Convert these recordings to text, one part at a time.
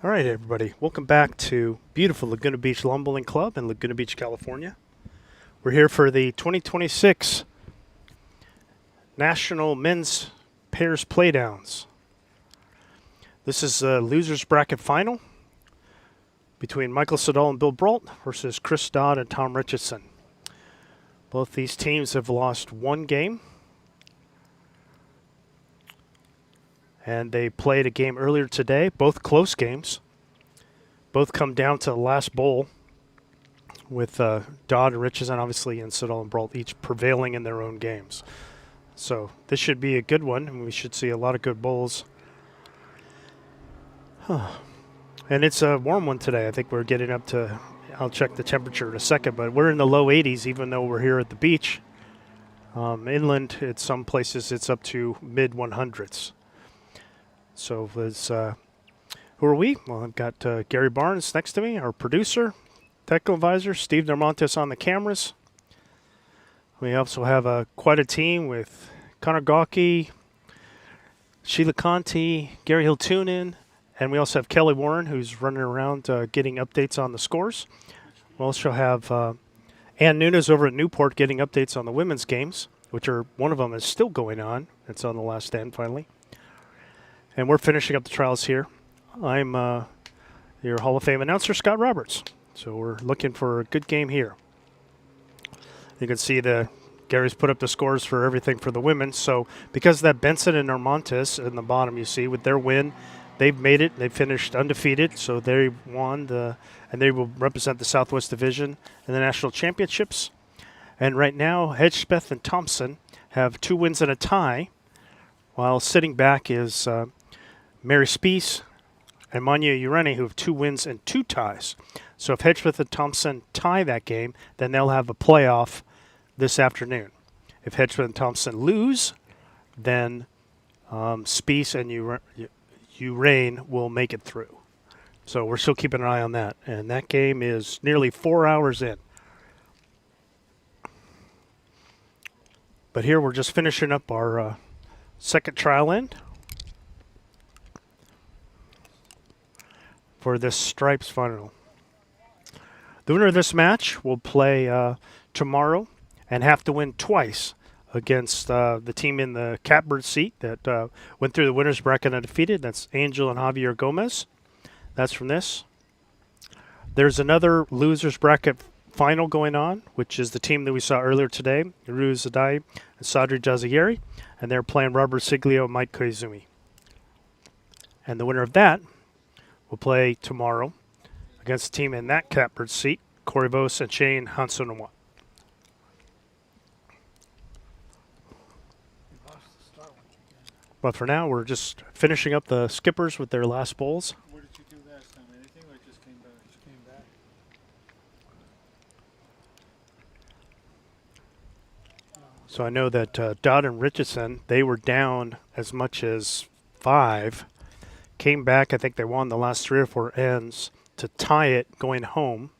All right, everybody. Welcome back to beautiful Laguna Beach Lawn Bowling Club in Laguna Beach, California. We're here for the 2026 National Men's Pairs Playdowns. This is a loser's bracket final between Michael Siddall and Bill Brault versus Chris Dodd and Tom Richeson. Both these teams have lost one game, and they played a game earlier today, both close games. Both come down to the last bowl with Dodd and Richeson, obviously, and Siddall and Brault each prevailing in their own games. So this should be a good one, and we should see a lot of good bowls. And it's a warm one today. I think we're getting up to, I'll check the temperature in a second, but we're in the low 80s even though we're here at the beach. Inland, at some places, it's up to mid 100s. So it's, who are we? Well, I've got Gary Barnes next to me, our producer, technical advisor, Steve Normontes on the cameras. We also have quite a team with Connor Gawkey, Sheila Conti, Gary Hiltunen, and we also have Kelly Warren, who's running around getting updates on the scores. We also have Ann Nunes over at Newport getting updates on the women's games, which are one of them is still going on. It's on the last end finally. And we're finishing up the trials here. I'm your Hall of Fame announcer, Scott Roberts. So we're looking for a good game here. You can see Gary's put up the scores for everything for the women. So because of that, Benson and Normontes in the bottom, you see, with their win, they've made it. They finished undefeated, so they won and they will represent the Southwest Division in the national championships. And right now, Hedgespeth and Thompson have 2 wins and a tie, while sitting back is Mary Spees and Manya Ureni, who have 2 wins and 2 ties. So if Hedgespeth and Thompson tie that game, then they'll have a playoff this afternoon. If Hedgespeth and Thompson lose, then Spees and Urane will make it through. So we're still keeping an eye on that. And that game is nearly 4 hours in. But here we're just finishing up our second trial end for this Stripes final. The winner of this match will play tomorrow and have to win twice against the team in the catbird seat that went through the winner's bracket undefeated. That's Angel and Javier Gomez. That's from this. There's another loser's bracket final going on, which is the team that we saw earlier today, Iru Zadai and Sadri Jazairi, and they're playing Robert Siglio and Mike Koizumi. And the winner of that will play tomorrow against the team in that catbird seat, Corey Vos and Shane Hansonowa. But for now, we're just finishing up the skippers with their last bowls. What did you do last time? Anything, or it just came back? Just came back. So I know that Dodd and Richeson, they were down as much as 5. Came back, I think they won the last 3 or 4 ends to tie it going home.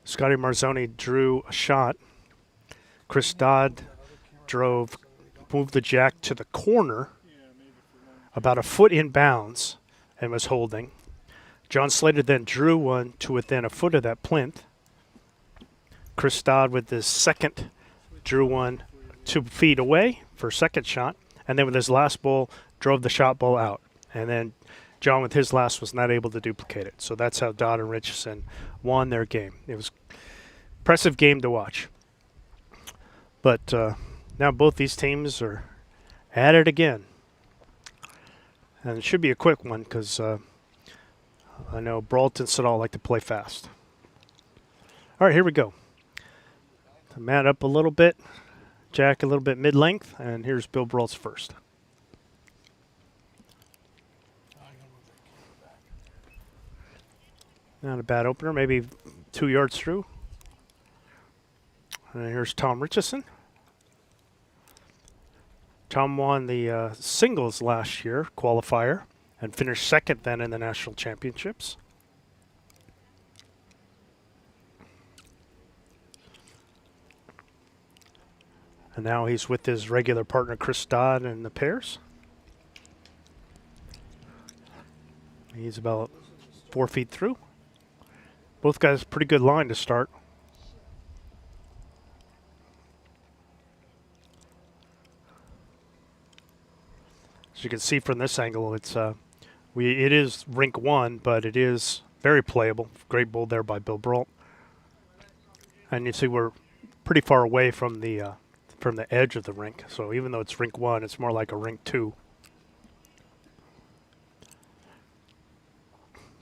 Scotty Marzoni drew a shot. Chris Dodd moved the jack to the corner, about a foot in bounds, and was holding. John Slater then drew one to within a foot of that plinth. Chris Dodd with his second drew one 2 feet away for a second shot, and then with his last bowl drove the shot ball out. And then John with his last was not able to duplicate it. So that's how Dodd and Richeson won their game. It was an impressive game to watch. But now both these teams are at it again. And it should be a quick one because I know Brault and Siddall like to play fast. All right, here we go. The mat up a little bit, jack a little bit mid-length, and here's Bill Brault's first. Not a bad opener, maybe 2 yards through. And here's Tom Richeson. Tom won the singles last year qualifier and finished second then in the national championships. And now he's with his regular partner Chris Dodd in the pairs. He's about 4 feet through. Both guys pretty good line to start. As you can see from this angle, it is rink 1, but it is very playable. Great bowl there by Bill Brault. And you see we're pretty far away from the edge of the rink. So even though it's rink 1, it's more like a rink 2.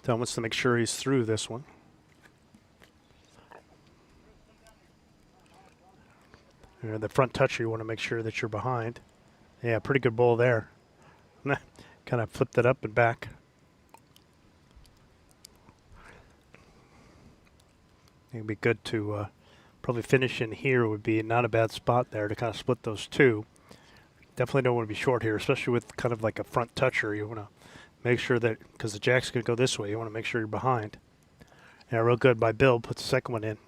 Tom wants to make sure he's through this one. The front toucher, you want to make sure that you're behind. Yeah, pretty good bowl there. Kind of flipped it up and back. It'd be good to probably finish in here. Would be not a bad spot there to kind of split those two. Definitely don't want to be short here, especially with kind of like a front toucher. You want to make sure that, because the jack's going to go this way, you want to make sure you're behind. Yeah, real good by Bill. Puts the second one in.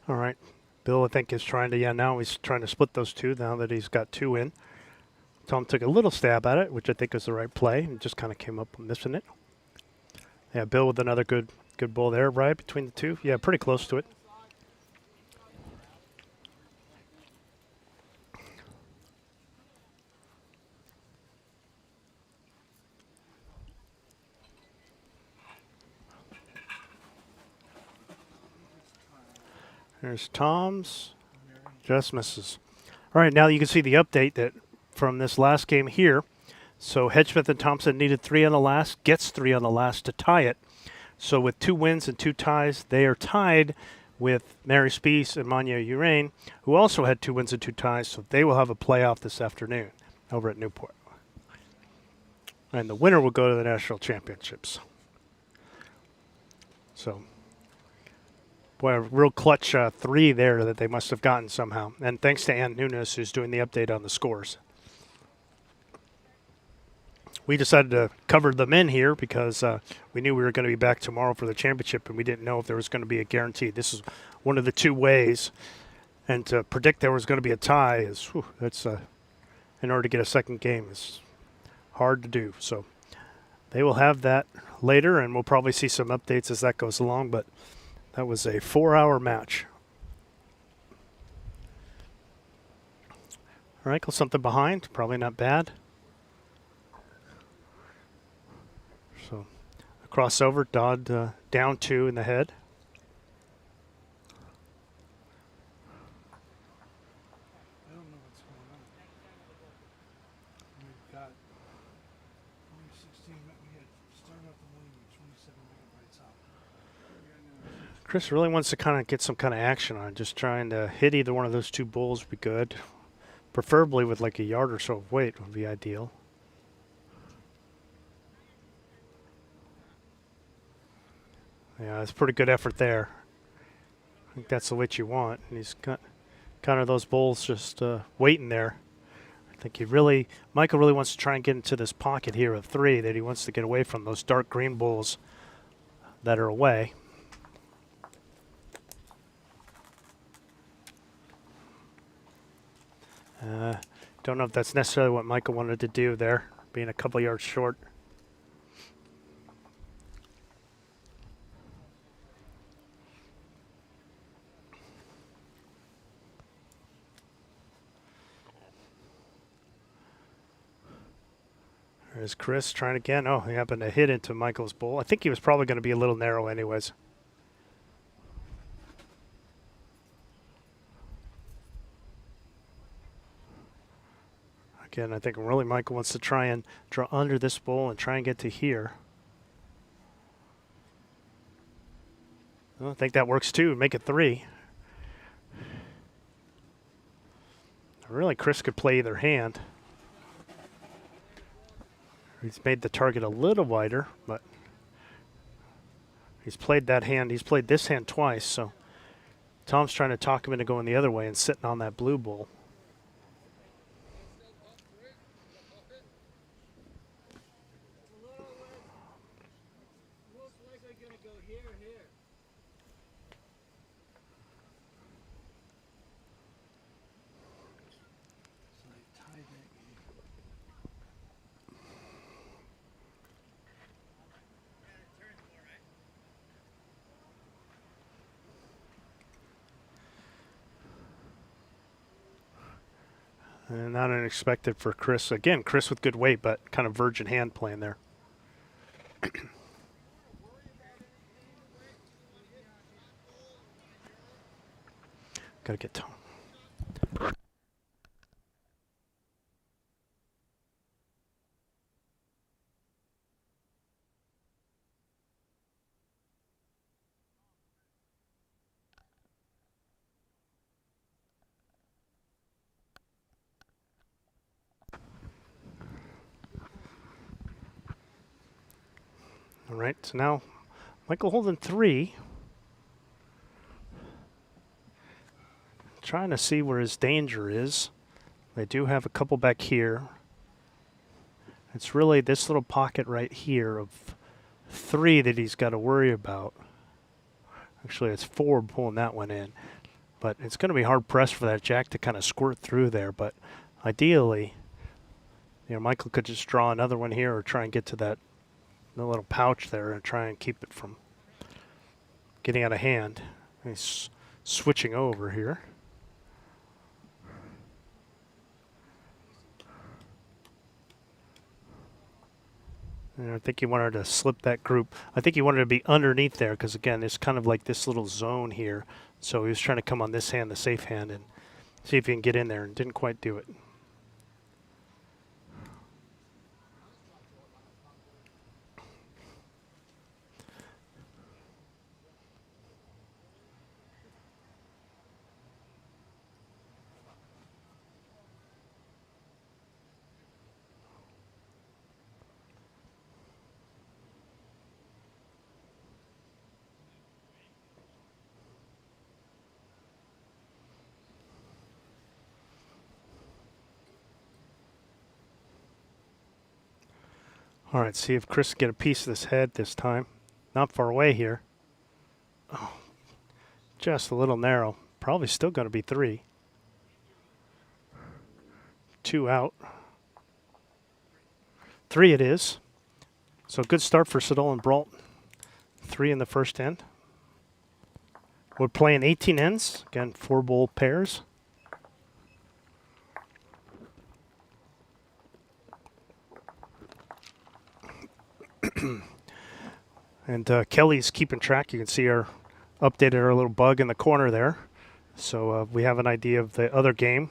All right. Bill, I think, is trying to, now he's trying to split those two now that he's got two in. Tom took a little stab at it, which I think was the right play, and just kind of came up missing it. Yeah, Bill with another good ball there, right, between the two. Yeah, pretty close to it. There's Tom's. Just misses. All right, now you can see the update that from this last game here. So Hedgesmith and Thompson needed 3 on the last, gets 3 on the last to tie it. So with 2 wins and 2 ties, they are tied with Mary Spees and Manya Urain, who also had 2 wins and 2 ties. So they will have a playoff this afternoon over at Newport. And the winner will go to the national championships. So, boy, a real clutch 3 there that they must have gotten somehow. And thanks to Ann Nunes, who's doing the update on the scores. We decided to cover the men here because we knew we were going to be back tomorrow for the championship, and we didn't know if there was going to be a guarantee. This is one of the 2 ways. And to predict there was going to be a tie is, that's in order to get a second game is hard to do. So they will have that later, and we'll probably see some updates as that goes along. But that was a 4-hour match. All right, got something behind. Probably not bad. So a crossover, Dodd down 2 in the head. I don't know what's going on. We've got only 16, we had started off the morning with 27 megabytes out. Chris really wants to kind of get some kind of action on it. Just trying to hit either one of those 2 bulls would be good. Preferably with like a yard or so of weight would be ideal. Yeah, it's a pretty good effort there. I think that's the weight you want. And he's got kind of those bulls just waiting there. I think Michael really wants to try and get into this pocket here of 3 that he wants to get away from those dark green bulls that are away. Don't know if that's necessarily what Michael wanted to do there, being a couple yards short. There's Chris trying again. Oh, he happened to hit into Michael's bull. I think he was probably going to be a little narrow anyways. Again, I think really Michael wants to try and draw under this bull and try and get to here. Well, I think that works too. Make it 3. Really, Chris could play either hand. He's made the target a little wider, but He's played that hand. He's played this hand twice, so Tom's trying to talk him into going the other way and sitting on that blue bull. So they tied that game. And not unexpected for Chris. Again, Chris with good weight, but kind of virgin hand playing there. Gotta get Tom. All right, so now Michael holding 3. Trying to see where his danger is. They do have a couple back here. It's really this little pocket right here of 3 that he's got to worry about. Actually, it's 4 pulling that one in. But it's going to be hard pressed for that jack to kind of squirt through there. But ideally, Michael could just draw another one here or try and get to that little pouch there and try and keep it from getting out of hand. He's switching over here. And I think he wanted to slip that group. I think he wanted to be underneath there because, again, it's kind of like this little zone here. So he was trying to come on this hand, the safe hand, and see if he can get in there, and didn't quite do it. All right, see if Chris can get a piece of this head this time. Not far away here. Oh, just a little narrow. Probably still going to be 3. 2 out. 3 it is. So good start for Siddall and Brault. 3 in the first end. We're playing 18 ends. Again, 4 bull pairs. And Kelly's keeping track. You can see our updated our little bug in the corner there. So we have an idea of the other game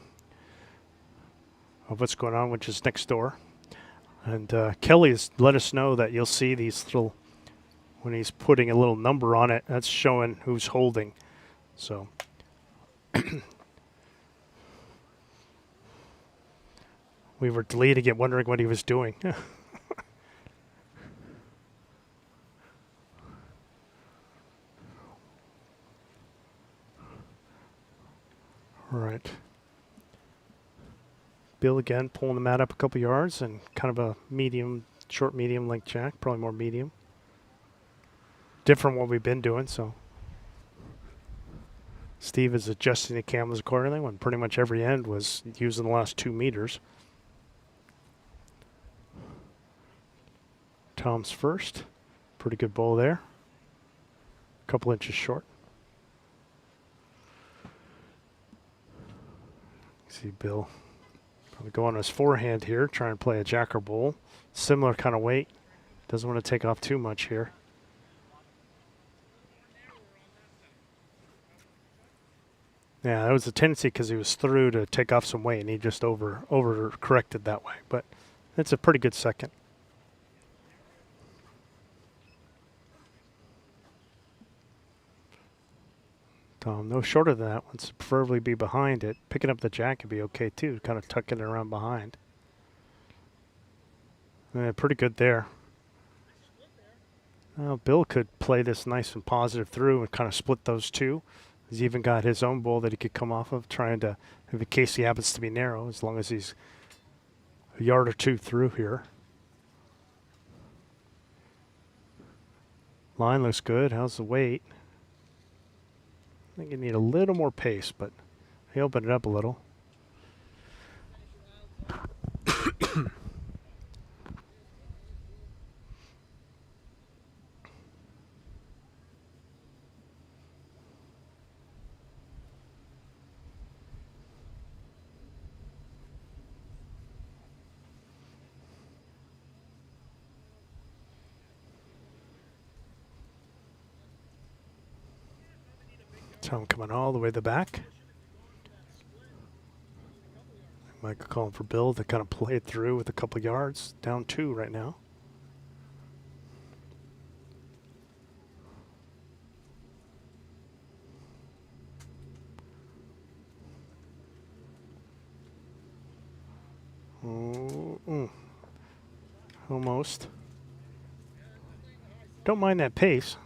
of what's going on, which is next door. And Kelly's let us know that you'll see these little, when he's putting a little number on it, that's showing who's holding. So we were deleting it, wondering what he was doing. All right. Bill again pulling the mat up a couple yards and kind of a medium, short medium length jack, probably more medium. Different what we've been doing, so Steve is adjusting the cameras accordingly when pretty much every end was using the last 2 meters. Tom's first. Pretty good bowl there. A couple inches short. See Bill probably go on his forehand here, try and play a jack or bull. Similar kind of weight. Doesn't want to take off too much here. Yeah, that was a tendency because he was through to take off some weight, and he just over corrected that way. But it's a pretty good second. Tom, no shorter than that. Wants to preferably be behind it. Picking up the jack would be okay too, kind of tucking it around behind. Yeah, pretty good there. Bill could play this nice and positive through and kind of split those two. He's even got his own bull that he could come off of, trying to, in case he happens to be narrow, as long as he's a yard or two through here. Line looks good. How's the weight? I think you need a little more pace, but he opened it up a little. So I'm coming all the way to the back. Mike calling for Bill to kind of play it through with a couple yards. Down 2 right now. Almost. Don't mind that pace.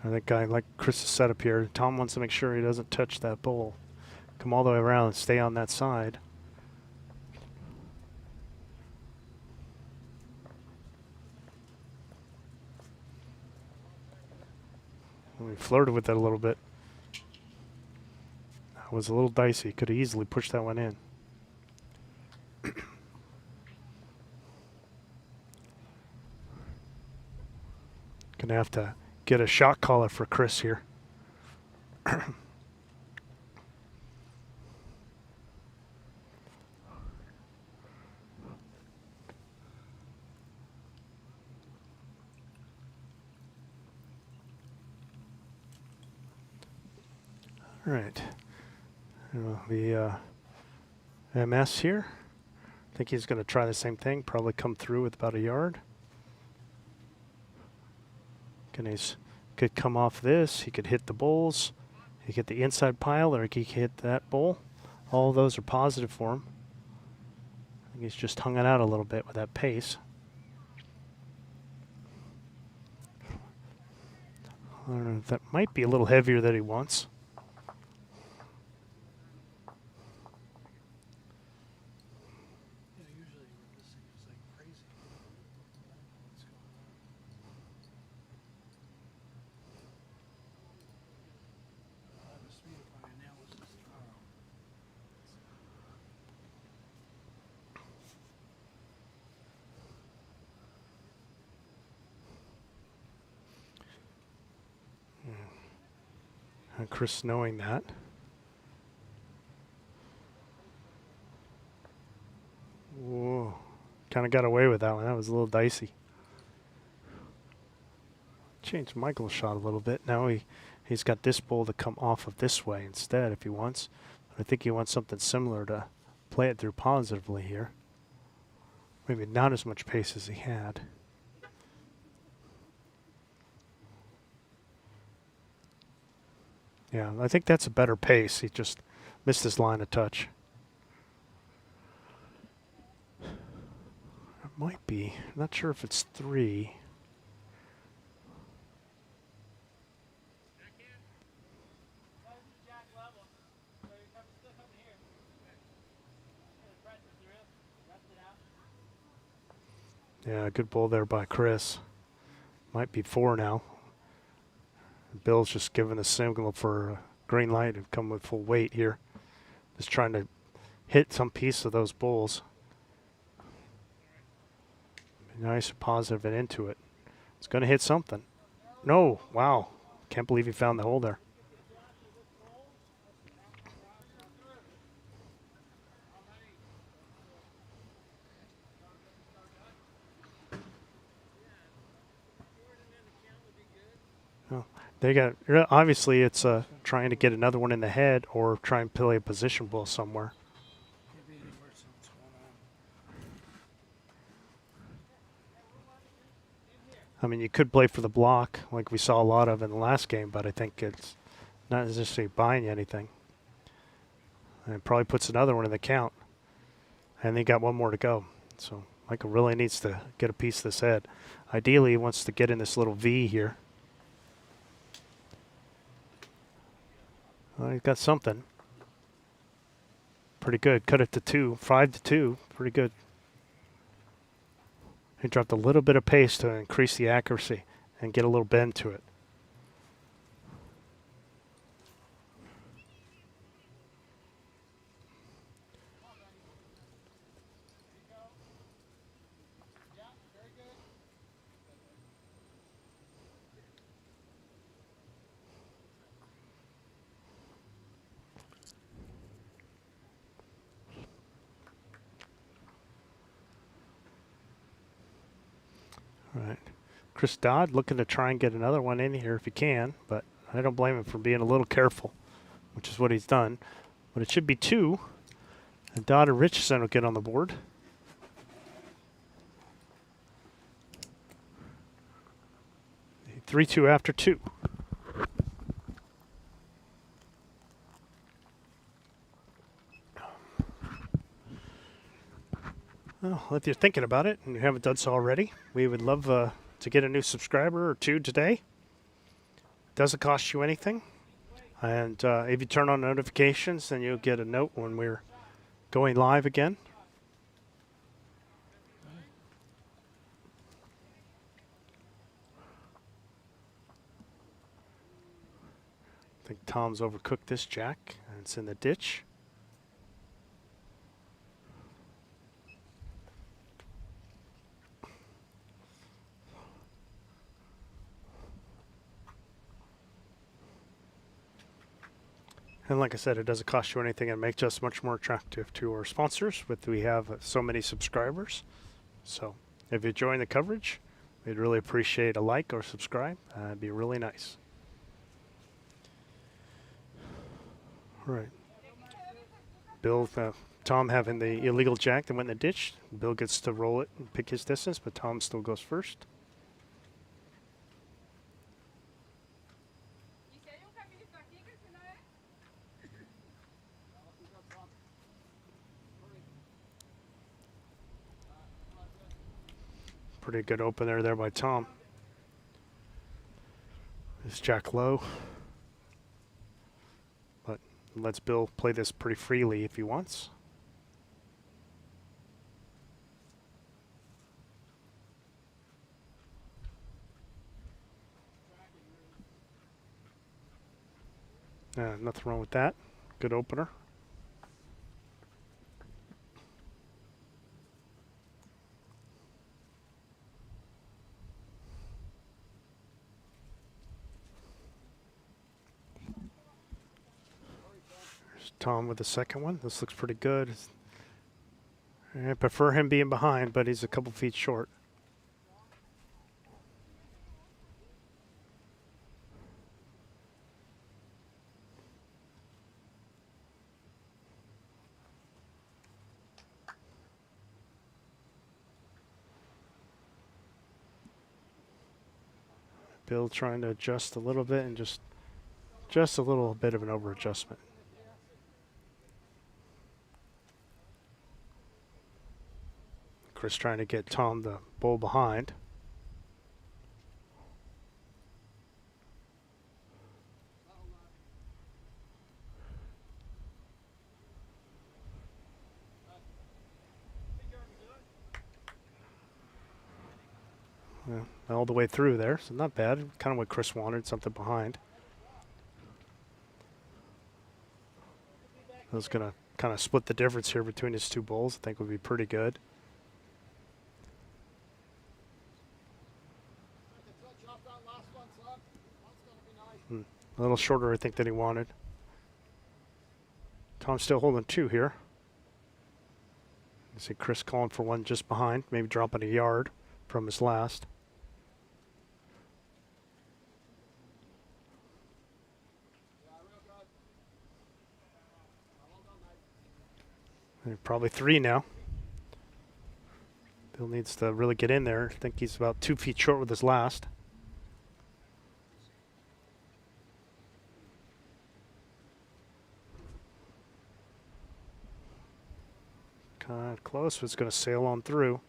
I think like Chris' setup here, Tom wants to make sure he doesn't touch that bull. Come all the way around and stay on that side. We flirted with that a little bit. That was a little dicey. Could have easily pushed that one in. Gonna have to get a shot caller for Chris here. All right. The MS here. I think he's going to try the same thing. Probably come through with about a yard. He could come off this. He could hit the bulls. He could hit the inside pile, or he could hit that bull. All of those are positive for him. I think he's just hung it out a little bit with that pace. I don't know, that might be a little heavier than he wants. Yeah, usually this thing is like crazy. What's going on? I'll have a speedify analysis tomorrow. And Chris knowing that. Whoa. Kind of got away with that one. That was a little dicey. Changed Michael's shot a little bit. Now he's got this bull to come off of this way instead if he wants. But I think he wants something similar to play it through positively here. Maybe not as much pace as he had. Yeah, I think that's a better pace. He just missed his line of touch. It might be. I'm not sure if it's 3. Yeah, good bull there by Chris. Might be 4 now. Bill's just giving a signal for a green light to come with full weight here. Just trying to hit some piece of those bulls. Be nice and positive and into it. It's going to hit something. No, wow. Can't believe he found the hole there. They got, obviously it's trying to get another one in the head or try and play a position bull somewhere. Can't be any worse than what's going on. I mean, you could play for the block like we saw a lot of in the last game, but I think it's not necessarily buying you anything. And it probably puts another one in the count. And they got one more to go. So Michael really needs to get a piece of this head. Ideally, he wants to get in this little V here. Well, he's got something. Pretty good. Cut it to 2. 5 to 2. Pretty good. He dropped a little bit of pace to increase the accuracy and get a little bend to it. All right. Chris Dodd looking to try and get another one in here if he can, but I don't blame him for being a little careful, which is what he's done. But it should be 2, and Dodd and Richeson will get on the board. Three, 2 after 2. Well, if you're thinking about it and you haven't done so already, we would love to get a new subscriber or 2 today. Doesn't cost you anything. And if you turn on notifications, then you'll get a note when we're going live again. I think Tom's overcooked this jack, and it's in the ditch. And like I said, it doesn't cost you anything and makes us much more attractive to our sponsors. We have so many subscribers. So if you join the coverage, we'd really appreciate a like or subscribe. It'd be really nice. All right. Bill, Tom having the illegal jack that went in the ditch. Bill gets to roll it and pick his distance, but Tom still goes first. Pretty good opener there by Tom. It's jack low. But lets Bill play this pretty freely if he wants. Nothing wrong with that. Good opener. Tom with the second one. This looks pretty good. I prefer him being behind, but he's a couple feet short. Bill trying to adjust a little bit and just a little bit of an over adjustment. Chris trying to get Tom the bull behind. Yeah, all the way through there, so not bad. Kind of what Chris wanted, something behind. I was going to kind of split the difference here between his 2 bulls. I think would be pretty good. A little shorter, I think, than he wanted. Tom's still holding 2 here. You see Chris calling for one just behind, maybe dropping a yard from his last. And probably 3 now. Bill needs to really get in there. I think he's about 2 feet short with his last. Kind of close, but it's going to sail on through.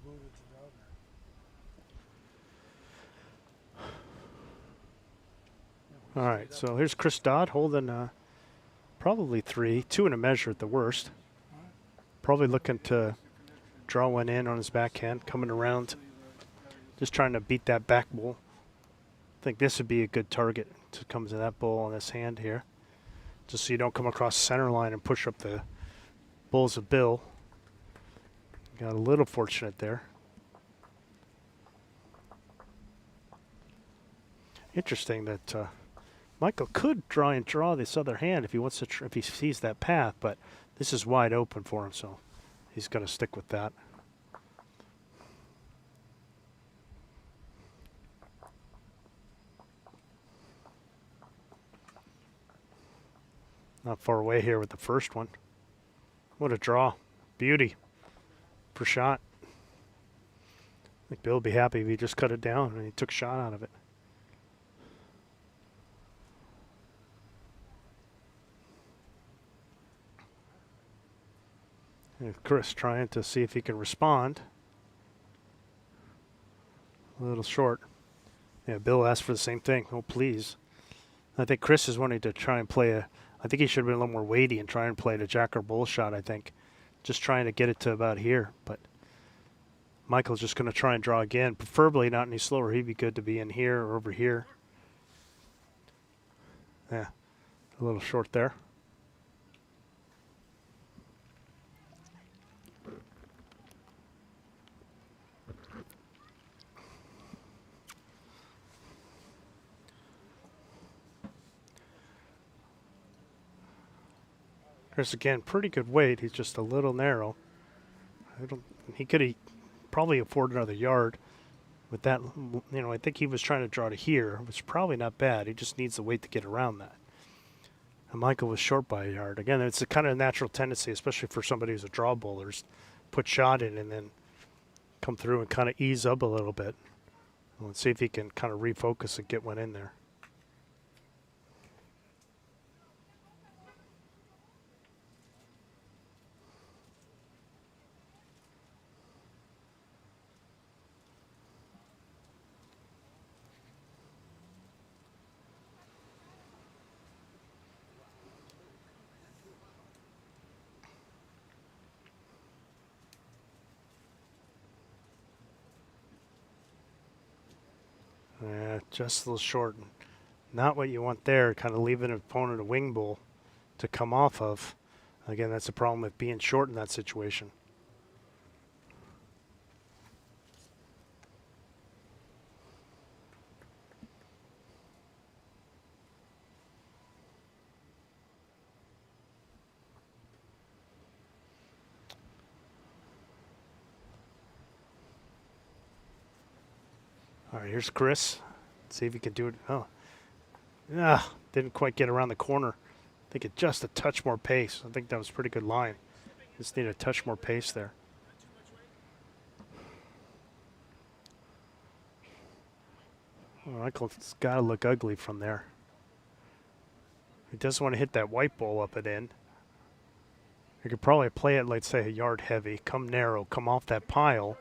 rebooted to Dodd. All right, so here's Chris Dodd holding probably 3, 2 and a measure at the worst. Probably looking to draw one in on his backhand, coming around, just trying to beat that back bull. I think this would be a good target to come to that bull on this hand here, just so you don't come across the center line and push up the bulls of bill. Got a little fortunate there. Interesting that Michael could try and draw this other hand if he wants to, if he sees that path, but this is wide open for him, so he's going to stick with that. Not far away here with the first one. What a draw. Beauty for shot. I think Bill would be happy if he just cut it down and he took a shot out of it. And Chris trying to see if he can respond. A little short. Yeah, Bill asked for the same thing. Oh, please. I think Chris is wanting to try and play a... I think he should have been a little more weighty and try and play the jack or bull shot, I think. Just trying to get it to about here. But Michael's just going to try and draw again. Preferably not any slower. He'd be good to be in here or over here. Yeah, a little short there. Chris again, pretty good weight. He's just a little narrow. He could probably afford another yard with that. You know, I think he was trying to draw to here, which is probably not bad. He just needs the weight to get around that. And Michael was short by a yard. Again, it's a kind of natural tendency, especially for somebody who's a draw bowler, put shot in and then come through and kind of ease up a little bit. Let's see if he can kind of refocus and get one in there. Yeah, just a little short. Not what you want there, kind of leaving an opponent a wing bull to come off of. Again, that's the problem with being short in that situation. All right, here's Chris. Let's see if he can do it. Oh, didn't quite get around the corner. I think it just a touch more pace. I think that was a pretty good line. Just need a touch more pace there. Oh, Michael's got to look ugly from there. He doesn't want to hit that white ball up and in. You could probably play it, let's say, a yard heavy, come narrow, come off that pile,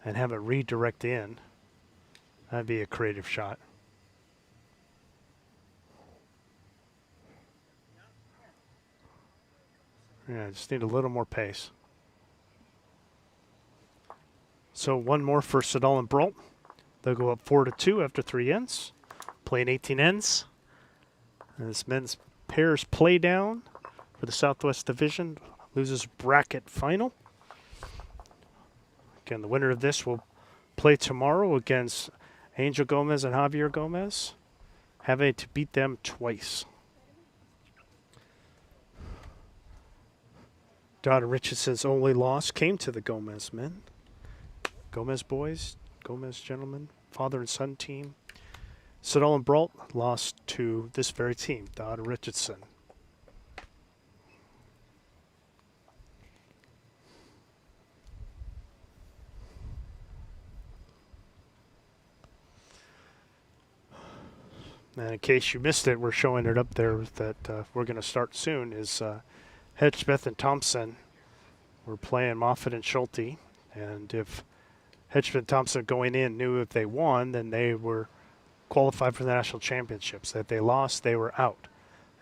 and have it redirect in. That'd be a creative shot. Yeah, just need a little more pace. So one more for Siddall and Brault. They'll go up 4-2 after 3 ends. Playing 18 ends. And this men's pairs play down for the Southwest Division. Losers bracket final. Again, the winner of this will play tomorrow against Angel Gomez and Javier Gomez, having to beat them twice. Dodd and Richeson's only loss came to the Gomez men. Gomez boys, Gomez gentlemen, father and son team. Siddall and Brault lost to this very team, Dodd and Richeson. And in case you missed it, we're showing it up there that we're going to start soon, is Hedgebeth and Thompson. We're playing Moffitt and Schulte And if Hedgeman Thompson going in knew if they won, then they were qualified for the national championships. If they lost, they were out.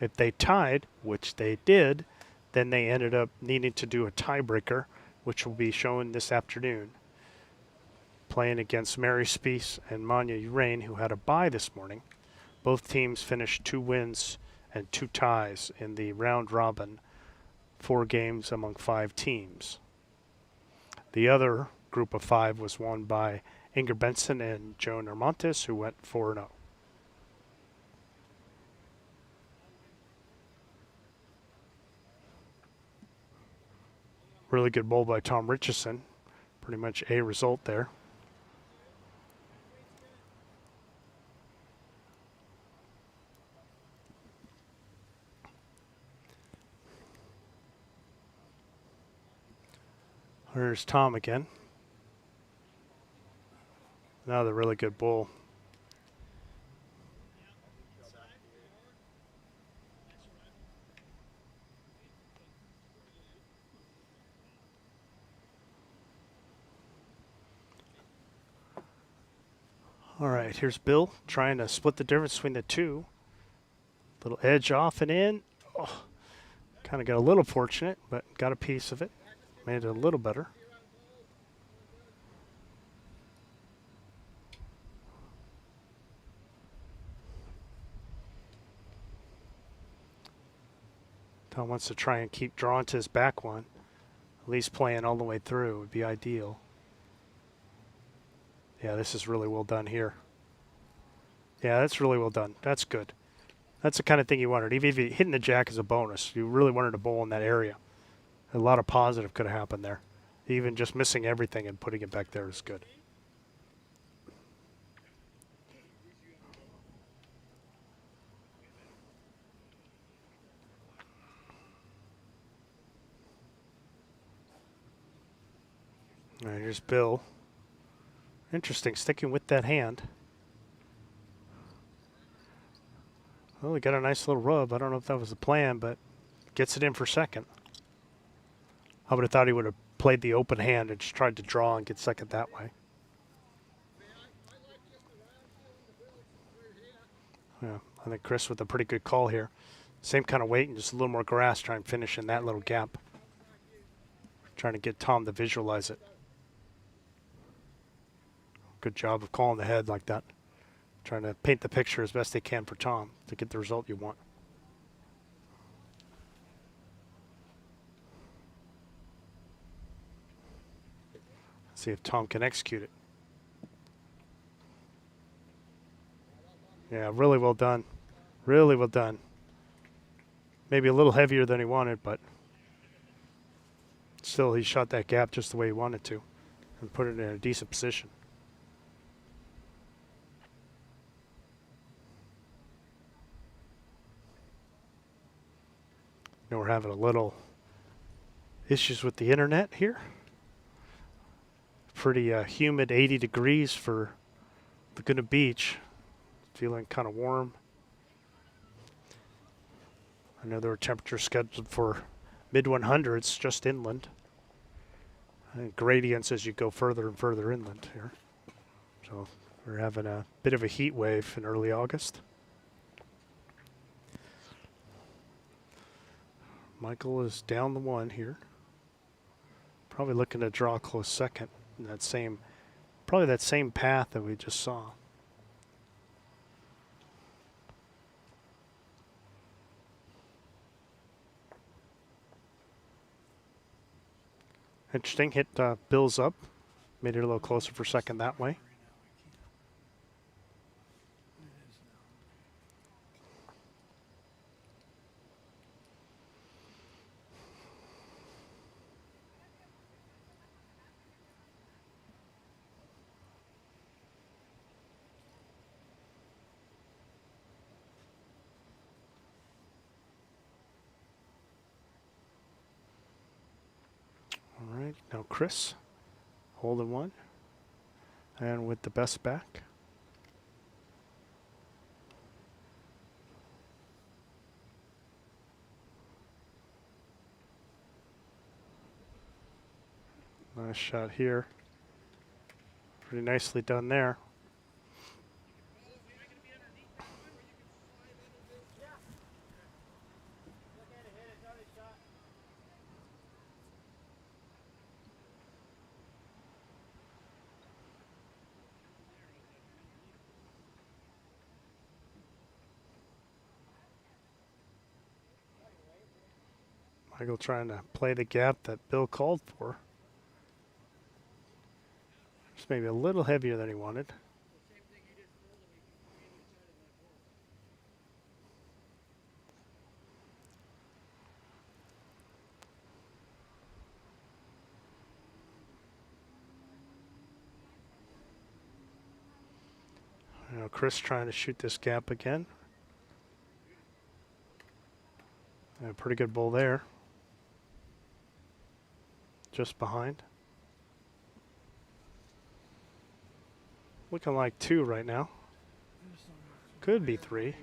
If they tied, which they did, then they ended up needing to do a tiebreaker, which will be shown this afternoon, playing against Mary Spieth and Manya Rain, who had a bye this morning. Both teams finished 2 wins and 2 ties in the round robin, 4 games among 5 teams. The other group of 5 was won by Inger Benson and Joan Hermontes, who went 4-0. Really good bowl by Tom Richeson. Pretty much a result there. Here's Tom again. Another really good bowl. All right, here's Bill trying to split the difference between the two. Little edge off and in. Oh, kind of got a little fortunate, but got a piece of it. Made it a little better. Tom wants to try and keep drawing to his back one. At least playing all the way through would be ideal. Yeah, this is really well done here. Yeah, that's really well done. That's good. That's the kind of thing you wanted. Even if you hitting the jack is a bonus, you really wanted to bowl in that area. A lot of positive could have happened there. Even just missing everything and putting it back there is good. All right, here's Bill. Interesting, sticking with that hand. Well, he got a nice little rub. I don't know if that was the plan, but gets it in for second. I would have thought he would have played the open hand and just tried to draw and get second that way. Yeah, I think Chris with a pretty good call here. Same kind of weight and just a little more grass, trying to finish in that little gap. Trying to get Tom to visualize it. Good job of calling the head like that. Trying to paint the picture as best they can for Tom to get the result you want. See if Tom can execute it. Yeah, really well done. Really well done. Maybe a little heavier than he wanted, but still he shot that gap just the way he wanted to and put it in a decent position. You know, we're having a little issues with the internet here. Pretty humid 80 degrees for Laguna Beach. Feeling kind of warm. I know there were temperatures scheduled for mid 100s just inland. And gradients as you go further and further inland here. So we're having a bit of a heat wave in early August. Michael is down the one here. Probably looking to draw a close second in that same, probably that same path that we just saw. Interesting, hit Bill's up. Made it a little closer for second that way. All right, now Chris, holding one, and with the best back. Nice shot here. Pretty nicely done there. Michael trying to play the gap that Bill called for. Just maybe a little heavier than he wanted. You know, Chris trying to shoot this gap again. A pretty good bull there. Just behind. Looking like 2 right now. Could be 3. It's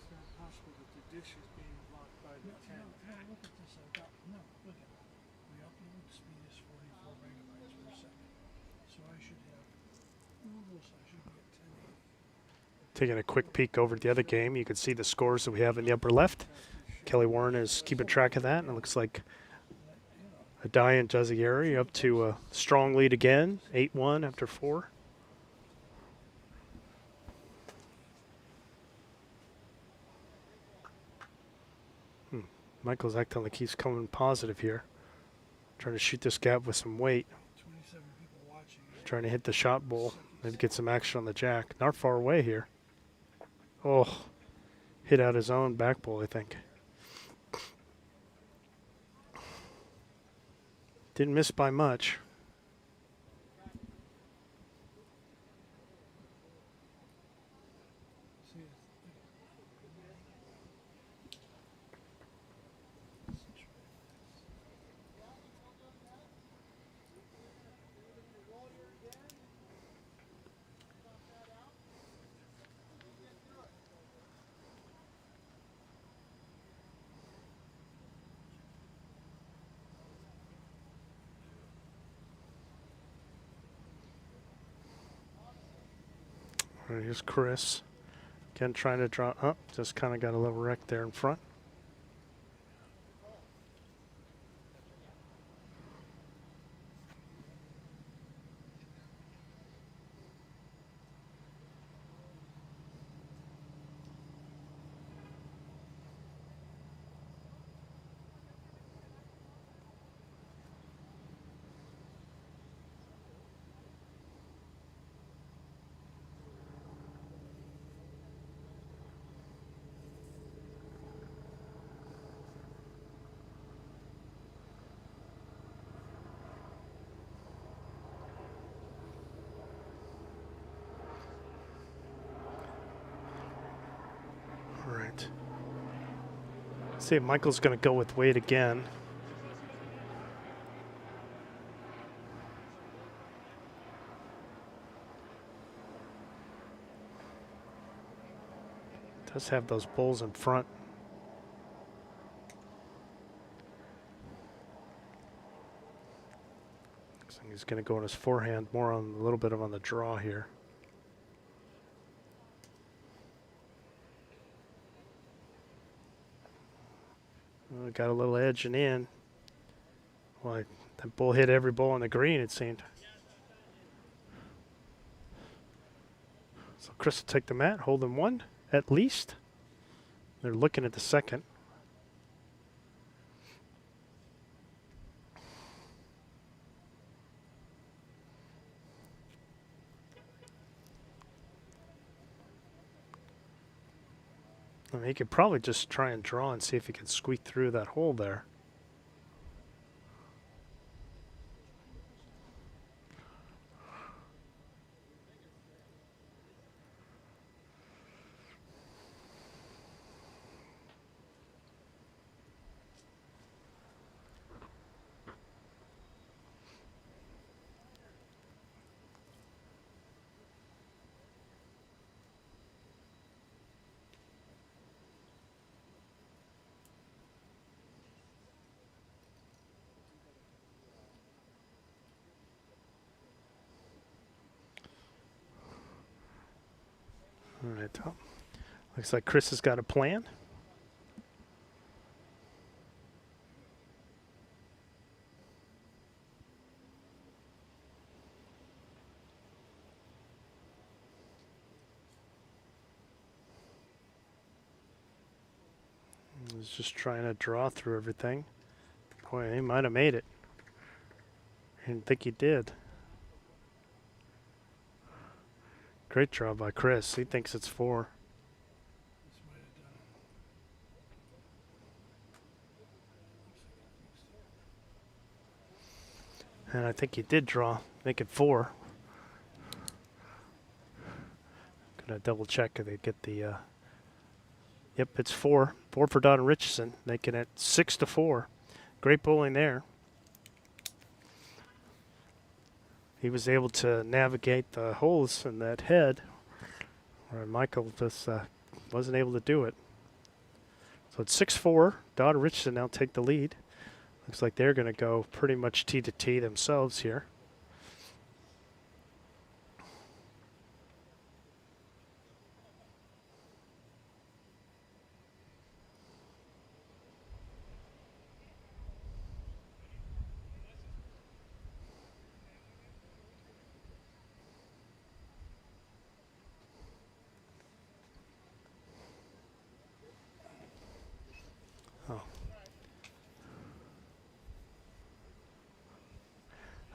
not possible that the dish is being blocked by the 10. No, look at this. Look at it. The upload speed is 44 megabytes per second. So I should have, I should be at 1080. Taking a quick peek over at the other game, you can see the scores that we have in the upper left. Kelly Warren is keeping track of that, and it looks like Adai and Jazzieri up to a strong lead again, 8-1 after 4. Michael's acting like he's coming positive here. Trying to shoot this gap with some weight. 27 people watching. Trying to hit the shot bowl. Maybe get some action on the jack. Not far away here. Oh, hit out his own back bowl, I think. Didn't miss by much. All right, here's Chris. Again, trying to draw up. Just kind of got a little wreck there in front. All right. See if Michael's going to go with weight again. Does have those bulls in front. Looks like he's going to go on his forehand, more on a little bit of on the draw here. Got a little edge and in. Well, that bull hit every bull on the green, it seemed. So Chris will take the mat, holding 1 at least. They're looking at the second. I mean, he could probably just try and draw and see if he can squeak through that hole there. All right, Tom. Looks like Chris has got a plan. He's just trying to draw through everything. Boy, he might have made it. I didn't think he did. Great draw by Chris. He thinks it's 4. This might have done it. And I think he did draw. Make it 4. Gonna double check if they get the. Yep, it's 4. 4 for Dodd and Richeson, making it 6-4. Great bowling there. He was able to navigate the holes in that head, where Michael just wasn't able to do it. So it's 6-4. Dodd and Richeson now take the lead. Looks like they're going to go pretty much tee to tee themselves here.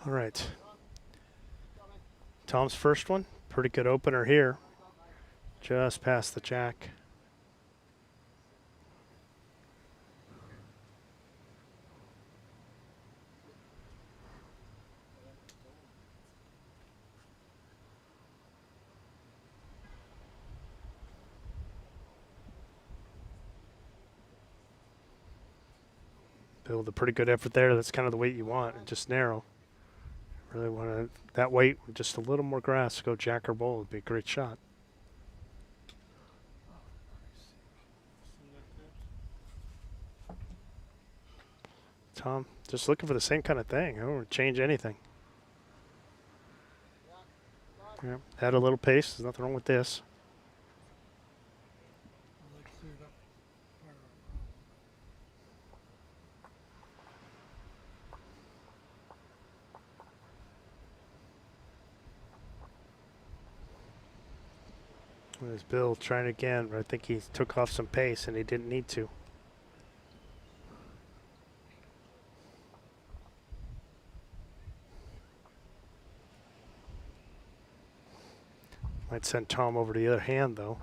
All right. Tom's first one. Pretty good opener here. Just past the jack. Build a pretty good effort there. That's kind of the weight you want, and just narrow. Really want to, that weight with just a little more grass, go jack or bowl would be a great shot. Tom, just looking for the same kind of thing. I don't want to change anything. Yeah, add a little pace. There's nothing wrong with this. Well, they cleared up part of There's Bill trying again, but I think he took off some pace and he didn't need to. Might send Tom over to the other hand, though.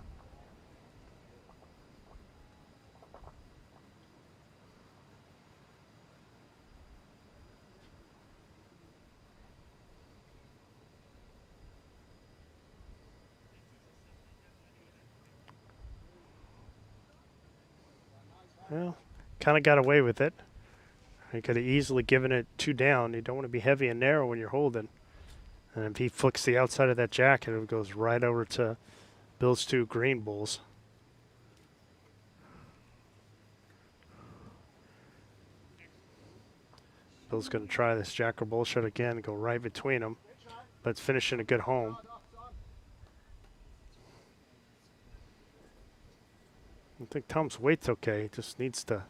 Well, kind of got away with it. He could have easily given it 2 down. You don't want to be heavy and narrow when you're holding. And if he flicks the outside of that jack, it goes right over to Bill's 2 green bulls. Bill's going to try this jack or bull shot again, go right between them, but it's finishing a good home. I think Tom's weight's okay. He just needs to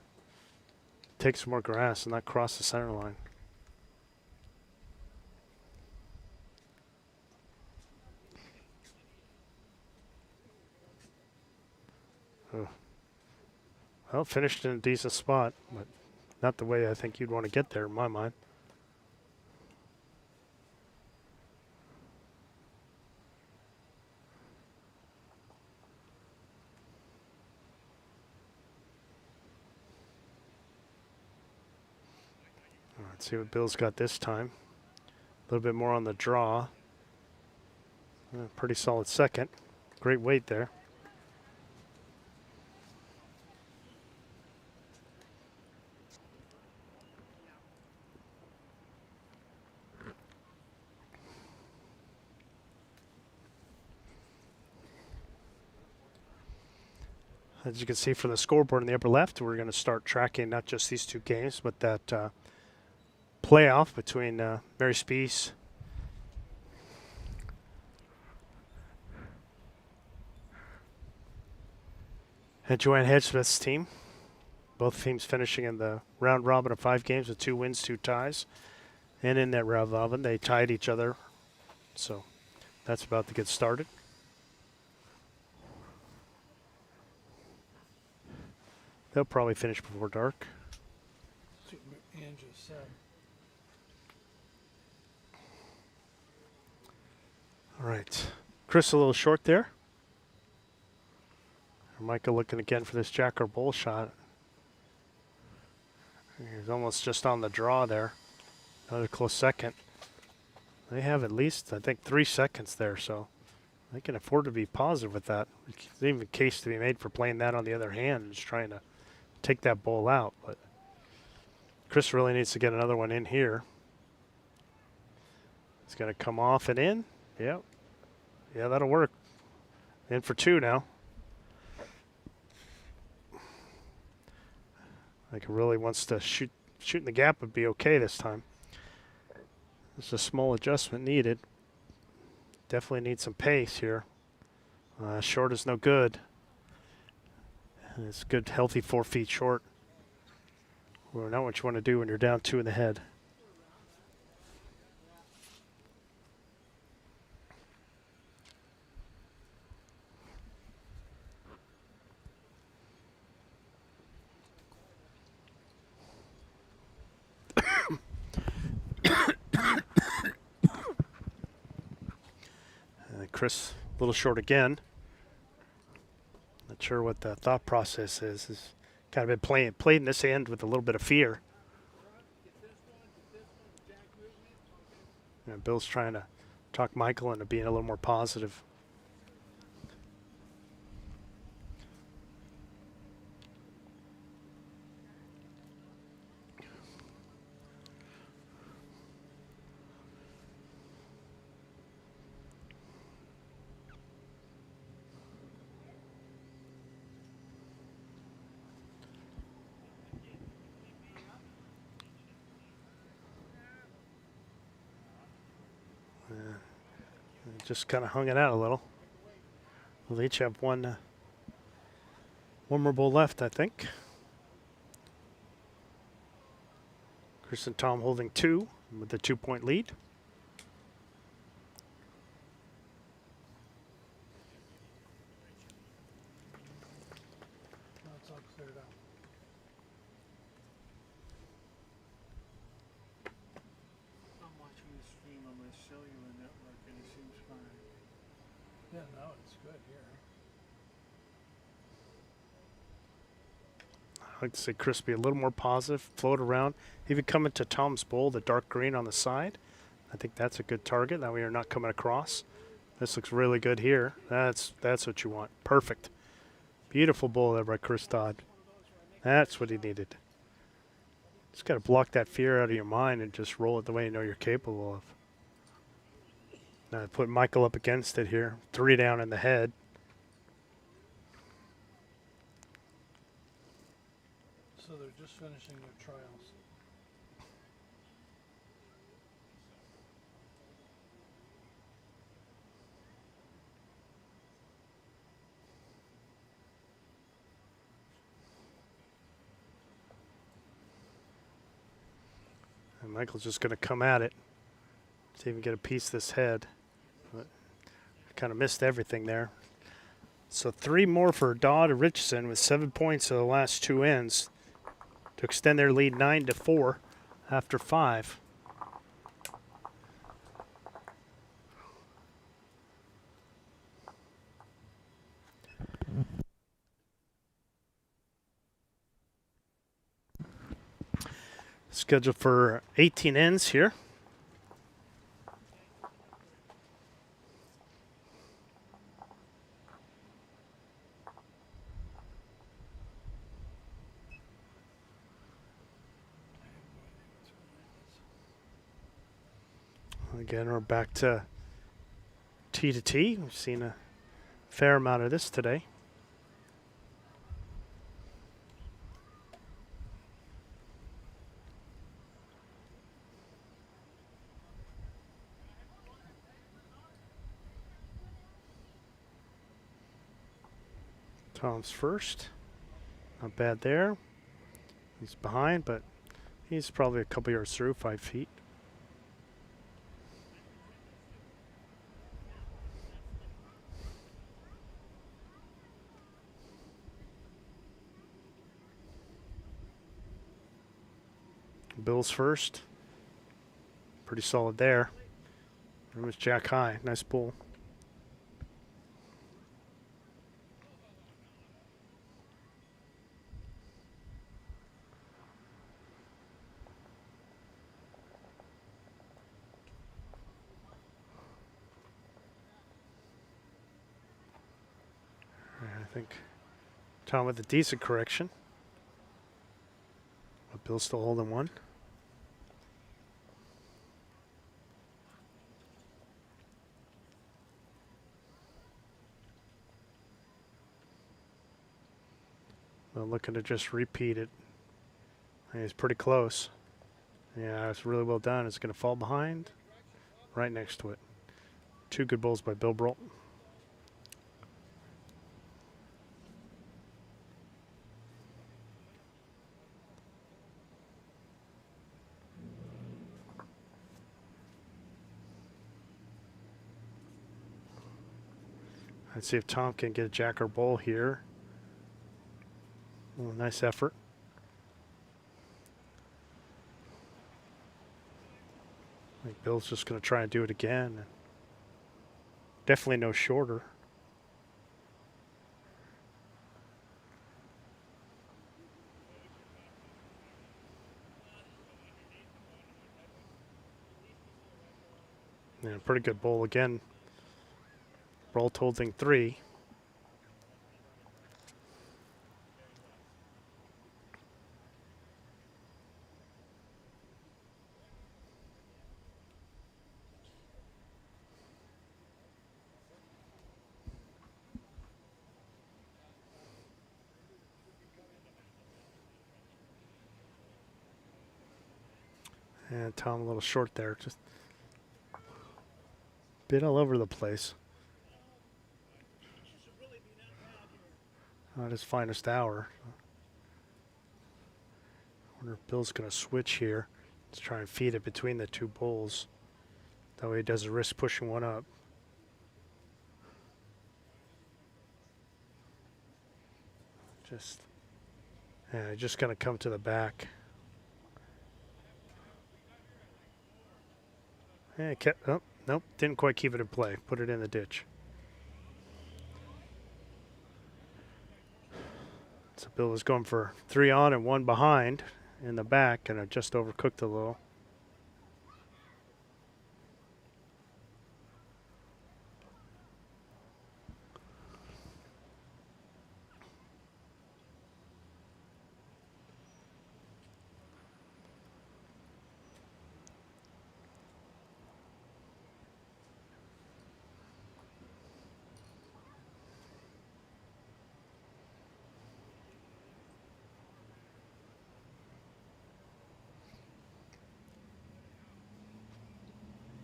take some more grass and not cross the center line. Oh. Well, finished in a decent spot, but not the way I think you'd want to get there in my mind. All right, see what Bill's got this time. A little bit more on the draw. Pretty solid second. Great weight there. As you can see from the scoreboard in the upper left, we're going to start tracking not just these 2 games, but that playoff between Mary Speece And Joanne Hedgesmith's team. Both teams finishing in the round robin of 5 games with 2 wins, 2 ties. And in that round robin, they tied each other. So that's about to get started. They'll probably finish before dark. See what Ann just said. All right. Chris a little short there. Michael looking again for this jack or bull shot. He's almost just on the draw there. Another close second. They have at least, I think, 3 seconds there, so they can afford to be positive with that. There's even a case to be made for playing that on the other hand and just trying to take that bull out. But Chris really needs to get another one in here. It's going to come off and in. Yep. Yeah, that'll work. In for 2 now. Like, really wants to shoot in the gap would be okay this time. There's a small adjustment needed. Definitely need some pace here. Short is no good. It's good, healthy 4 feet short. Well, not what you want to do when you're down 2 in the head. Chris, a little short again. Not sure what the thought process is. He's kind of been playing this hand with a little bit of fear. Bill's trying to talk Michael into being a little more positive. Just kind of hung it out a little. We'll each have one more bowl left, I think. Chris and Tom holding 2 with the 2-point lead. Now it's all cleared out. I'm watching the stream on my cellular network and it seems fine. Yeah, no, it's good here. I'd like to see Chris be a little more positive, float around, even come into Tom's bowl, the dark green on the side. I think that's a good target. That way you're not coming across. This looks really good here. That's what you want. Perfect. Beautiful bowl there by Chris Dodd. That's what he needed. Just got to block that fear out of your mind and just roll it the way you know you're capable of. Now I put Michael up against it here. 3 down in the head. So they're just finishing their trials. And Michael's just going to come at it. See if he can get a piece of this head. But kind of missed everything there. So 3 more for Dodd and Richeson with 7 points of the last 2 ends to extend their lead 9-4 after 5. Scheduled for 18 ends here. Again, we're back to T to T. We've seen a fair amount of this today. Tom's first. Not bad there. He's behind, but he's probably a couple yards through, 5 feet. Bills first. Pretty solid there. It was jack high. Nice bull. I think Tom with a decent correction. But Bill's still holding one. Well, looking to just repeat it. He's pretty close. Yeah, it's really well done. It's going to fall behind. Right next to it. 2 good bulls by Bill Brault. Let's see if Tom can get a jack or bull here. Oh, nice effort. I think Bill's just going to try and do it again. Definitely no shorter. Yeah, pretty good bull again. Brault holding 3. And Tom a little short there. Just a bit all over the place. Not his finest hour. Wonder if Bill's going to switch here. Let's try and feed it between the 2 bulls. That way he doesn't risk pushing one up. Just going to come to the back. Yeah, kept, oh, nope, didn't quite keep it in play. Put it in the ditch. So Bill was going for 3 on and 1 behind in the back, and I just overcooked a little.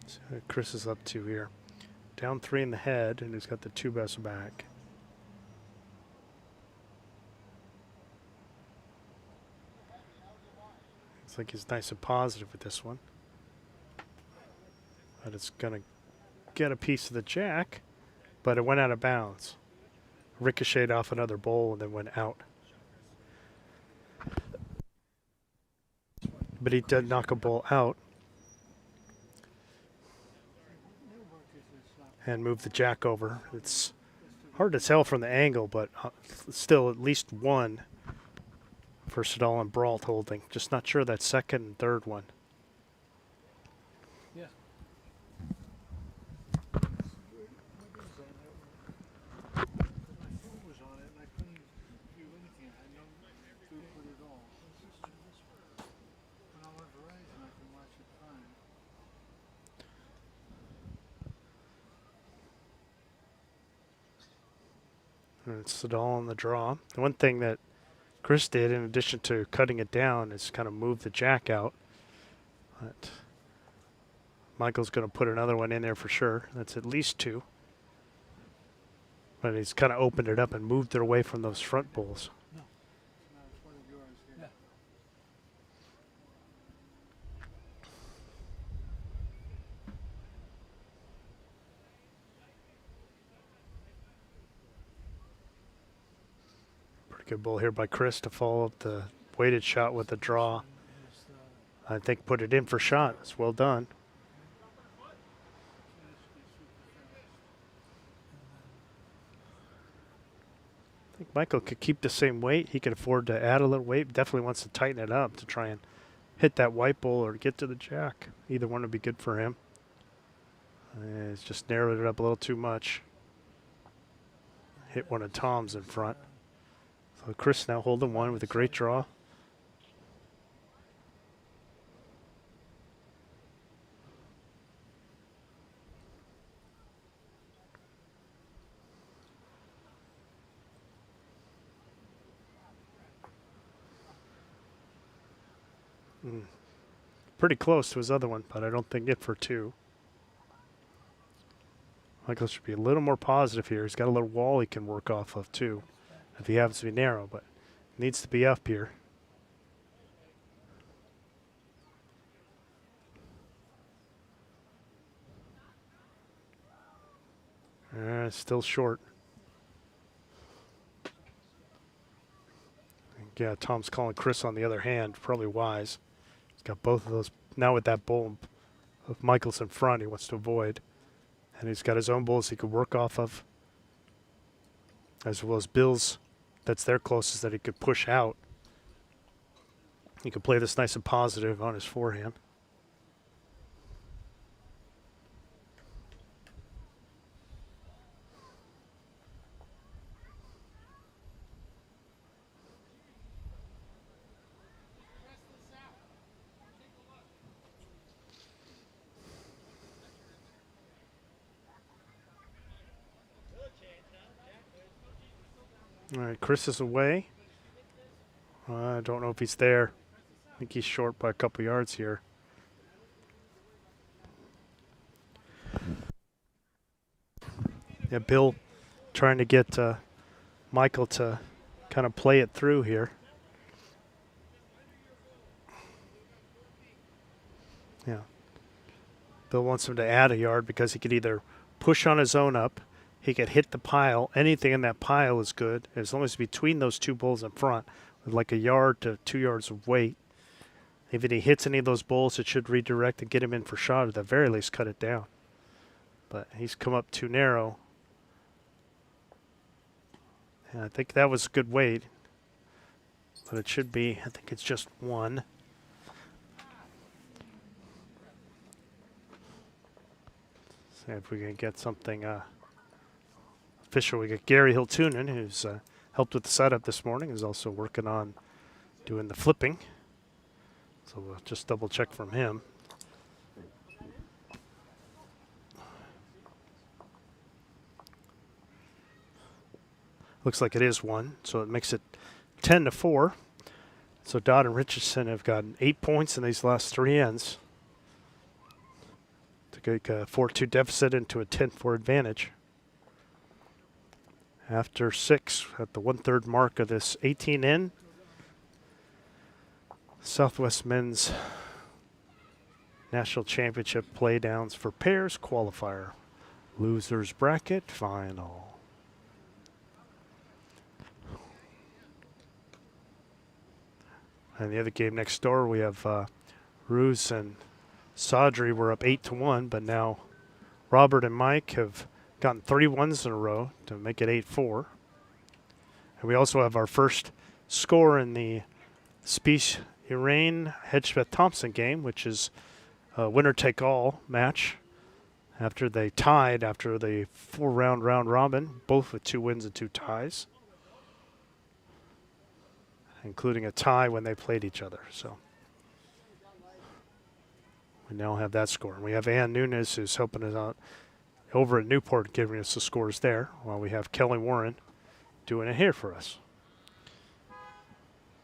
So Chris is up 2 here. Down 3 in the head, and he's got the 2 best back. Looks like he's nice and positive with this one. But it's going to get a piece of the jack, but it went out of bounds. Ricocheted off another bowl and then went out. But he did knock a bull out and move the jack over. It's hard to tell from the angle, but still at least 1 for Siddall and Brault holding. Just not sure that second and third one. Yeah. My phone was on it and I couldn't do anything. I had no throughput at all. When I'm on Verizon, I can watch it fine. And it's Siddall on the draw. The one thing that Chris did, in addition to cutting it down, is kind of move the jack out. But Michael's going to put another one in there for sure. That's at least 2. But he's kind of opened it up and moved it away from those front bulls. No, Good ball here by Chris to follow up the weighted shot with a draw. Is, I think put it in for shot. It's well done. I think Michael could keep the same weight. He could afford to add a little weight. Definitely wants to tighten it up to try and hit that white ball or get to the jack. Either one would be good for him. It's just narrowed it up a little too much. Hit one of Tom's in front. So Chris now holding one with a great draw. Pretty close to his other one, but I don't think it for two. Michael should be a little more positive here. He's got a little wall he can work off of too, if he happens to be narrow, but needs to be up here. Still short. Yeah, Tom's calling Chris on the other hand. Probably wise. He's got both of those. Now with that bull of Michael's in front, he wants to avoid. And he's got his own bulls he could work off of, as well as Bill's that's their closest that he could push out. He could play this nice and positive on his forehand. All right, Chris is away. I don't know if he's there. I think he's short by a couple yards here. Yeah, Bill trying to get Michael to kind of play it through here. Yeah. Bill wants him to add a yard because he could either push on his own up, he could hit the pile. Anything in that pile is good, as long as between those two bulls in front, with like a yard to 2 yards of weight. If he hits any of those bulls, it should redirect and get him in for shot, or at the very least cut it down. But he's come up too narrow. And I think that was good weight. But it should be, I think it's just one. See if we can get something official. We got Gary Hiltunen, who's helped with the setup this morning, is also working on doing the flipping. So we'll just double check from him. Looks like it is one, so it makes it 10-4. So Dodd and Richeson have gotten 8 points in these last three ends to take a 4-2 deficit into a 10-4 advantage. After 6, at the 1/3 mark of this 18 end, Southwest Men's National Championship playdowns for pairs qualifier. Losers bracket final. And the other game next door, we have Ruse and Sadri were up 8-1, but now Robert and Mike have gotten 3 ones in a row to make it 8-4. And we also have our first score in the Spieth Irain Hedgesmith Thompson game, which is a winner-take-all match after they tied after the 4-round round robin, both with 2 wins and 2 ties, including a tie when they played each other. So we now have that score. And we have Ann Nunes, who's helping us out over at Newport, giving us the scores there, while we have Kelly Warren doing it here for us.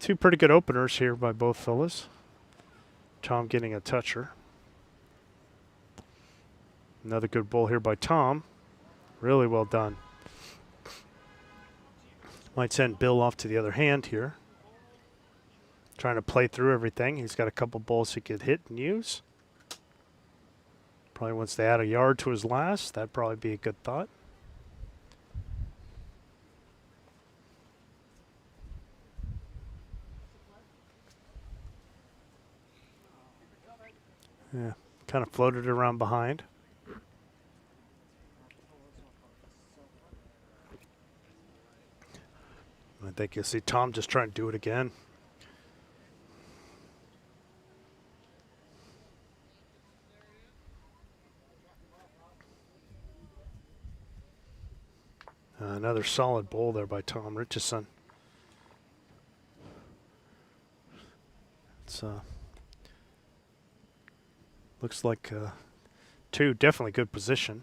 2 pretty good openers here by both fellas. Tom getting a toucher. Another good ball here by Tom. Really well done. Might send Bill off to the other hand here. Trying to play through everything. He's got a couple balls he could hit and use. Probably wants to add a yard to his last. That'd probably be a good thought. Kind of floated around behind. I think you'll see Tom just trying to do it again. Another solid bowl there by Tom Richeson. It's looks like two definitely good position.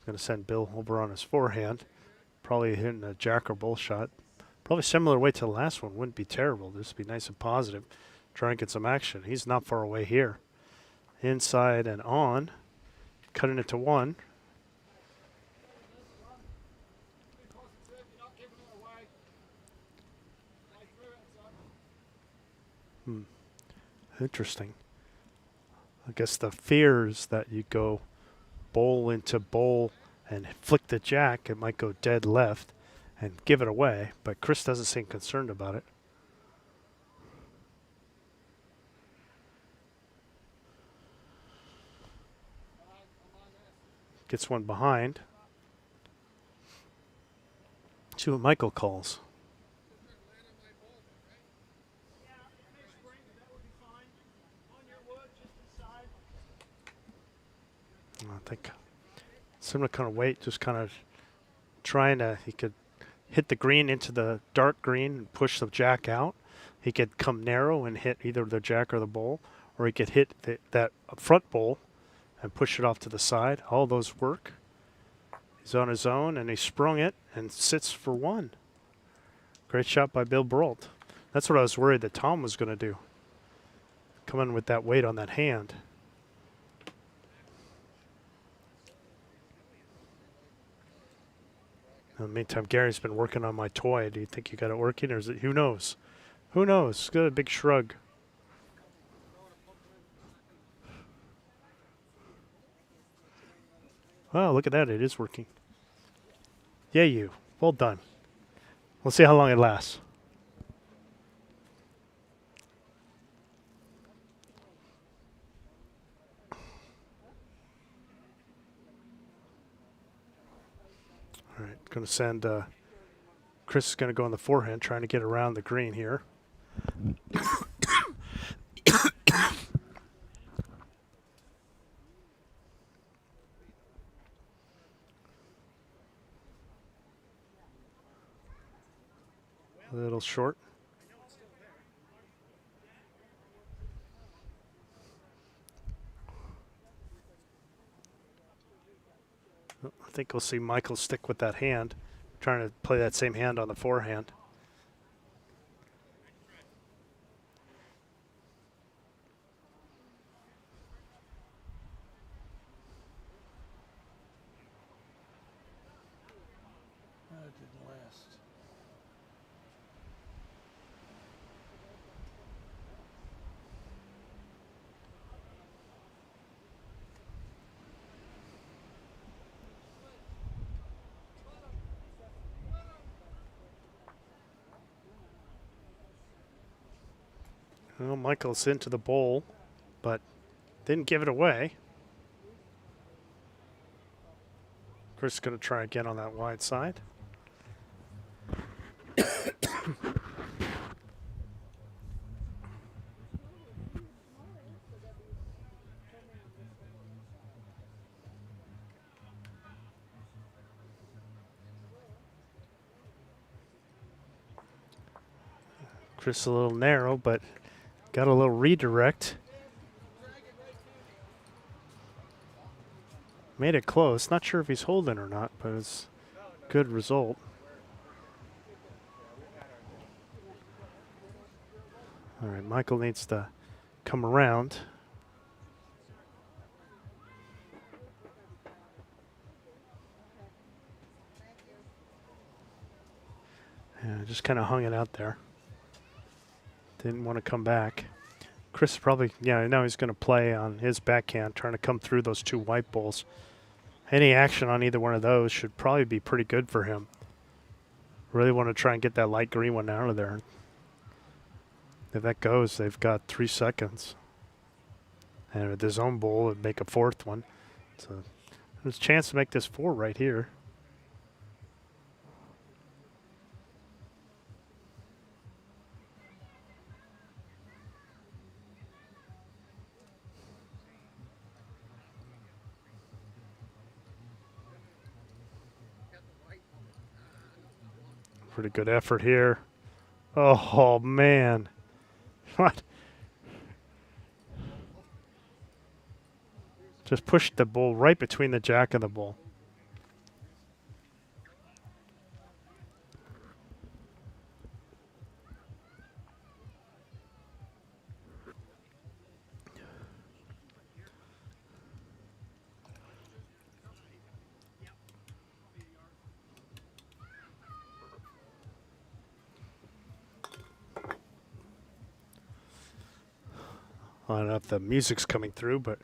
Going to send Bill over on his forehand. Probably hitting a jack or bull shot. Probably similar way to the last one. Wouldn't be terrible. This would be nice and positive. Try and get some action. He's not far away here. Inside and on. Cutting it to one. Interesting. I guess the fear is that you go bowl into bowl and flick the jack. It might go dead left and give it away. But Chris doesn't seem concerned about it. Gets one behind. See what Michael calls. I think similar kind of weight, just kind of trying to, he could hit the green into the dark green and push the jack out. He could come narrow and hit either the jack or the bowl, or he could hit that front bowl and push it off to the side. All those work. He's on his own, and he sprung it and sits for one. Great shot by Bill Brault. That's what I was worried that Tom was going to do. Come in with that weight on that hand. In the meantime, Gary's been working on my toy. Do you think you got it working, or is it? Who knows? Who knows? Got a big shrug. Oh, look at that. It is working. Yeah, you. Well done. We'll see how long it lasts. All right, going to send Chris is going to go on the forehand, trying to get around the green here. A little short. I think we'll see Michael stick with that hand, trying to play that same hand on the forehand. That didn't last. Well, Michael's into the bowl, but didn't give it away. Chris is going to try again on that wide side. Chris a little narrow, but got a little redirect. Made it close. Not sure if he's holding or not, but it's a good result. All right, Michael needs to come around. Yeah, just kind of hung it out there. Didn't want to come back. Chris probably, yeah, I know he's going to play on his backhand, trying to come through those two white balls. Any action on either one of those should probably be pretty good for him. Really want to try and get that light green one out of there. If that goes, they've got 3 seconds. And with his own bowl, it'd make a fourth one. So there's a chance to make this 4 right here. Pretty good effort here. Oh, man. What? Just pushed the bull right between the jack and the bull. I don't know if the music's coming through, but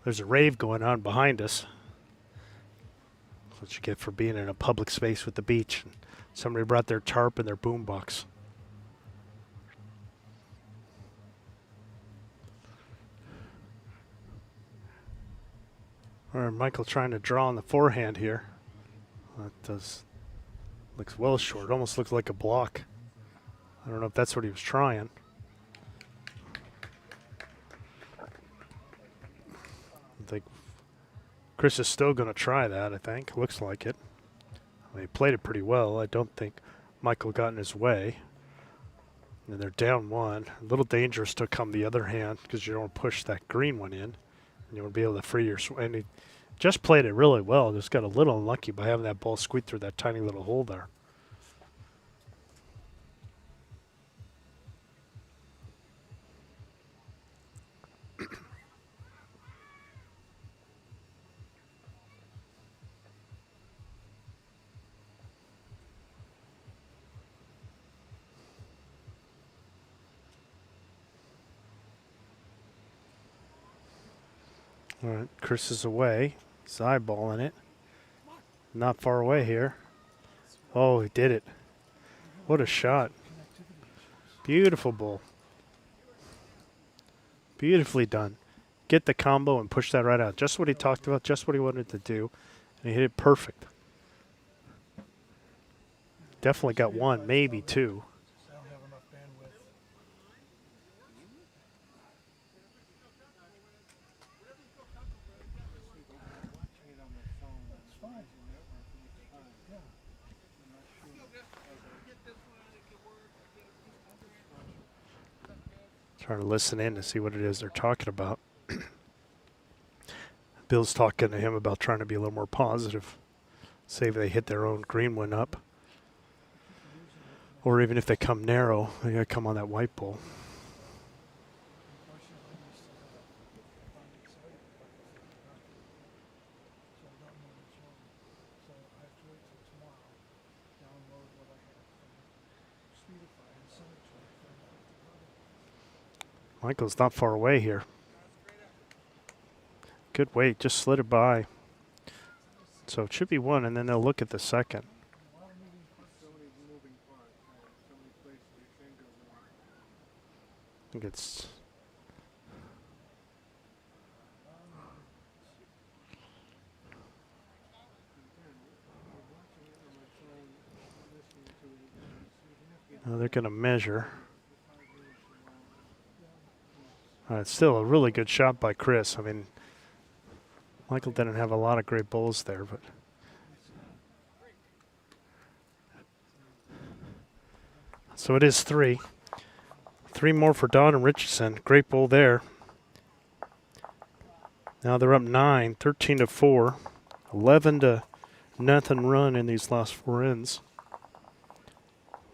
there's a rave going on behind us. That's what you get for being in a public space with the beach. Somebody brought their tarp and their boombox. All right, Michael trying to draw on the forehand here. That looks well short. Almost looks like a block. I don't know if that's what he was trying. I think Chris is still going to try that, I think. Looks like it. I mean, he played it pretty well. I don't think Michael got in his way. And they're down 1. A little dangerous to come the other hand because you don't push that green one in. And you won't be able to free your swing. And he just played it really well. Just got a little unlucky by having that ball squeak through that tiny little hole there. All right, Chris is away. He's eyeballing it. Not far away here. Oh, he did it. What a shot. Beautiful ball. Beautifully done. Get the combo and push that right out. Just what he talked about, just what he wanted to do. And he hit it perfect. Definitely got 1, maybe 2. I don't have enough bandwidth. Watching it on my phone. It's fine. Yeah. I'm not sure. Trying to listen in to see what it is they're talking about. Bill's talking to him about trying to be a little more positive. Say if they hit their own green one up. Or even if they come narrow, they got to come on that white ball. Michael's not far away here. Good weight, just slid it by. So it should be 1, and then they'll look at the second. So many moving parts. So many places you can go wrong. I think it's they're going to measure. It's still a really good shot by Chris. I mean, Michael didn't have a lot of great bowls there, but so it is 3. 3 more for Dodd and Richeson. Great bowl there. Now they're up 9, 13-4, 11-0 run in these last 4 ends.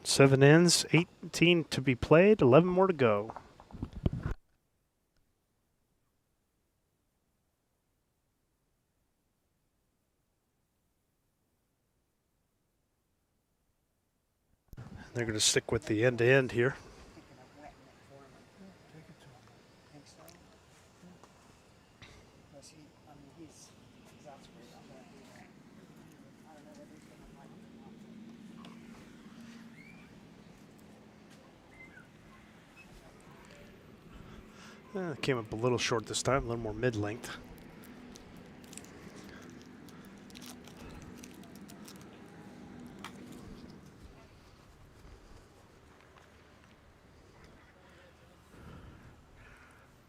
7 ends, 18 to be played, 11 more to go. They're going to stick with the end-to-end here. Came up a little short this time, a little more mid-length.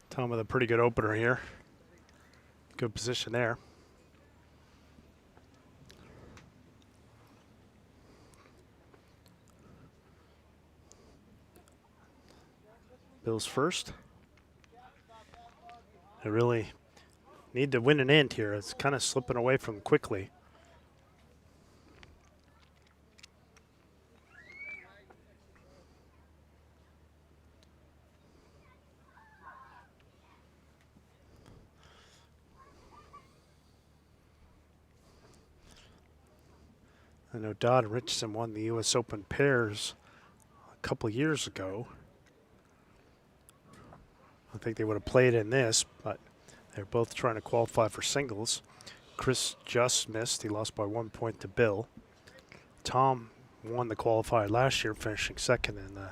Tom with a pretty good opener here. Good position there. Bill's first. They really need to win an end here. It's kind of slipping away from quickly. I know Dodd and Richeson won the U.S. Open pairs a couple years ago. I think they would have played in this, but they're both trying to qualify for singles. Chris just missed. He lost by 1 point to Bill. Tom won the qualifier last year, finishing second in the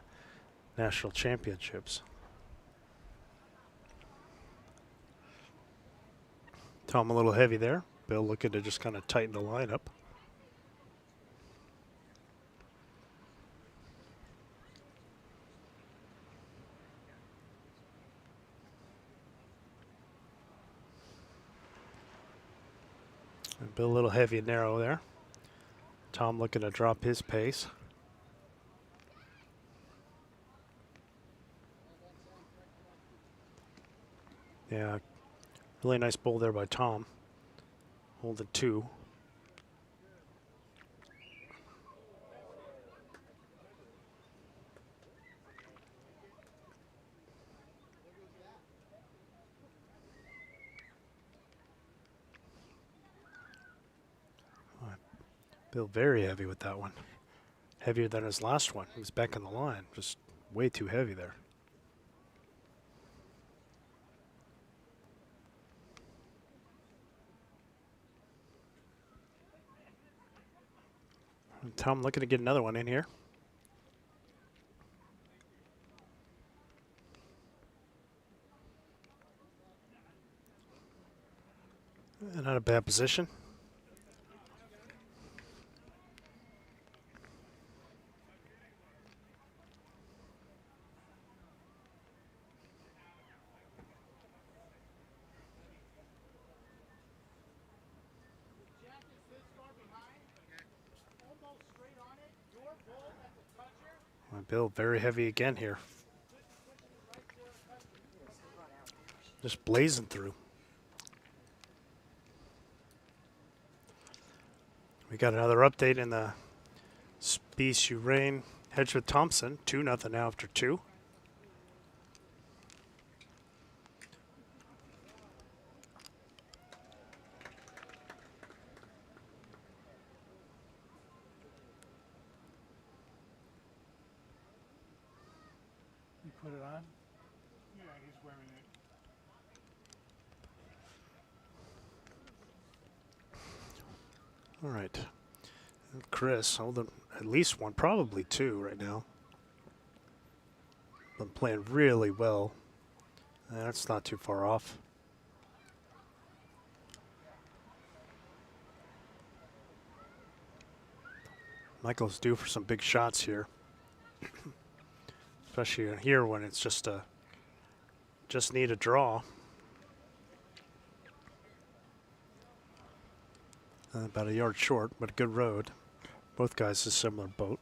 national championships. Tom a little heavy there. Bill looking to just kind of tighten the lineup. And Bill a little heavy and narrow there. Tom looking to drop his pace. Yeah, really nice bowl there by Tom. Holding 2. Bill very heavy with that one. Heavier than his last one. He's back in the line. Just way too heavy there. And Tom looking to get another one in here. Not a bad position. Bill very heavy again here. Just blazing through. We got another update in the Spieth Rain hedge with Thompson. 2-0 now after 2. You put it on? Yeah, he's wearing it. All right. And Chris holding at least one, probably 2 right now. Been playing really well. That's not too far off. Michael's due for some big shots here. Especially here when it's just need a draw. About a yard short, but a good road. Both guys a similar boat.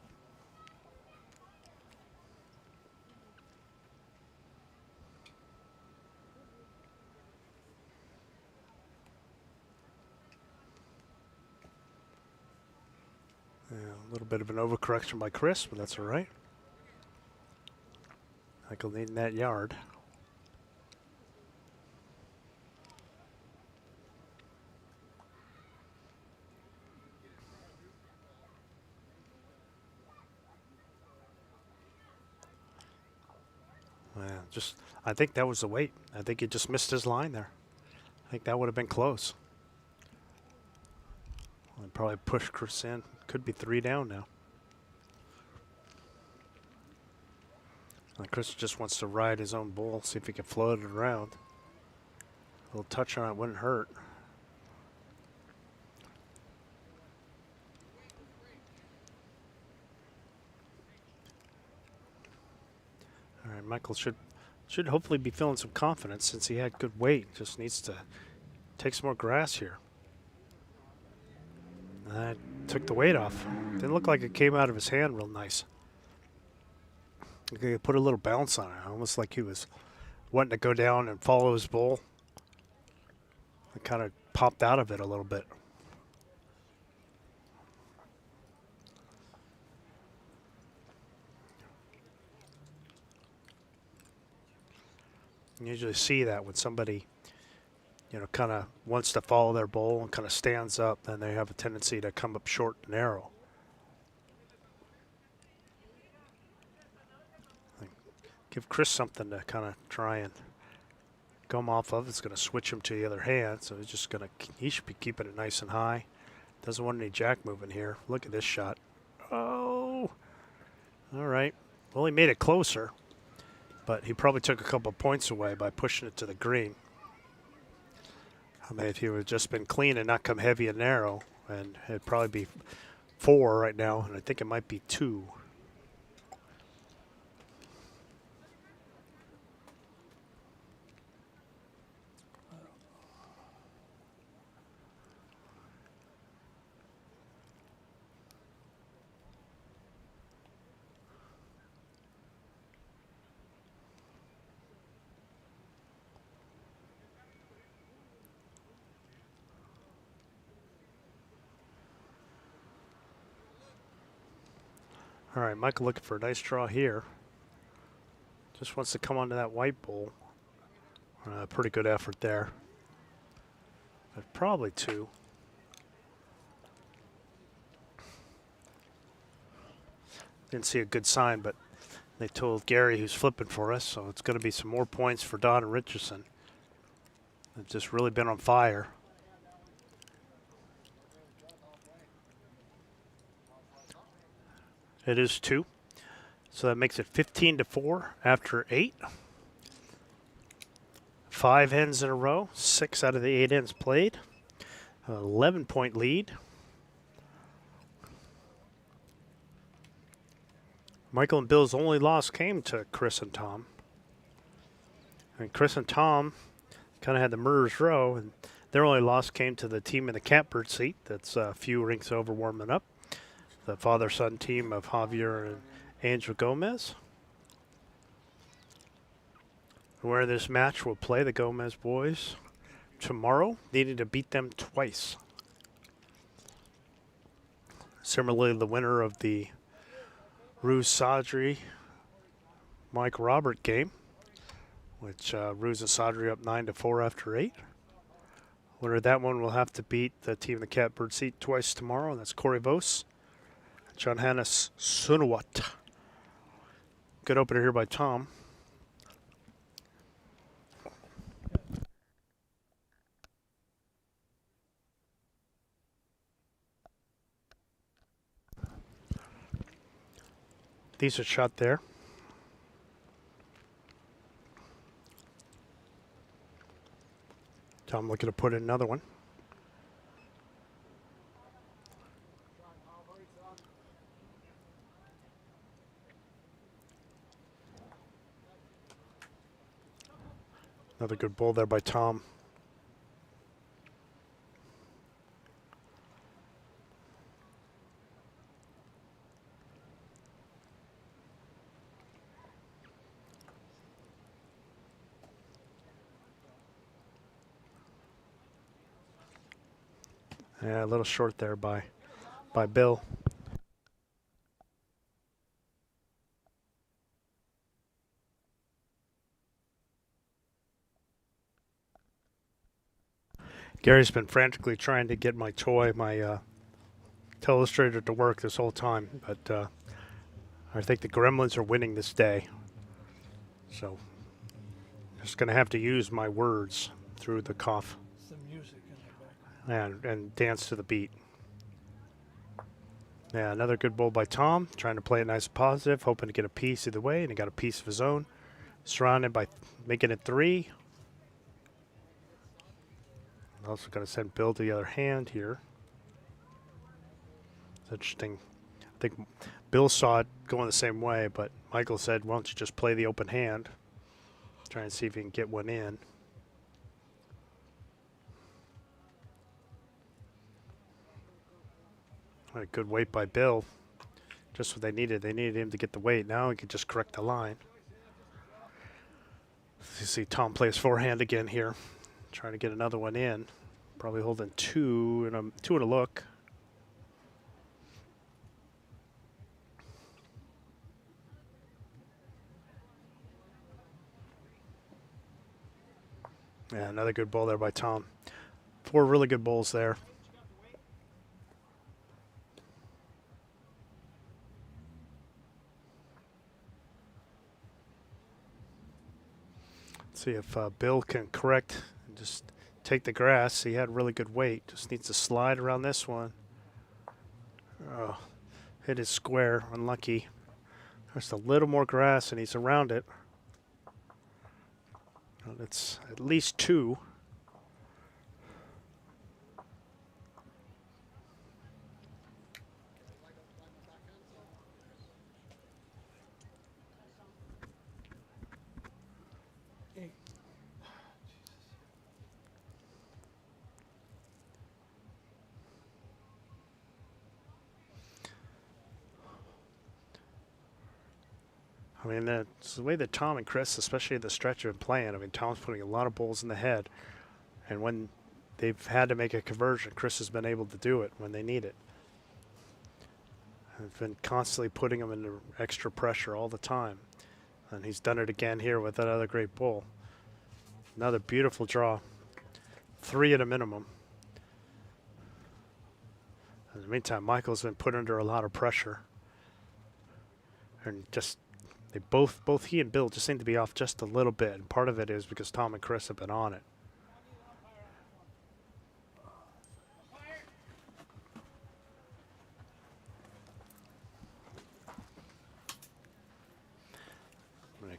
Yeah, a little bit of an overcorrection by Chris, but that's all right. Michael needing that yard. I think that was the weight. I think he just missed his line there. I think that would have been close. I'd probably push Chris in. Could be 3 down now. Chris just wants to ride his own bull, see if he can float it around. A little touch on it wouldn't hurt. All right, Michael should hopefully be feeling some confidence since he had good weight. Just needs to take some more grass here. That took the weight off. Didn't look like it came out of his hand real nice. He put a little bounce on it, almost like he was wanting to go down and follow his bull. It kind of popped out of it a little bit. You usually see that when somebody, kind of wants to follow their bull and kind of stands up, then they have a tendency to come up short and narrow. Give Chris something to kind of try and come off of. It's going to switch him to the other hand, so he should be keeping it nice and high. Doesn't want any jack moving here. Look at this shot. Oh! All right. Well, he made it closer, but he probably took a couple points away by pushing it to the green. I mean, if he would have just been clean and not come heavy and narrow, and it'd probably be 4 right now, and I think it might be 2. All right, Michael looking for a nice draw here. Just wants to come onto that white bull. Pretty good effort there. But probably 2. Didn't see a good sign, but they told Gary who's flipping for us, so it's going to be some more points for Dodd and Richeson. They've just really been on fire. It is 2. So that makes it 15-4 after 8. 5 ends in a row. 6 out of the 8 ends played. 11-point lead. Michael and Bill's only loss came to Chris and Tom. And Chris and Tom kind of had the murderer's row, and their only loss came to the team in the catbird seat that's a few rinks over warming up. The father-son team of Javier and Angel Gomez. Where this match will play the Gomez boys tomorrow, needing to beat them twice. Similarly, the winner of the Ruse Sadri Mike Robert game, which Ruse and Sadri up 9-4 after 8. Winner of that one will have to beat the team in the catbird seat twice tomorrow, and that's Corey Vos. John Hannes Sunawat. Good opener here by Tom. Decent shot there. Tom looking to put in another one. Another good ball there by Tom. Yeah, a little short there by Bill. Gary's been frantically trying to get my telestrator to work this whole time, but I think the Gremlins are winning this day. So just going to have to use my words through the cough. Some music in the background. And dance to the beat. Yeah, another good bowl by Tom, trying to play it nice and positive, hoping to get a piece either way, and he got a piece of his own. Surrounded by making it 3. Also going to send Bill to the other hand here. It's interesting. I think Bill saw it going the same way, but Michael said, why don't you just play the open hand? Try and see if he can get one in. A good weight by Bill. Just what they needed. They needed him to get the weight. Now he can just correct the line. You see Tom plays forehand again here. Trying to get another one in. Probably holding 2 and a look. Yeah, another good bowl there by Tom. 4 really good bowls there. Let's see if Bill can correct and just take the grass. He had really good weight. Just needs to slide around this one. Oh, hit his square. Unlucky. There's a little more grass and he's around it. Well, it's at least 2. Hey. I mean, that's the way that Tom and Chris, especially the stretch, have been playing. I mean, Tom's putting a lot of bowls in the head. And when they've had to make a conversion, Chris has been able to do it when they need it. I've been constantly putting him under extra pressure all the time. And he's done it again here with another great bowl. Another beautiful draw. 3 at a minimum. In the meantime, Michael's been put under a lot of pressure. And just, they both he and Bill just seem to be off just a little bit. And part of it is because Tom and Chris have been on it.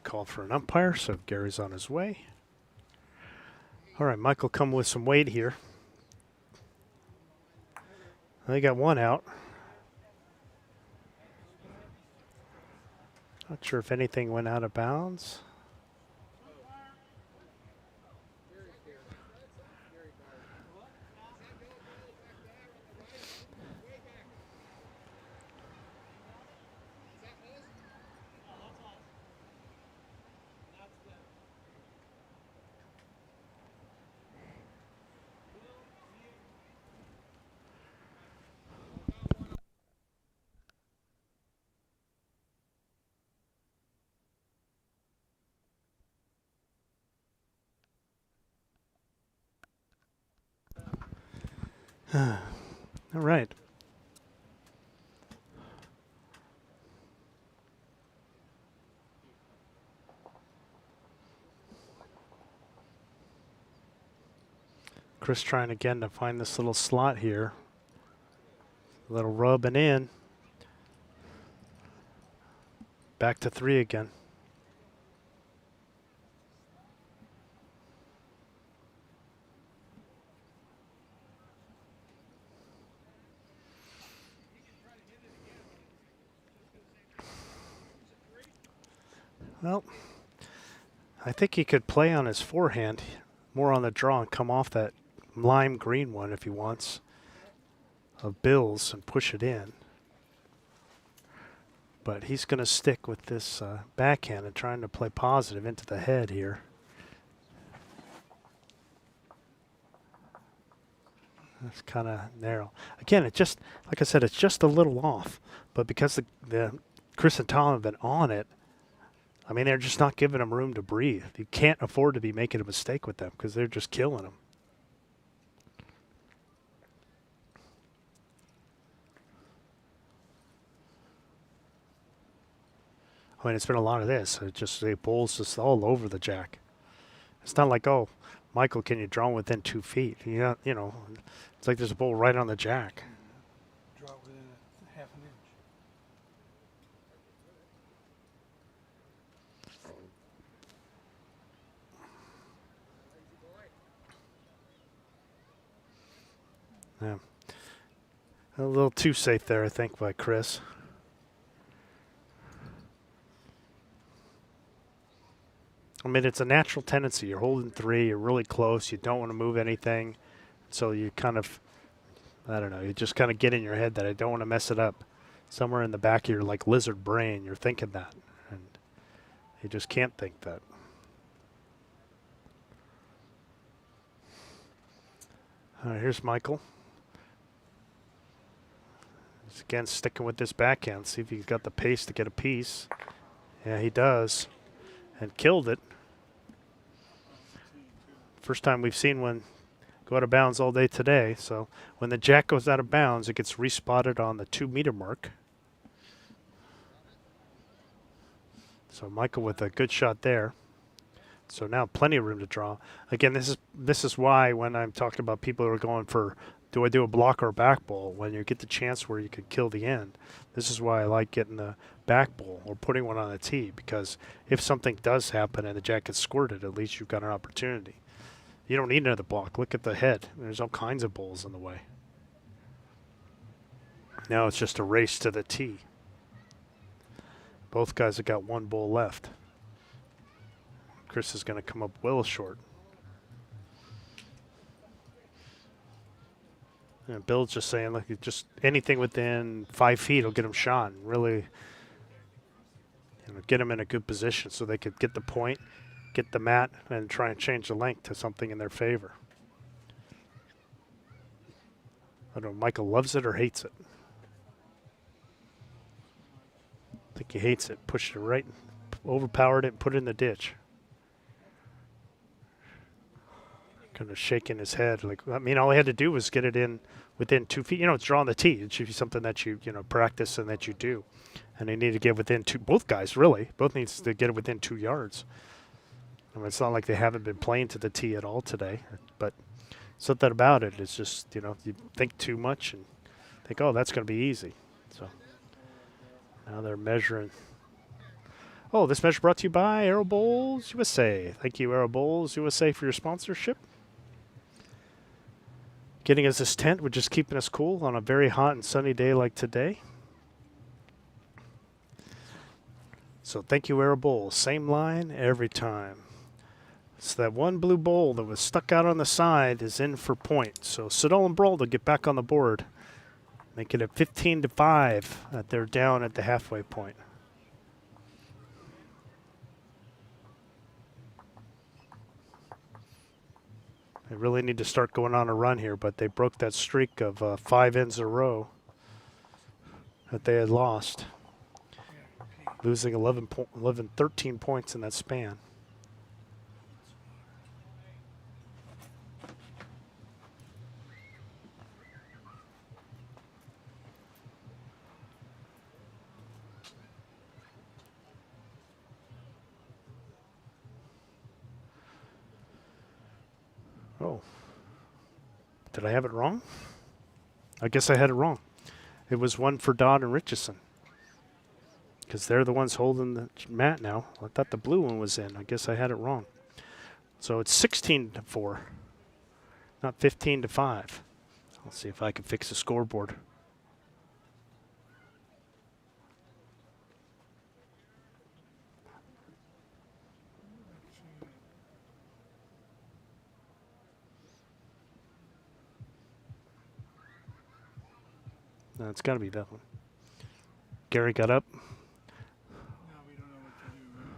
Call for an umpire, so Gary's on his way. All right, Michael come with some weight here. They got 1 out. Not sure if anything went out of bounds. All right. Chris trying again to find this little slot here. A little rubbing in. Back to 3 again. Well, I think he could play on his forehand, more on the draw, and come off that lime green one if he wants, of Bill's, and push it in. But he's going to stick with this backhand and trying to play positive into the head here. That's kind of narrow. Again, it just, like I said, it's just a little off. But because the Chris and Tom have been on it, I mean, they're just not giving him room to breathe. You can't afford to be making a mistake with them because they're just killing him. I mean, it's been a lot of this. It just, the bowl's just all over the jack. It's not like, oh, Michael, can you draw within 2 feet? You know, it's like there's a bowl right on the jack. Draw within a half an Yeah. A little too safe there, I think, by Chris. I mean, it's a natural tendency. You're holding 3, you're really close, you don't want to move anything. So you kind of, I don't know, you just kind of get in your head that I don't want to mess it up. Somewhere in the back of your like lizard brain, you're thinking that. And you just can't think that. All right, here's Michael. He's again sticking with this backhand. See if he's got the pace to get a piece. Yeah, he does. And killed it. First time we've seen one go out of bounds all day today. So when the jack goes out of bounds, it gets respotted on the 2-meter mark. So Michael with a good shot there. So now plenty of room to draw. Again, this is why when I'm talking about people who are going for, do I do a block or a back ball, when you get the chance where you could kill the end, this is why I like getting the back ball or putting one on the tee, because if something does happen and the jack gets squirted, at least you've got an opportunity. You don't need another block. Look at the head. There's all kinds of balls in the way. Now it's just a race to the tee. Both guys have got 1 ball left. Chris is going to come up well short. And Bill's just saying, look, just anything within 5 feet will get him shot. And really, get him in a good position so they could get the point, get the mat, and try and change the length to something in their favor. I don't know, Michael loves it or hates it. I think he hates it. Pushed it right, overpowered it, put it in the ditch. Kind of shaking his head. Like, I mean, all he had to do was get it in within 2 feet. It's drawing the tee. It should be something that you practice and that you do. And they need to get within 2. Both guys, really. Both needs to get it within 2 yards. I mean, it's not like they haven't been playing to the tee at all today. But something about it is just, you think too much and think, oh, that's going to be easy. So now they're measuring. Oh, this measure brought to you by Aero Bowls USA. Thank you, Aero Bowls USA, for your sponsorship. Getting us this tent, which is keeping us cool on a very hot and sunny day like today. So thank you, Aero Bowls. Same line every time. So that one blue bowl that was stuck out on the side is in for point. So Siddall and Brault will get back on the board, making it 15-5. They're down at the halfway point. They really need to start going on a run here, but they broke that streak of 5 ends in a row that they had lost, losing 13 points in that span. Oh, did I have it wrong? I guess I had it wrong. It was 1 for Dodd and Richeson, because they're the ones holding the mat now. I thought the blue one was in. I guess I had it wrong. So it's 16-4, not 15-5. I'll see if I can fix the scoreboard. No, it's got to be that one. Gary got up. Now we don't know what to do, right?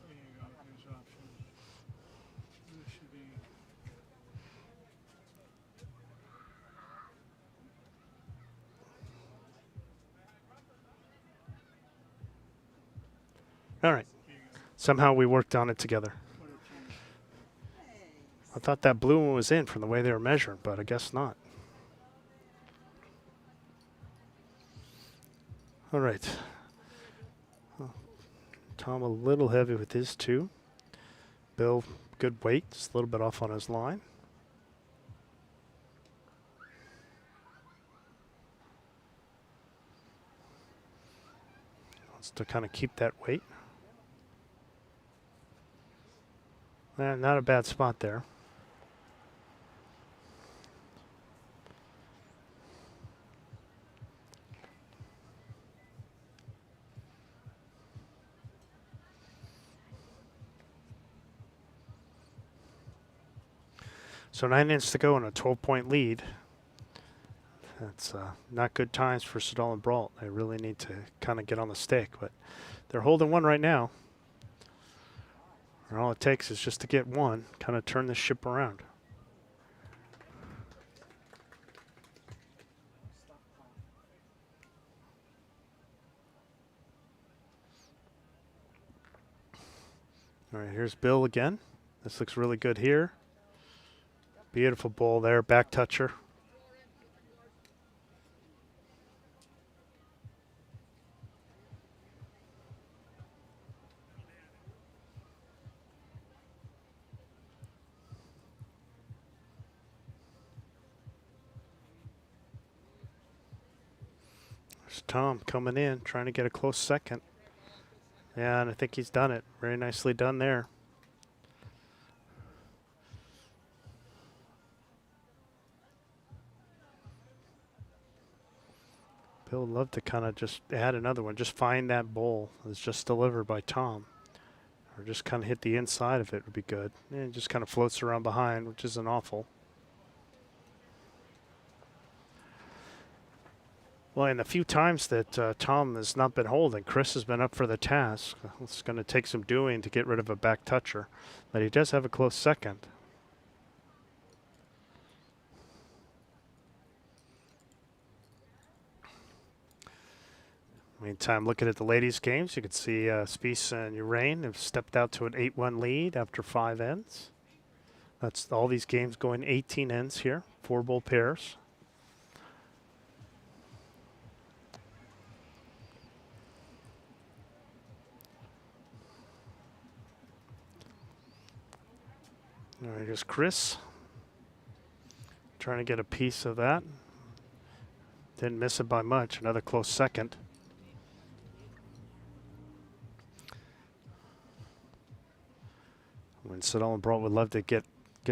There you go, there's options. This should be... All right. Somehow we worked on it together. What a chance. I thought that blue one was in from the way they were measuring, but I guess not. All right. Tom a little heavy with his 2. Bill, good weight, just a little bit off on his line. Wants to kind of keep that weight. Not a bad spot there. So 9 innings to go and a 12-point lead. That's not good times for Siddall and Brault. They really need to kind of get on the stick, but they're holding one right now. And all it takes is just to get one, kind of turn this ship around. All right, here's Bill again. This looks really good here. Beautiful ball there, back toucher. There's Tom coming in, trying to get a close second. Yeah, and I think he's done it. Very nicely done there. Bill would love to kind of just add another one. Just find that bowl that's just delivered by Tom. Or just kind of hit the inside of it would be good. And it just kind of floats around behind, which isn't awful. Well, in the few times that Tom has not been holding, Chris has been up for the task. It's going to take some doing to get rid of a back toucher. But he does have a close second. Meantime, looking at the ladies' games, you can see Spieth and Urain have stepped out to an 8-1 lead after 5 ends. That's all these games going 18 ends here, 4-bowl pairs. All right, here's Chris. Trying to get a piece of that. Didn't miss it by much. Another close second. When Siddall and Brault would love to get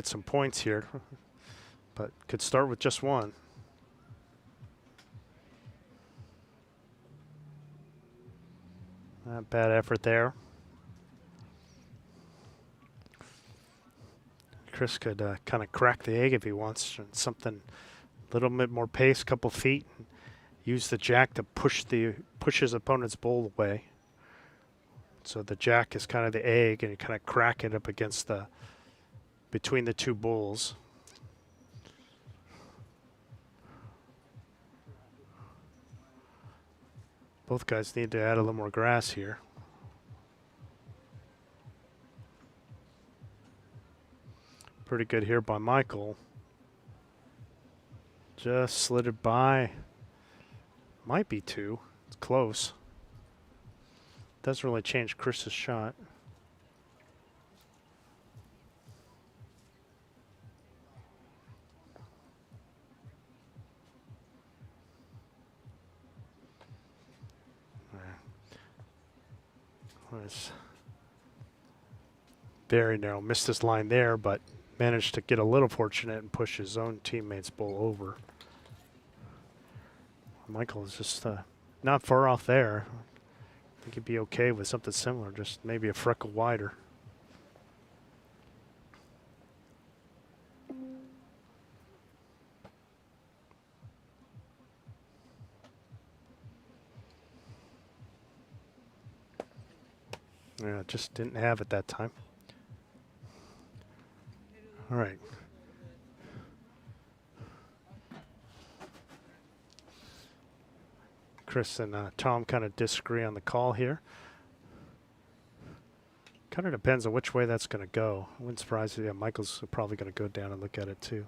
some points here, but could start with just one. Not bad effort there. Chris could kind of crack the egg if he wants. Something a little bit more pace, couple feet. Use the jack to push his opponent's bowl away. So the jack is kind of the egg, and you kind of crack it up against between the two bulls. Both guys need to add a little more grass here. Pretty good here by Michael. Just slid it by. Might be 2. It's close. Doesn't really change Chris's shot. Was very narrow. Missed his line there, but managed to get a little fortunate and push his own teammate's bowl over. Michael is just not far off there. I think he'd be okay with something similar, just maybe a freckle wider. Yeah, just didn't have it that time. All right. Chris and Tom kind of disagree on the call here. Kind of depends on which way that's going to go. I wouldn't surprise you. Yeah, Michael's probably going to go down and look at it too.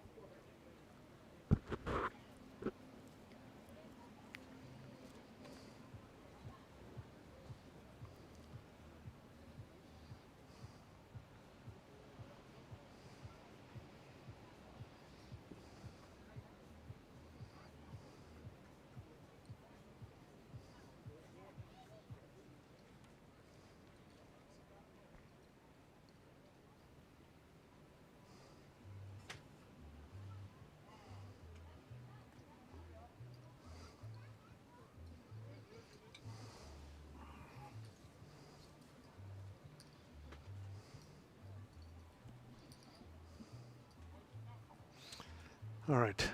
All right.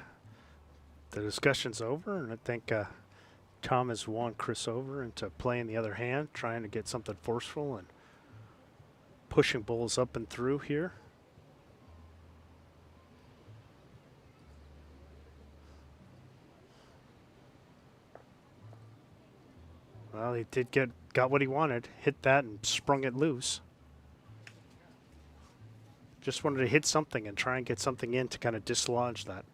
The discussion's over, and I think Tom has won Chris over into playing the other hand, trying to get something forceful and pushing bulls up and through here. Well, he did got what he wanted, hit that and sprung it loose. Just wanted to hit something and try and get something in to kind of dislodge that.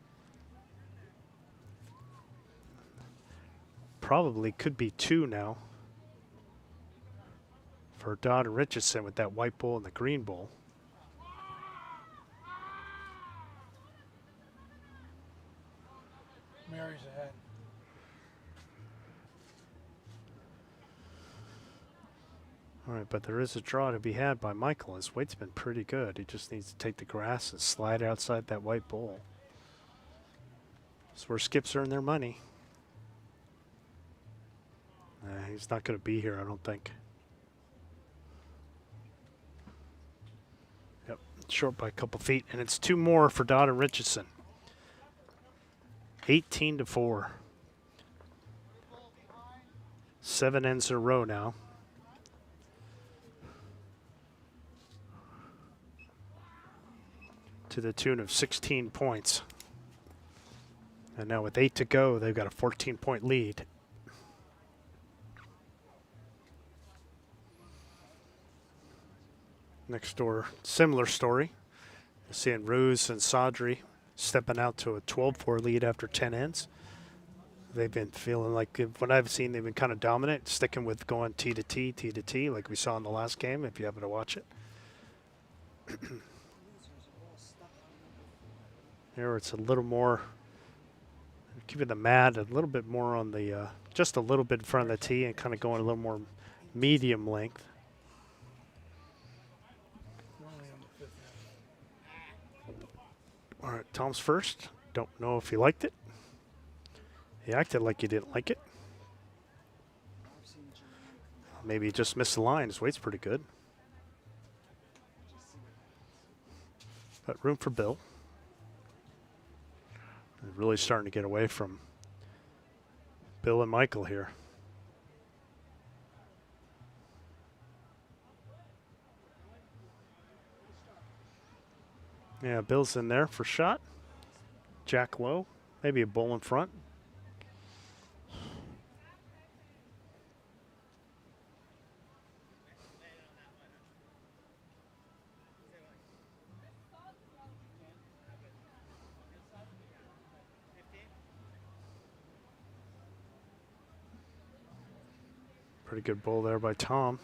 Probably could be 2 now for Dodd and Richeson with that white bull and the green bull. Mary's ahead. All right, but there is a draw to be had by Michael. His weight's been pretty good. He just needs to take the grass and slide outside that white bull. That's where skips earn their money. He's not going to be here, I don't think. Yep, short by a couple feet, and it's 2 more for Dodd and Richeson. 18-4. 7 ends in a row now. To the tune of 16 points. And now with 8 to go, they've got a 14-point lead. Next door, similar story. You're seeing Ruse and Sadri stepping out to a 12-4 lead after 10 ends. They've been feeling like, what I've seen, they've been kind of dominant, sticking with going T to T, T to T, like we saw in the last game, if you happen to watch it. Here it's a little more, keeping the mat a little bit more on the, just a little bit in front of the tee and kind of going a little more medium length. All right, Tom's first. Don't know if he liked it. He acted like he didn't like it. Maybe he just missed the line. His weight's pretty good. But room for Bill. They're really starting to get away from Bill and Michael here. Yeah, Bill's in there for shot. Jack low. Maybe a bull in front. Pretty good bull there by Tom.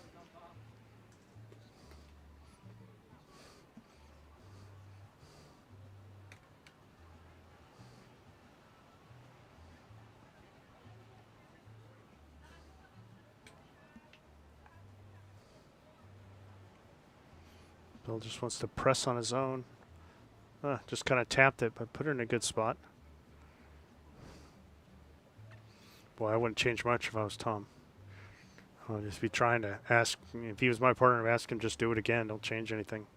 Bill just wants to press on his own. Just kind of tapped it, but put her in a good spot. Boy, I wouldn't change much if I was Tom. I'll just be trying to ask, if he was my partner, I'd ask him just do it again. Don't change anything.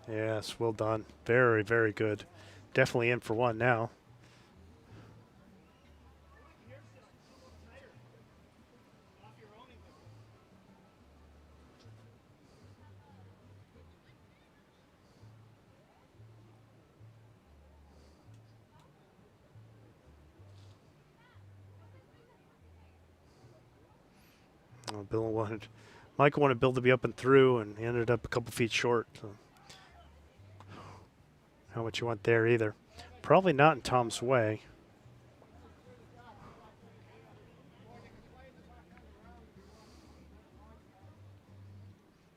Yes, well done. Very, very good. Definitely in for one now. Michael wanted Bill to be up and through, and he ended up a couple feet short. So. Not what you want there either. Probably not in Tom's way.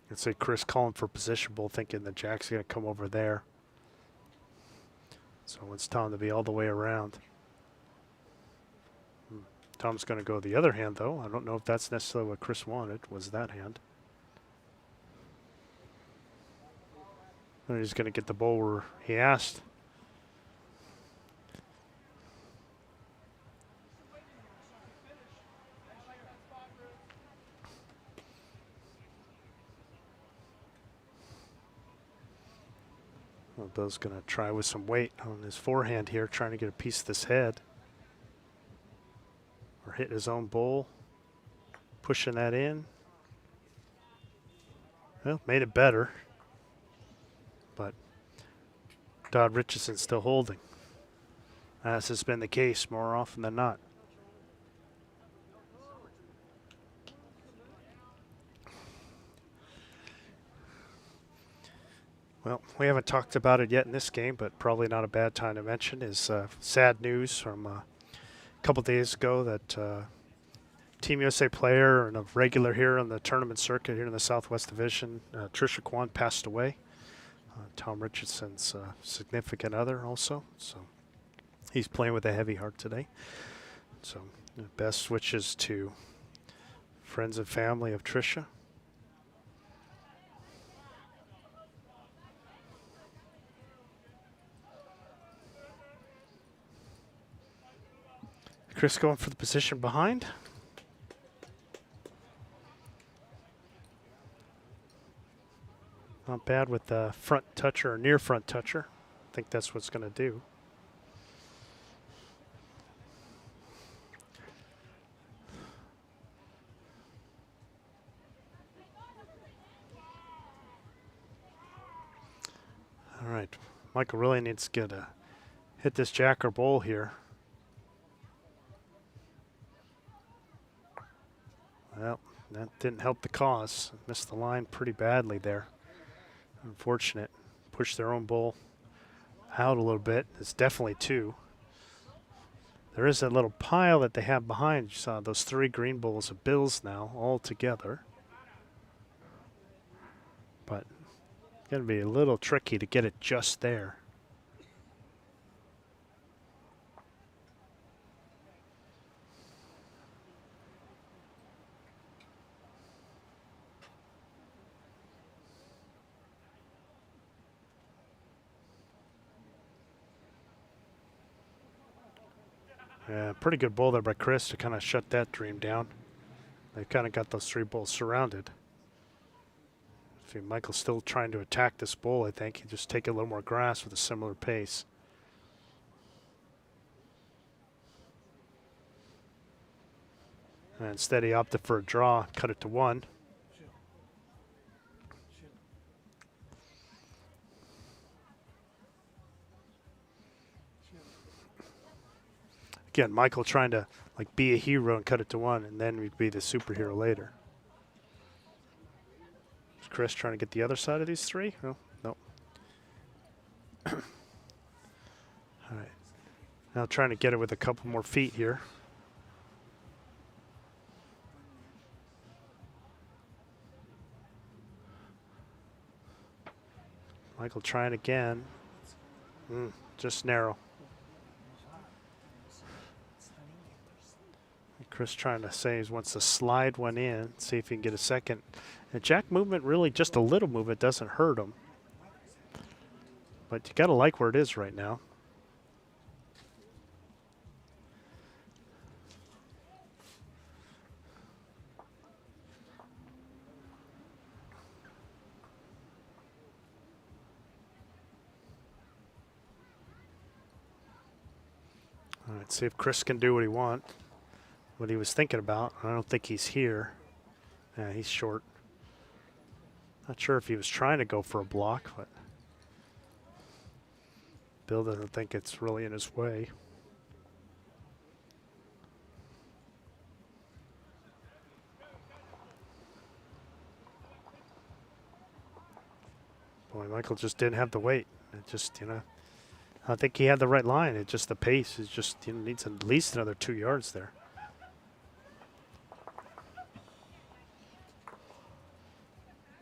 I'd say Chris calling for position bull, thinking that Jack's going to come over there. So it's Tom to be all the way around. Tom's going to go the other hand, though. I don't know if that's necessarily what Chris wanted, was that hand. And he's going to get the bull where he asked. Well, Bill's going to try with some weight on his forehand here, trying to get a piece of this head. Or hit his own bowl. Pushing that in. Well, made it better. But Dodd Richeson still holding. As has been the case more often than not. Well, we haven't talked about it yet in this game, but probably not a bad time to mention is sad news from a couple days ago that Team USA player and a regular here on the tournament circuit here in the Southwest Division, Tricia Kwan, passed away. Tom Richardson's significant other also. So he's playing with a heavy heart today. So best wishes to friends and family of Tricia. Chris going for the position behind. Not bad with the front toucher or near front toucher. I think that's what's going to do. All right. Michael really needs to get a hit this jack or bowl here. Well, that didn't help the cause. Missed the line pretty badly there. Unfortunate. Pushed their own bowl out a little bit. It's definitely two. There is that little pile that they have behind. You saw those 3 green bowls of bills now all together. But it's going to be a little tricky to get it just there. Yeah, pretty good bowl there by Chris to kind of shut that dream down. They kind of got those 3 bowls surrounded. See, Michael's still trying to attack this bowl, I think. He just take a little more grass with a similar pace. And instead he opted for a draw, cut it to 1. Again, Michael trying to like be a hero and cut it to 1, and then we'd be the superhero later. Is Chris trying to get the other side of these 3? No. Nope. All right. Now trying to get it with a couple more feet here. Michael trying again. Just narrow. Chris trying to say he wants to slide one in, see if he can get a second. And jack movement, really just a little movement, doesn't hurt him. But you got to like where it is right now. All right, see if Chris can do what he wants. What he was thinking about. I don't think he's here. Yeah, he's short. Not sure if he was trying to go for a block, but Bill doesn't think it's really in his way. Boy, Michael just didn't have the weight. It just, I think he had the right line. It's just the pace is just, needs at least another 2 yards there.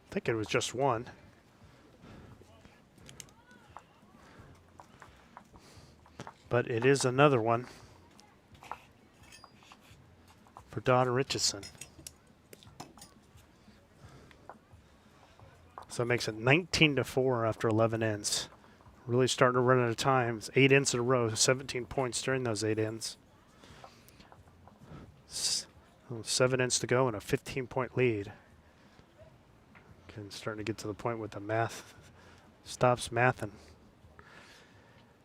I think it was just 1. But it is another one for Dodd Richeson. So it makes it 19-4 after 11 ends. Really starting to run out of time. It's 8 ends in a row, 17 points during those 8 ends. 7 ends to go and a 15-point lead. And starting to get to the point with the math stops mathing.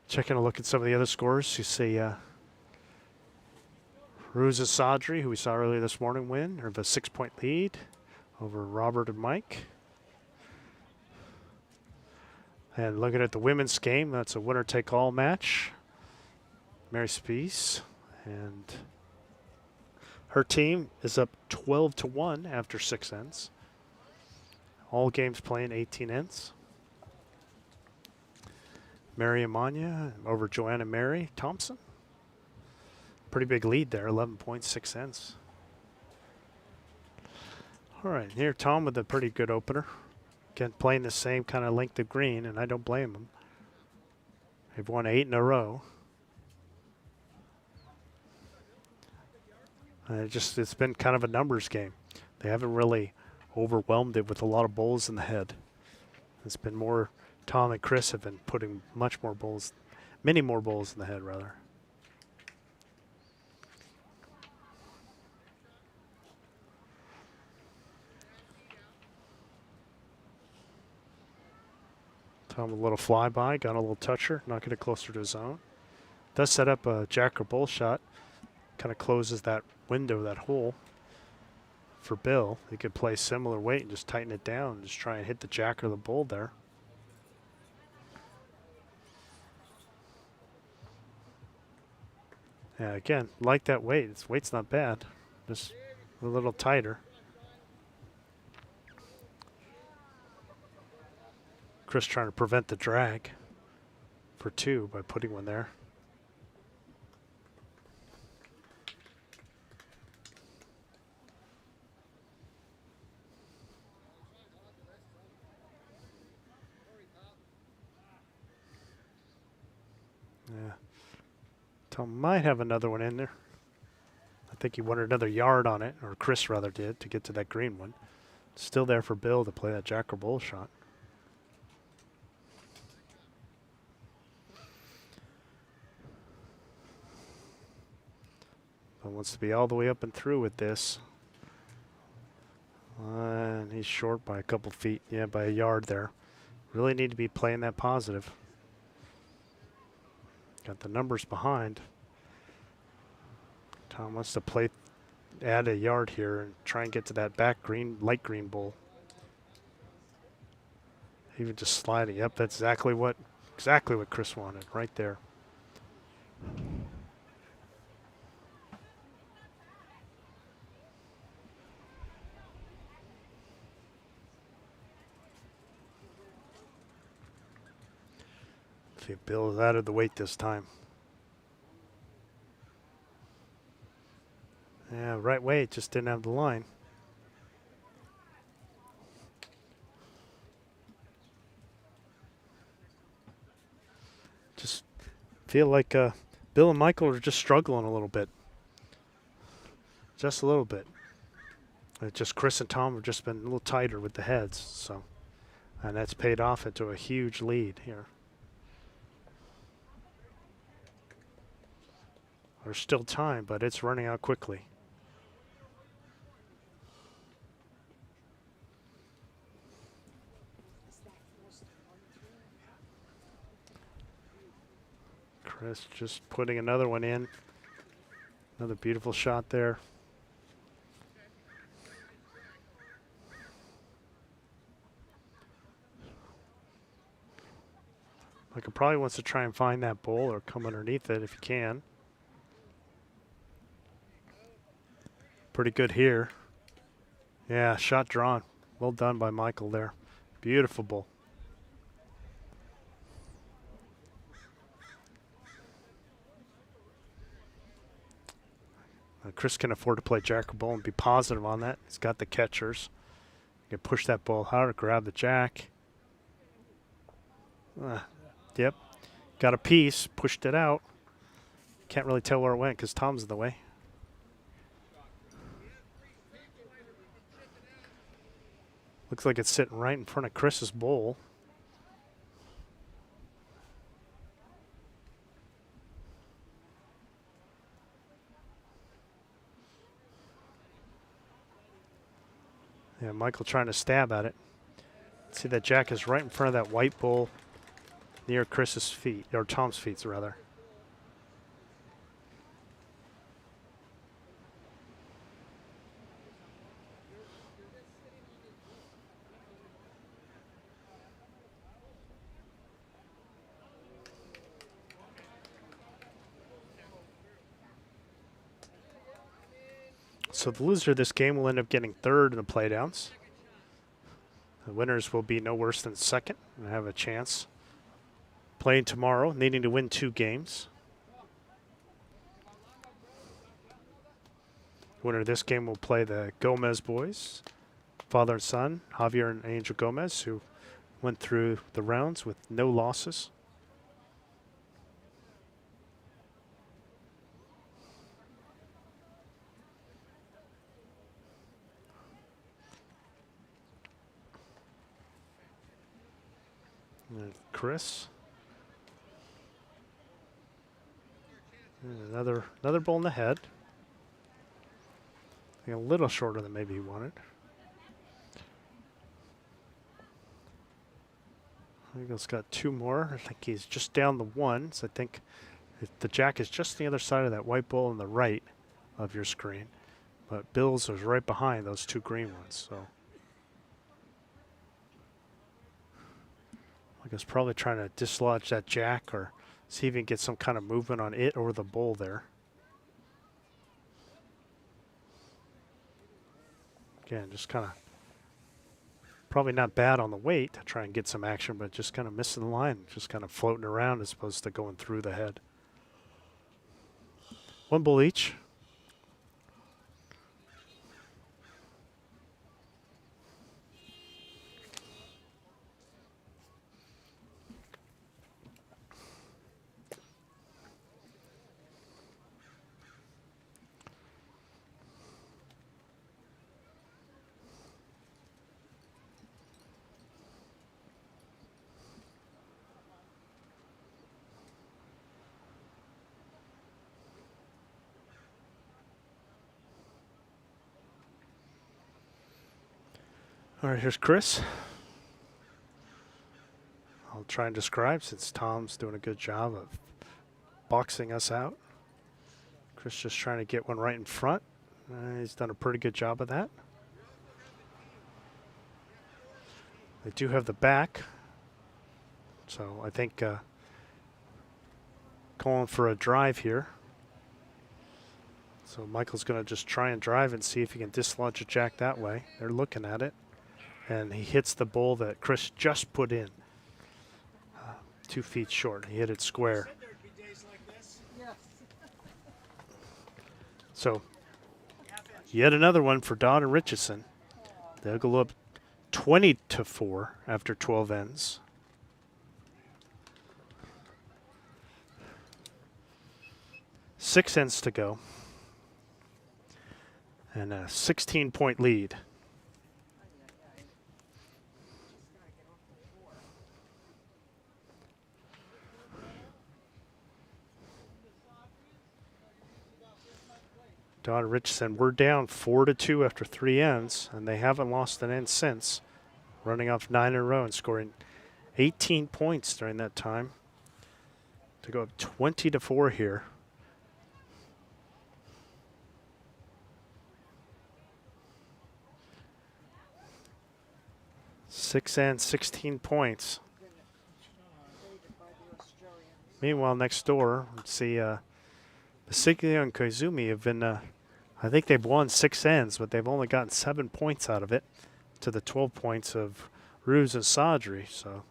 Checking a look at some of the other scores. You see Ruza Sadri, who we saw earlier this morning, win, or the 6-point lead over Robert and Mike. And looking at the women's game, that's a winner-take-all match. Mary Spees and her team is up 12-1 after 6 ends. All games playing 18 ends. Mary Amanya over Joanna Mary Thompson. Pretty big lead there, 11.6 ends. All right, here Tom with a pretty good opener. Again, playing the same kind of length of green, and I don't blame him. They've won 8 in a row. It's been kind of a numbers game. They haven't really overwhelmed it with a lot of bowls in the head. It's been more, Tom and Chris have been putting many more bowls in the head rather. Tom with a little flyby, got a little toucher, knocking it closer to his own. Does set up a jack or bull shot. Kind of closes that window, that hole for Bill. He could play similar weight and just tighten it down and just try and hit the jack or the bull there. Yeah, again, like that weight. Its weight's not bad. Just a little tighter. Chris trying to prevent the drag for 2 by putting one there. Yeah. Tom might have another one in there. I think he wanted another yard on it, or Chris rather did, to get to that green one. Still there for Bill to play that jack or bull shot. But wants to be all the way up and through with this. And he's short by a couple feet. Yeah, by a yard there. Really need to be playing that positive. Got the numbers behind. Tom wants to add a yard here and try and get to that back green, light green bull. Even just sliding. Yep, that's exactly what Chris wanted right there. See if Bill is out of the weight this time. Yeah, right weight, just didn't have the line. Just feel like Bill and Michael are just struggling a little bit. Just a little bit. Just Chris and Tom have just been a little tighter with the heads, so, and that's paid off into a huge lead here. There's still time, but it's running out quickly. Chris just putting another one in. Another beautiful shot there. Michael probably wants to try and find that bull or come underneath it if he can. Pretty good here. Yeah, shot drawn. Well done by Michael there. Beautiful bull. Chris can afford to play jack or bull and be positive on that. He's got the catchers. He can push that ball harder, grab the jack. Yep. Got a piece, pushed it out. Can't really tell where it went because Tom's in the way. Looks like it's sitting right in front of Chris's bowl. Yeah, Michael trying to stab at it. See that jack is right in front of that white bull. near Chris's feet, or Tom's feet, rather. So the loser of this game will end up getting third in the playdowns. The winners will be no worse than second and have a chance playing tomorrow, needing to win 2 games. Winner of this game will play the Gomez boys, father and son, Javier and Angel Gomez, who went through the rounds with no losses. And Chris. And another ball in the head. A little shorter than maybe he wanted. Eagles got 2 more. I think he's just down the 1. So I think the jack is just the other side of that white ball on the right of your screen. But Bill's was right behind those 2 green ones. So I guess probably trying to dislodge that jack or see if he can get some kind of movement on it or the bull there. Again, just kind of probably not bad on the weight to try and get some action, but just kind of missing the line, just kind of floating around as opposed to going through the head. 1 bull each. All right, here's Chris. I'll try and describe since Tom's doing a good job of boxing us out. Chris just trying to get one right in front. He's done a pretty good job of that. They do have the back. So I think calling for a drive here. So Michael's going to just try and drive and see if he can dislodge a jack that way. They're looking at it. And he hits the bull that Chris just put in. 2 feet short. He hit it square. So yet another one for Dodd and Richeson. They'll go up 20-4 after 12 ends. Six ends to go. And a 16-point lead. Dodd and Richeson, we're down 4-2 after 3 ends, and they haven't lost an end since, running off 9 in a row and scoring 18 points during that time to go up 20-4 here. Six and 16 points. Meanwhile, next door, let's see, Basiglio and Koizumi have been, I think they've won 6 ends, but they've only gotten 7 points out of it to the 12 points of Ruse and Sadri. So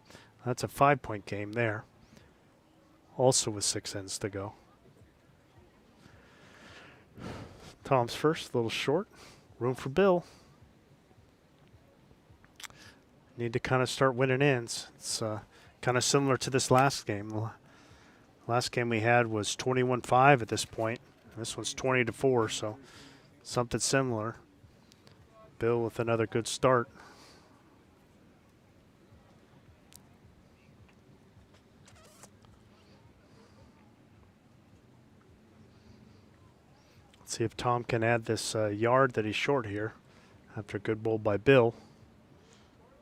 that's a 5-point game there. Also with 6 ends to go. Tom's first, a little short. Room for Bill. Need to kind of start winning ends. It's kind of similar to this last game. The last game we had was 21-5 at this point. This one's 20-4, so something similar. Bill with another good start. Let's see if Tom can add this yard that he's short here after a good bowl by Bill.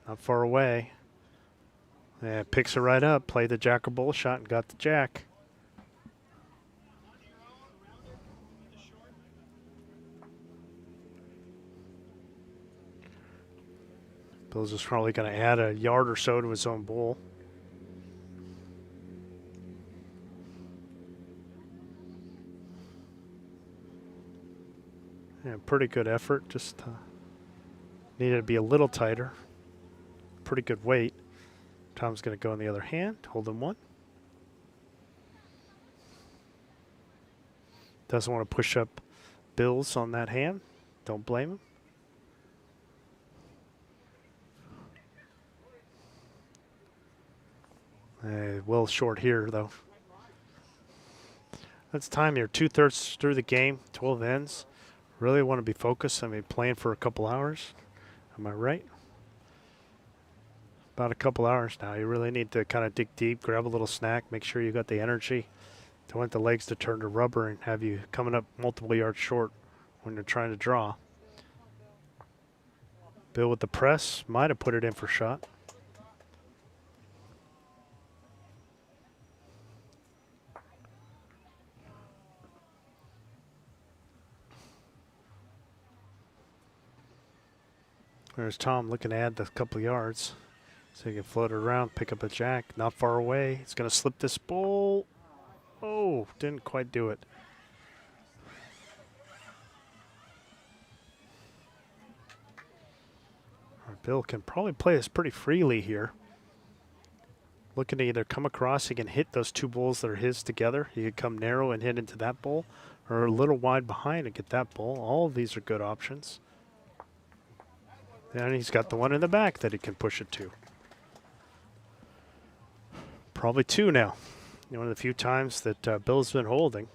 Not far away. And picks it right up. Played the jack or bull shot and got the jack. Bill's is probably going to add a yard or so to his own bull. Yeah, pretty good effort. Just needed to be a little tighter. Pretty good weight. Tom's going to go in the other hand, holding one. Doesn't want to push up Bill's on that hand. Don't blame him. Well short here, though. That's time here. 2/3 through the game, 12 ends. Really want to be focused. I mean, playing for a couple hours. Am I right? About a couple hours now. You really need to kind of dig deep, grab a little snack, make sure you got the energy. Don't want the legs to turn to rubber and have you coming up multiple yards short when you're trying to draw. Bill with the press. Might have put it in for shot. There's Tom looking to add a couple yards. So he can float it around, pick up a jack. Not far away. He's going to slip this bull. Oh, didn't quite do it. Bill can probably play this pretty freely here. Looking to either come across, he can hit those two bulls that are his together. He could come narrow and hit into that bull, or a little wide behind and get that bull. All of these are good options. And he's got the one in the back that he can push it to. Probably two now. One of the few times that Bill's been holding.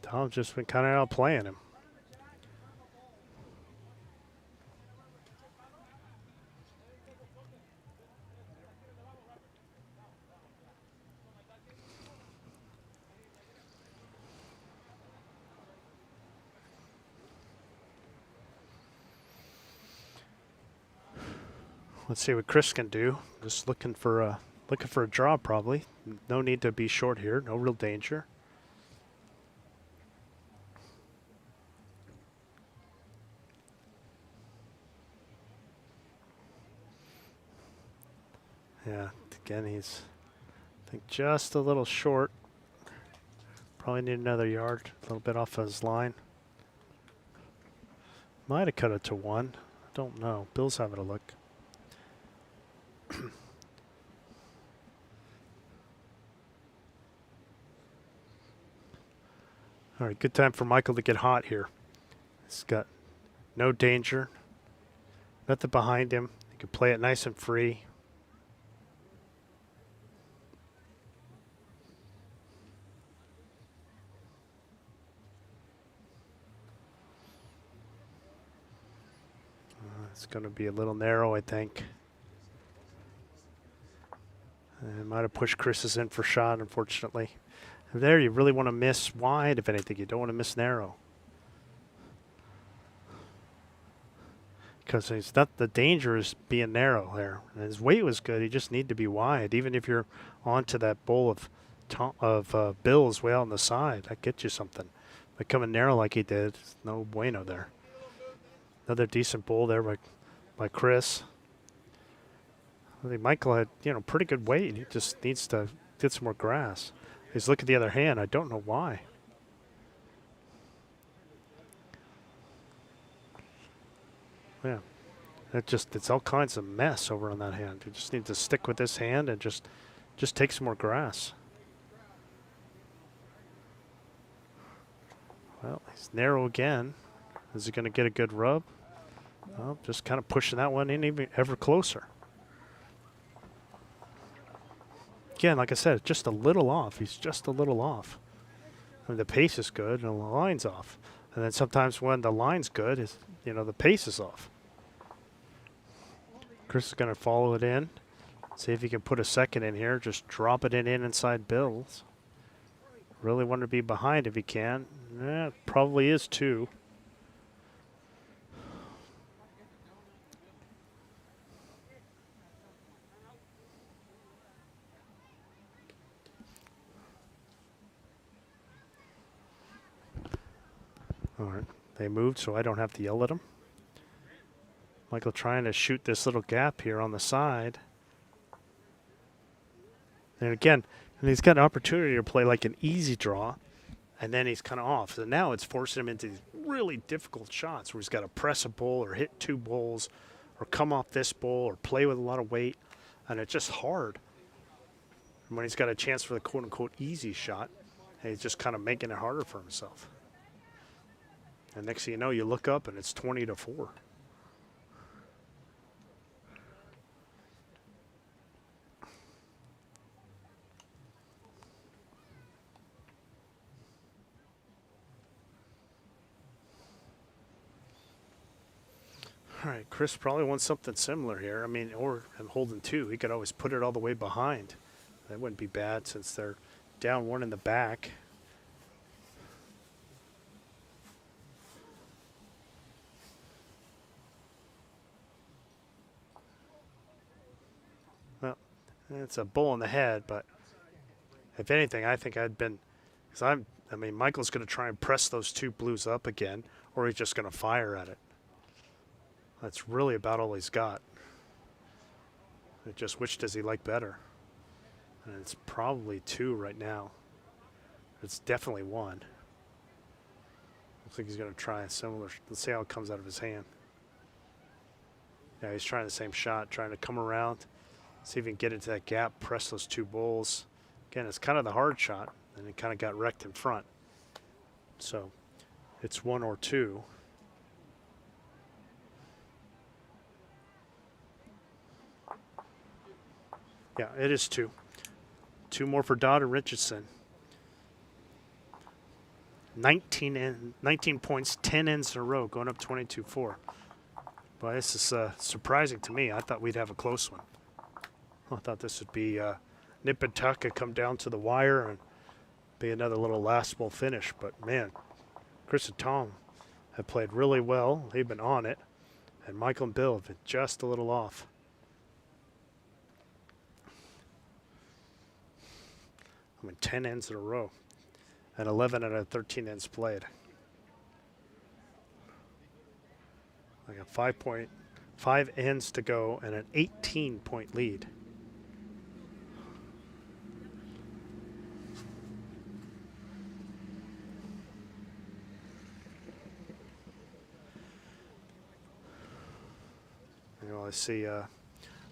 Tom's just been kind of outplaying him. Let's see what Chris can do. Just looking for a draw probably. No need to be short here. No real danger. Yeah, again he's I think just a little short. Probably need another yard. A little bit off of his line. Might have cut it to one. Don't know. Bill's having a look. All right, good time for Michael to get hot here. He's got no danger, nothing behind him. He can play it nice and free. It's going to be a little narrow, I think. And might have pushed Chris's in for shot, unfortunately. And there, you really want to miss wide, if anything. You don't want to miss narrow. Because he's not, the danger is being narrow there. And his weight was good. He just needed to be wide. Even if you're onto that bowl of Bill's way out on the side, that gets you something. But coming narrow like he did, no bueno there. Another decent bull there by Chris. I think Michael had, pretty good weight. He just needs to get some more grass. He's looking at the other hand. I don't know why. Yeah. It's all kinds of mess over on that hand. You just need to stick with this hand and just take some more grass. Well, he's narrow again. Is he going to get a good rub? Well, just kind of pushing that one in even ever closer. Again, like I said, just a little off. He's just a little off. I mean, the pace is good and the line's off. And then sometimes when the line's good, the pace is off. Chris is going to follow it in. See if he can put a second in here. Just drop it in inside Bill's. Really want to be behind if he can. Yeah, probably is two. All right. They moved, so I don't have to yell at them. Michael trying to shoot this little gap here on the side. And again, and he's got an opportunity to play like an easy draw, and then he's kind of off. So now it's forcing him into these really difficult shots where he's got to press a bull or hit two bulls or come off this bull or play with a lot of weight, and it's just hard. And when he's got a chance for the quote-unquote easy shot, he's just kind of making it harder for himself. And next thing you know, you look up and it's 20-4. All right, Chris probably wants something similar here. I mean, or I'm holding two. He could always put it all the way behind. That wouldn't be bad since they're down one in the back. Well, it's a bull in the head, but if anything, I think I'd been, because I mean, Michael's going to try and press those two blues up again, or he's just going to fire at it. That's really about all he's got. Just which does he like better? And it's probably two right now. It's definitely one. Looks like he's going to try a similar. Let's see how it comes out of his hand. Yeah, he's trying the same shot, trying to come around, see if he can get into that gap, press those two bulls. Again, it's kind of the hard shot, and it kind of got wrecked in front. So it's one or two. Yeah, it is two. Two more for Dodd and Richeson. 19 points, 10 ends in a row, going up 22-4. Boy, this is surprising to me. I thought we'd have a close one. I thought this would be nip and tuck and come down to the wire and be another little last ball finish. But, man, Chris and Tom have played really well. They've been on it. And Michael and Bill have been just a little off. I mean, 10 ends in a row and 11 out of 13 ends played. I got 5 ends to go and an 18-point lead. You know, I see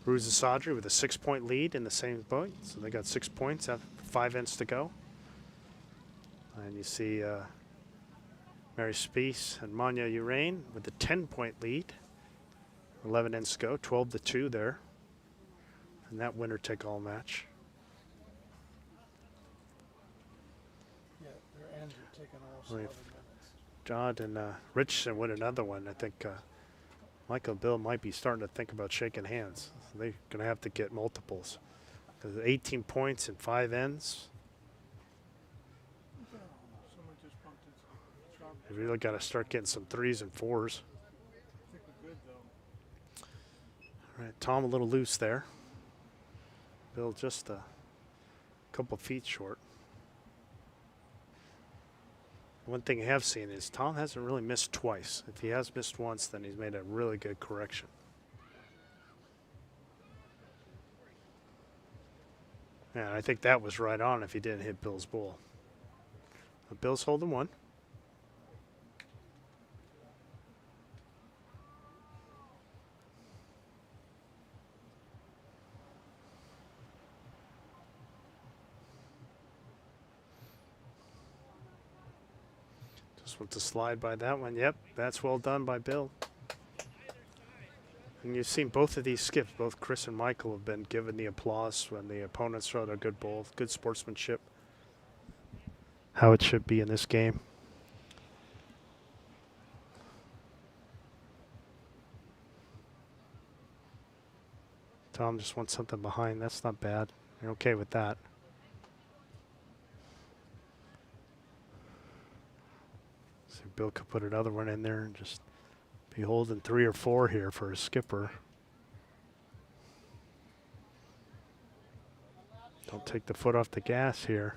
Ruz and Sadri with a 6-point lead in the same boat. So they got 6 points after 5 ends to go. And you see Mary Spies and Manya Urain with a 10-point lead. 11 ends to go, 12-2 there. And that winner-take-all match. Yeah, their ends are taking all 7 minutes. Dodd and Richeson win another one. I think Michael and Bill might be starting to think about shaking hands. So they're going to have to get multiples. Because 18 points and 5 ends. Someone just bumped into the truck. They really got to start getting some 3s and 4s. I think we're good, though. All right, Tom a little loose there. Bill just a couple feet short. One thing I have seen is Tom hasn't really missed twice. If he has missed once, then he's made a really good correction. Yeah, I think that was right on if he didn't hit Bill's bull. But Bill's holding one. Just want to slide by that one. Yep, that's well done by Bill. And you've seen both of these skips. Both Chris and Michael have been given the applause when the opponents throw a good bull. Good sportsmanship. How it should be in this game. Tom just wants something behind. That's not bad. You're okay with that. So Bill could put another one in there and just be holding 3 or 4 here for a skipper. Don't take the foot off the gas here.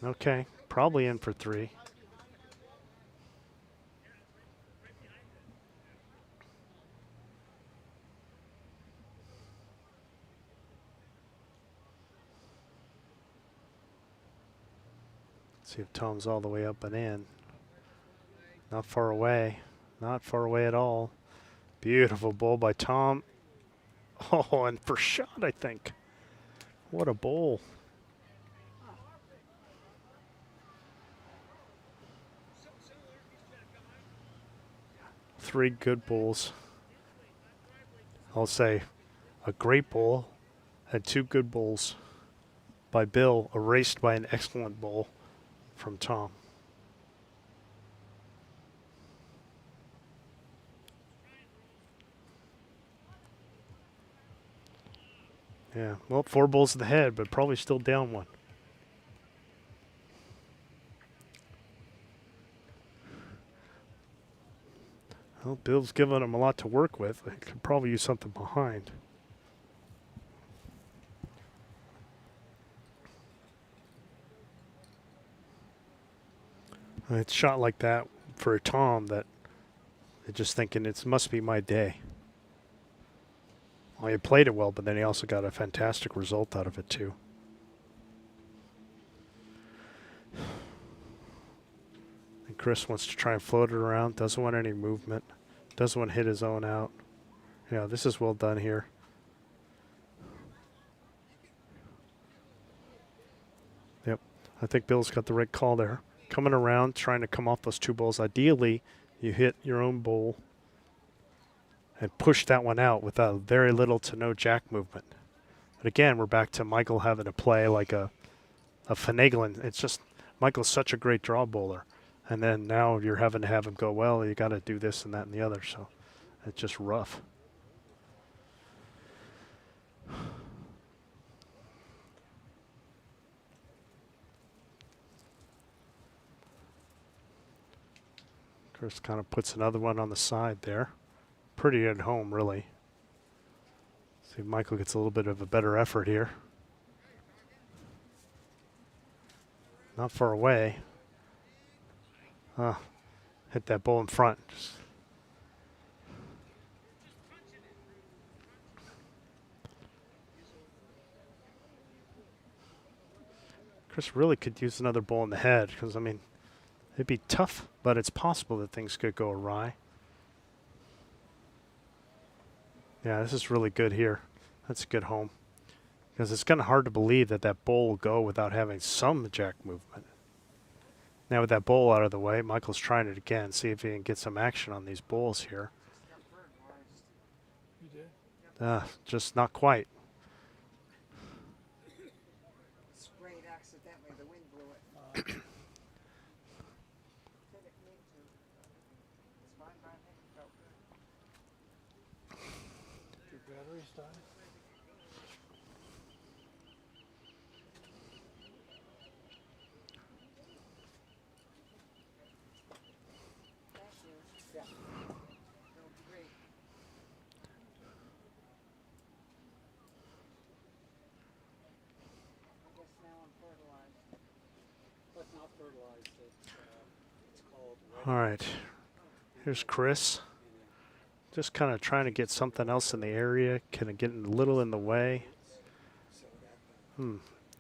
Okay, probably in for 3. See if Tom's all the way up and in. Not far away. Not far away at all. Beautiful bowl by Tom. Oh, and for shot, I think. What a bowl. Three good bowls. I'll say a great bowl and 2 good bowls by Bill, erased by an excellent bowl from Tom. Yeah, well, 4 bowls to the head, but probably still down 1. Well, Bill's giving him a lot to work with. He could probably use something behind. It's shot like that for Tom that they're just thinking it must be my day. Well, he played it well, but then he also got a fantastic result out of it too. And Chris wants to try and float it around. Doesn't want any movement. Doesn't want to hit his own out. Yeah, this is well done here. Yep, I think Bill's got the right call there. Coming around, trying to come off those 2 bowls. Ideally, you hit your own bowl and push that one out with very little to no jack movement. But again, we're back to Michael having to play like a finagling. It's just Michael's such a great draw bowler. And then now you're having to have him go, well, you got to do this and that and the other. So it's just rough. Chris kind of puts another one on the side there. Pretty at home, really. See if Michael gets a little bit of a better effort here. Not far away. Hit that bowl in front. Chris really could use another bowl in the head because, I mean, it'd be tough, but it's possible that things could go awry. Yeah, this is really good here. That's a good home. Because it's kind of hard to believe that that bowl will go without having some jack movement. Now with that bowl out of the way, Michael's trying it again. See if he can get some action on these bowls here. You did? Just not quite. Sprayed accidentally, the wind blew it. Didn't mean to. It's fine by me. Felt good. Your batteries died? Thank you. Yeah. Felt great. I guess now I'm fertilized. But not fertilized. It's called. All right. Here's Chris. Just kind of trying to get something else in the area. Kind of getting a little in the way.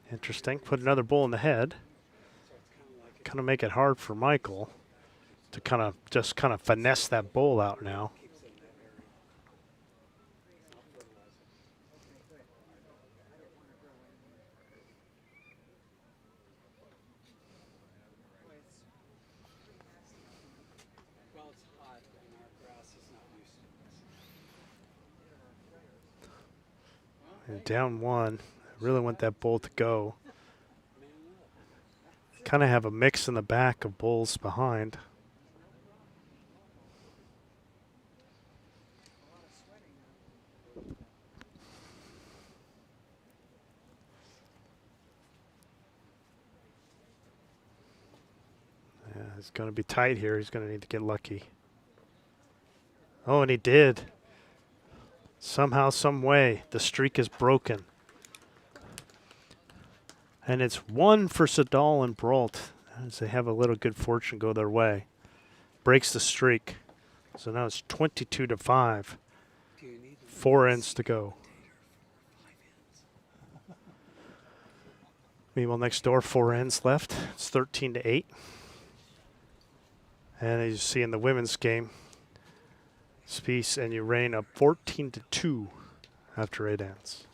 Interesting. Put another bowl in the head. Kind of make it hard for Michael to kind of just kind of finesse that bowl out now. Well, it's hot and our grass is not used to this. And down 1. Really want that bowl to go. Kind of have a mix in the back of bowls behind. Yeah, it's going to be tight here. He's going to need to get lucky. Oh, and he did. Somehow, some way, the streak is broken. And it's 1 for Siddall and Brault as they have a little good fortune go their way. Breaks the streak. So now it's 22 to 5. Do you need 4 ends to go. Meanwhile, next door, 4 ends left. It's 13 to 8. And as you see in the women's game, Spieth and Urain up 14 to 2 after 8 ends.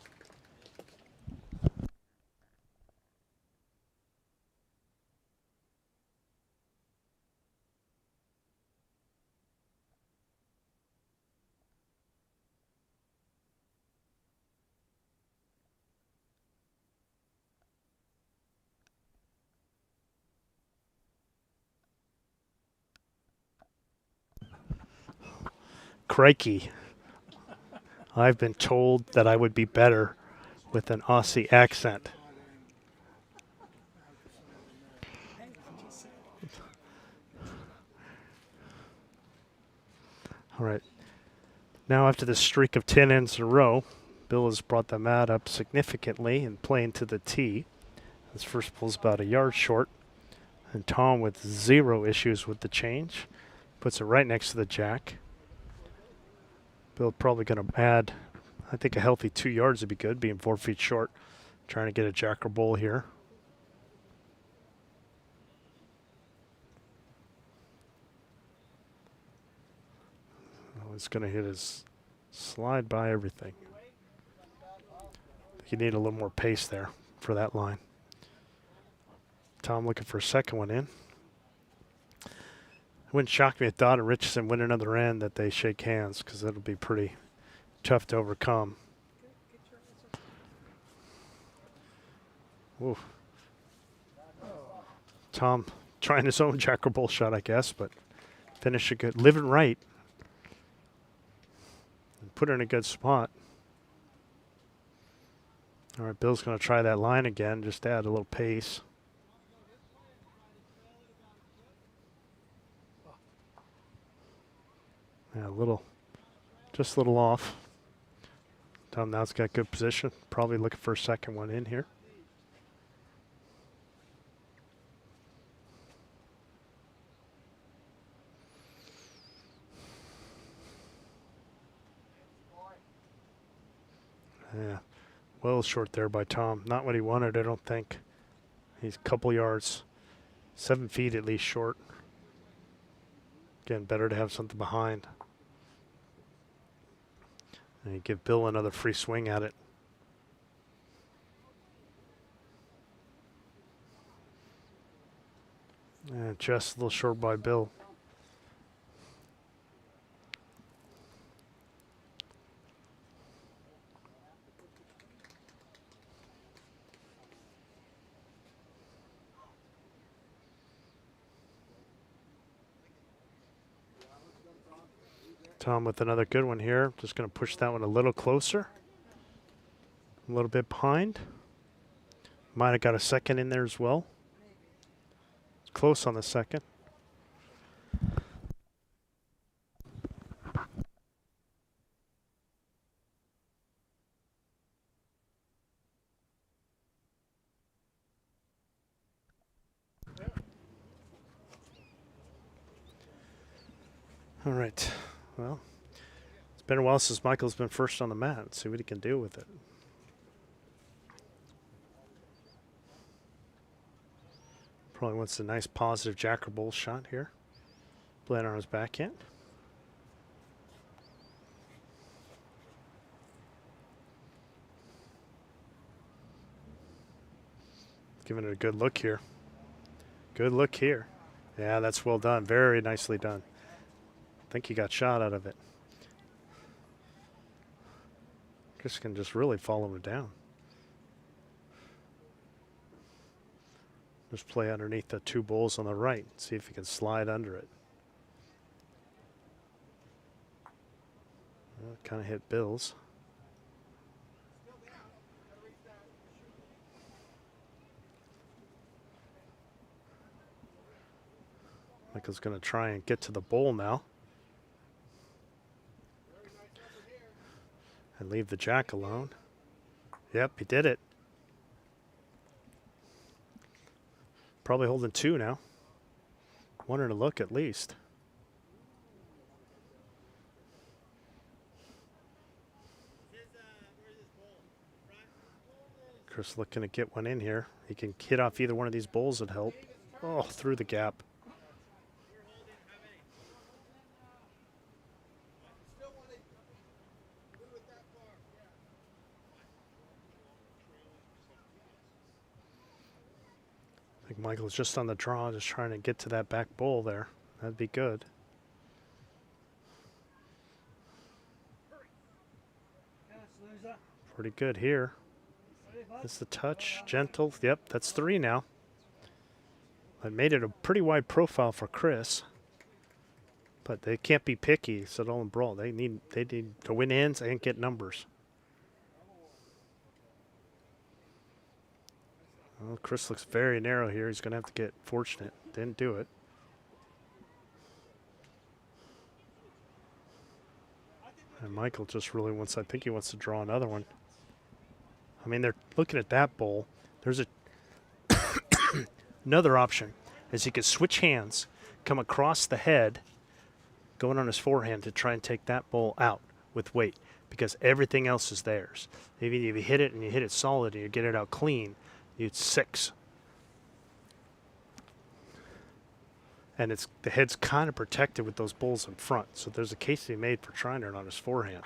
Crikey. I've been told that I would be better with an Aussie accent. All right. Now after this streak of 10 ends in a row, Bill has brought the mat up significantly and playing to the tee. His first pull's about a yard short. And Tom with 0 issues with the change. Puts it right next to the jack. Bill probably going to add, I think a healthy 2 yards would be good, being 4 feet short. Trying to get a jack or bull here. Oh, it's going to hit his slide by everything. You need a little more pace there for that line. Tom looking for a second one in. It wouldn't shock me if Dodd and Richeson win another end that they shake hands, because that'll be pretty tough to overcome. Ooh. Tom trying his own jack or bull shot, I guess, but finish a good, living right. And put her in a good spot. All right, Bill's going to try that line again, just to add a little pace. Yeah, just a little off. Tom now's got good position. Probably looking for a second one in here. Yeah, well short there by Tom. Not what he wanted, I don't think. He's a couple yards, 7 feet at least short. Again, better to have something behind. And you give Bill another free swing at it. And just a little short by Bill. Tom with another good one here. Just going to push that one a little closer. A little bit behind. Might have got a second in there as well. It's close on the second. All right. Well, it's been a while since Michael's been first on the mat. Let's see what he can do with it. Probably wants a nice positive jack or bull shot here. Playing on his backhand. Giving it a good look here. Good look here. Yeah, that's well done. Very nicely done. I think he got shot out of it. Chris can just really follow him down. Just play underneath the 2 bulls on the right. See if he can slide under it. Well, kind of hit Bill's. Michael's going to try and get to the bull now. And leave the jack alone. Yep, he did it. Probably holding 2 now. 1 in a look at least. Chris looking to get one in here. He can hit off either one of these bowls and help. Oh, through the gap. I think Michael's just on the draw, just trying to get to that back bowl there. That'd be good. Pretty good here. That's the touch. Gentle. Yep, that's 3 now. That made it a pretty wide profile for Chris. But they can't be picky, Siddall and Brault. They need to win ends and get numbers. Well, Chris looks very narrow here. He's going to have to get fortunate. Didn't do it. And Michael just really wants, I think he wants to draw another one. I mean, they're looking at that bowl. There's a another option is he could switch hands, come across the head, going on his forehand to try and take that bowl out with weight because everything else is theirs. If you hit it and you hit it solid and you get it out clean, it's 6. And it's the head's kind of protected with those bowls in front. So there's a case to be made for trying it on his forehand.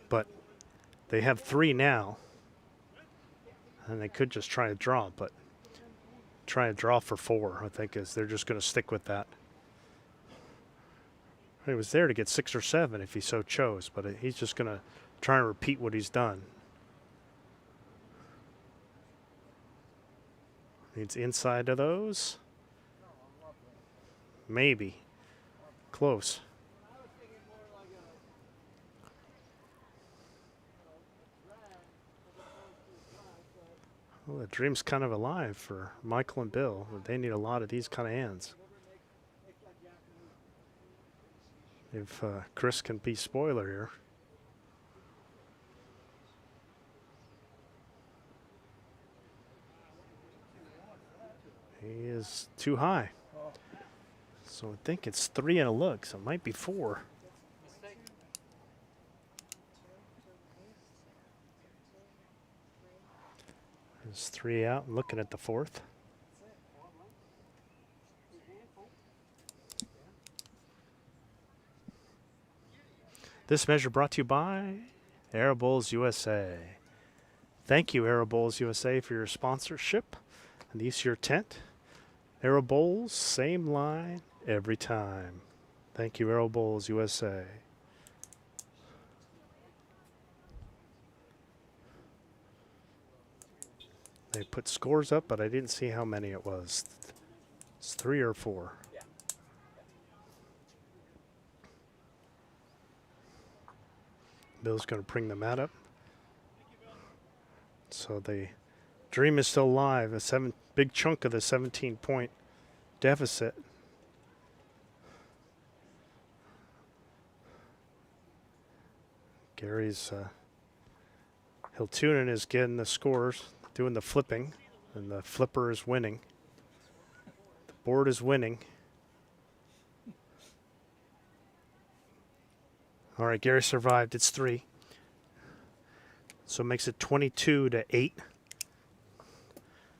But they have 3 now. And they could just try to draw, but try to draw for 4, I think, is they're just going to stick with that. He was there to get 6 or 7 if he so chose, but he's just going to try and repeat what he's done. Needs inside of those. Maybe. Close. Well, the dream's kind of alive for Michael and Bill. They need a lot of these kind of hands. If Chris can be spoiler here. He is too high. So I think it's 3 and a look, so it might be 4. There's 3 out and looking at the 4th. This measure brought to you by Aero Bowls USA. Thank you, Aero Bowls USA, for your sponsorship. And these your tent. Aero Bowls, same line every time. Thank you, Aero Bowls USA. They put scores up, but I didn't see how many it was. It's 3 or 4. Yeah. Bill's going to bring the mat up. So the dream is still alive. A big chunk of the 17-point deficit. Gary's Hiltunen is getting the scores, doing the flipping, and the flipper is winning. The board is winning. All right, Gary survived. It's 3. So it makes it 22-8.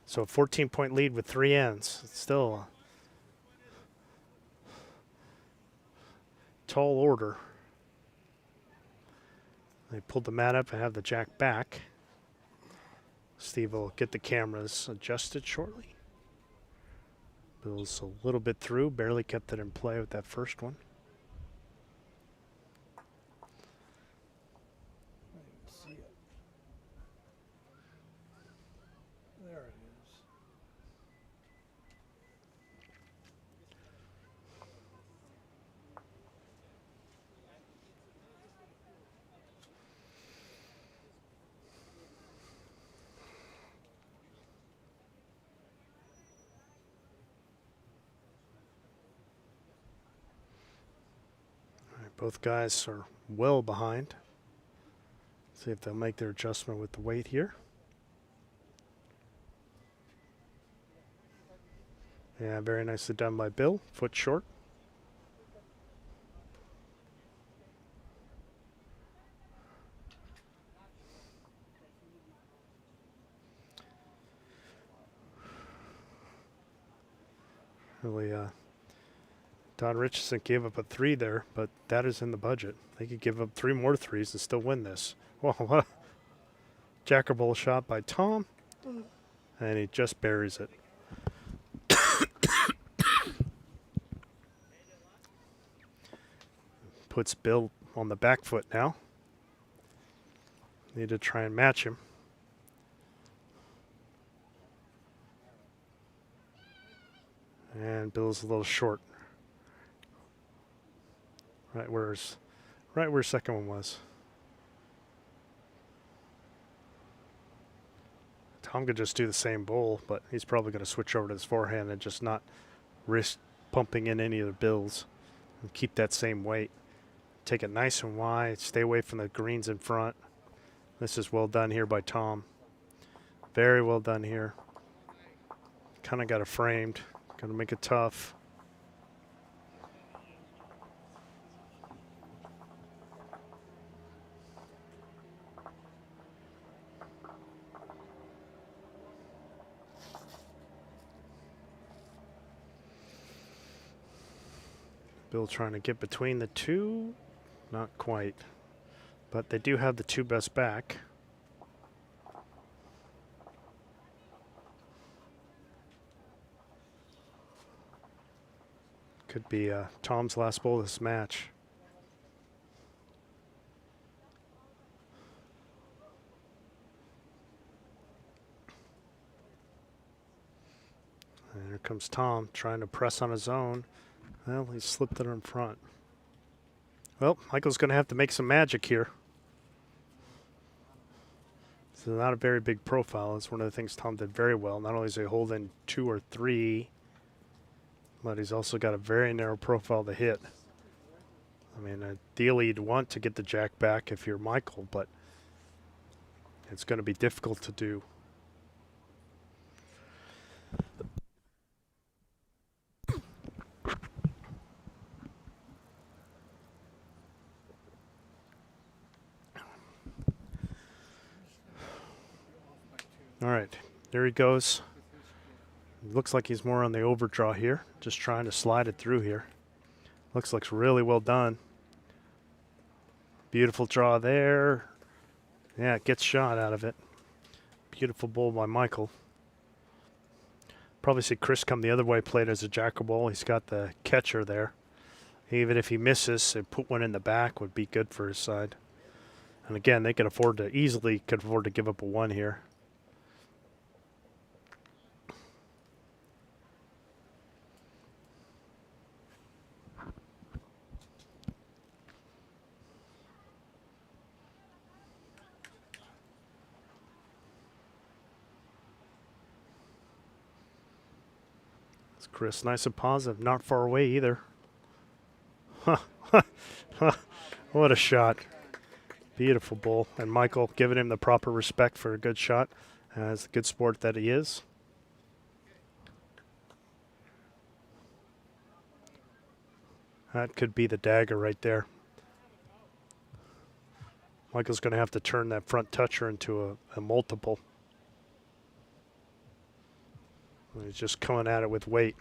So a 14-point lead with 3 ends. It's still a tall order. They pulled the mat up and have the jack back. Steve will get the cameras adjusted shortly. Bill's a little bit through, barely kept it in play with that first one. I didn't see it. There it is. All right, both guys are well behind. See if they'll make their adjustment with the weight here. Yeah, very nicely done by Bill. Foot short. Really, Don Richeson gave up a 3 there, but that is in the budget. They could give up 3 more threes and still win this. Well, what a jackable shot by Tom, and he just buries it. Puts Bill on the back foot now. Need to try and match him. And Bill's a little short. Right where second one was. Tom could just do the same bowl, but he's probably going to switch over to his forehand and just not risk pumping in any of the bills and keep that same weight. Take it nice and wide. Stay away from the greens in front. This is well done here by Tom. Very well done here. Kind of got it framed. Going to make it tough. Bill trying to get between the two. Not quite. But they do have the 2 best back. Could be Tom's last bowl of this match. And here comes Tom trying to press on his own. Well, he slipped it in front. Well, Michael's going to have to make some magic here. This is not a very big profile. It's one of the things Tom did very well. Not only is he holding 2 or 3, but he's also got a very narrow profile to hit. I mean, ideally you'd want to get the jack back if you're Michael, but it's going to be difficult to do. All right, there he goes. Looks like he's more on the overdraw here, just trying to slide it through here. Looks like really well done. Beautiful draw there. Yeah, it gets shot out of it. Beautiful bowl by Michael. Probably see Chris come the other way, played as a jackal bowl. He's got the catcher there. Even if he misses, put one in the back would be good for his side. And again, they could easily afford to give up a 1 here. Chris, nice and positive. Not far away either. What a shot. Beautiful bowl. And Michael giving him the proper respect for a good shot as the good sport that he is. That could be the dagger right there. Michael's going to have to turn that front toucher into a multiple. He's just coming at it with weight.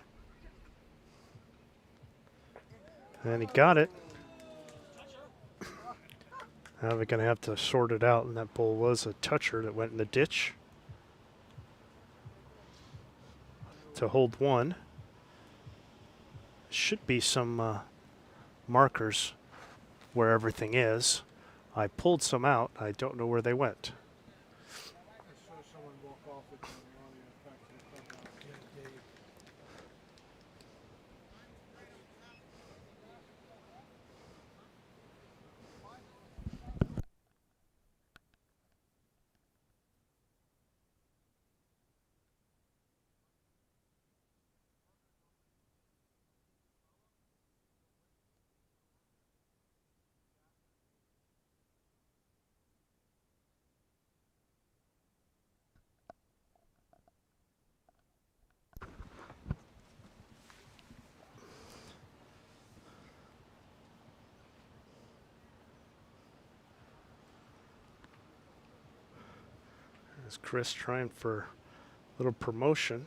And he got it. Now they're going to have to sort it out, and that ball was a toucher that went in the ditch. To hold 1. Should be some markers where everything is. I pulled some out. I don't know where they went. I saw someone walk off it in the audience back to the clubhouse. Is Chris trying for a little promotion?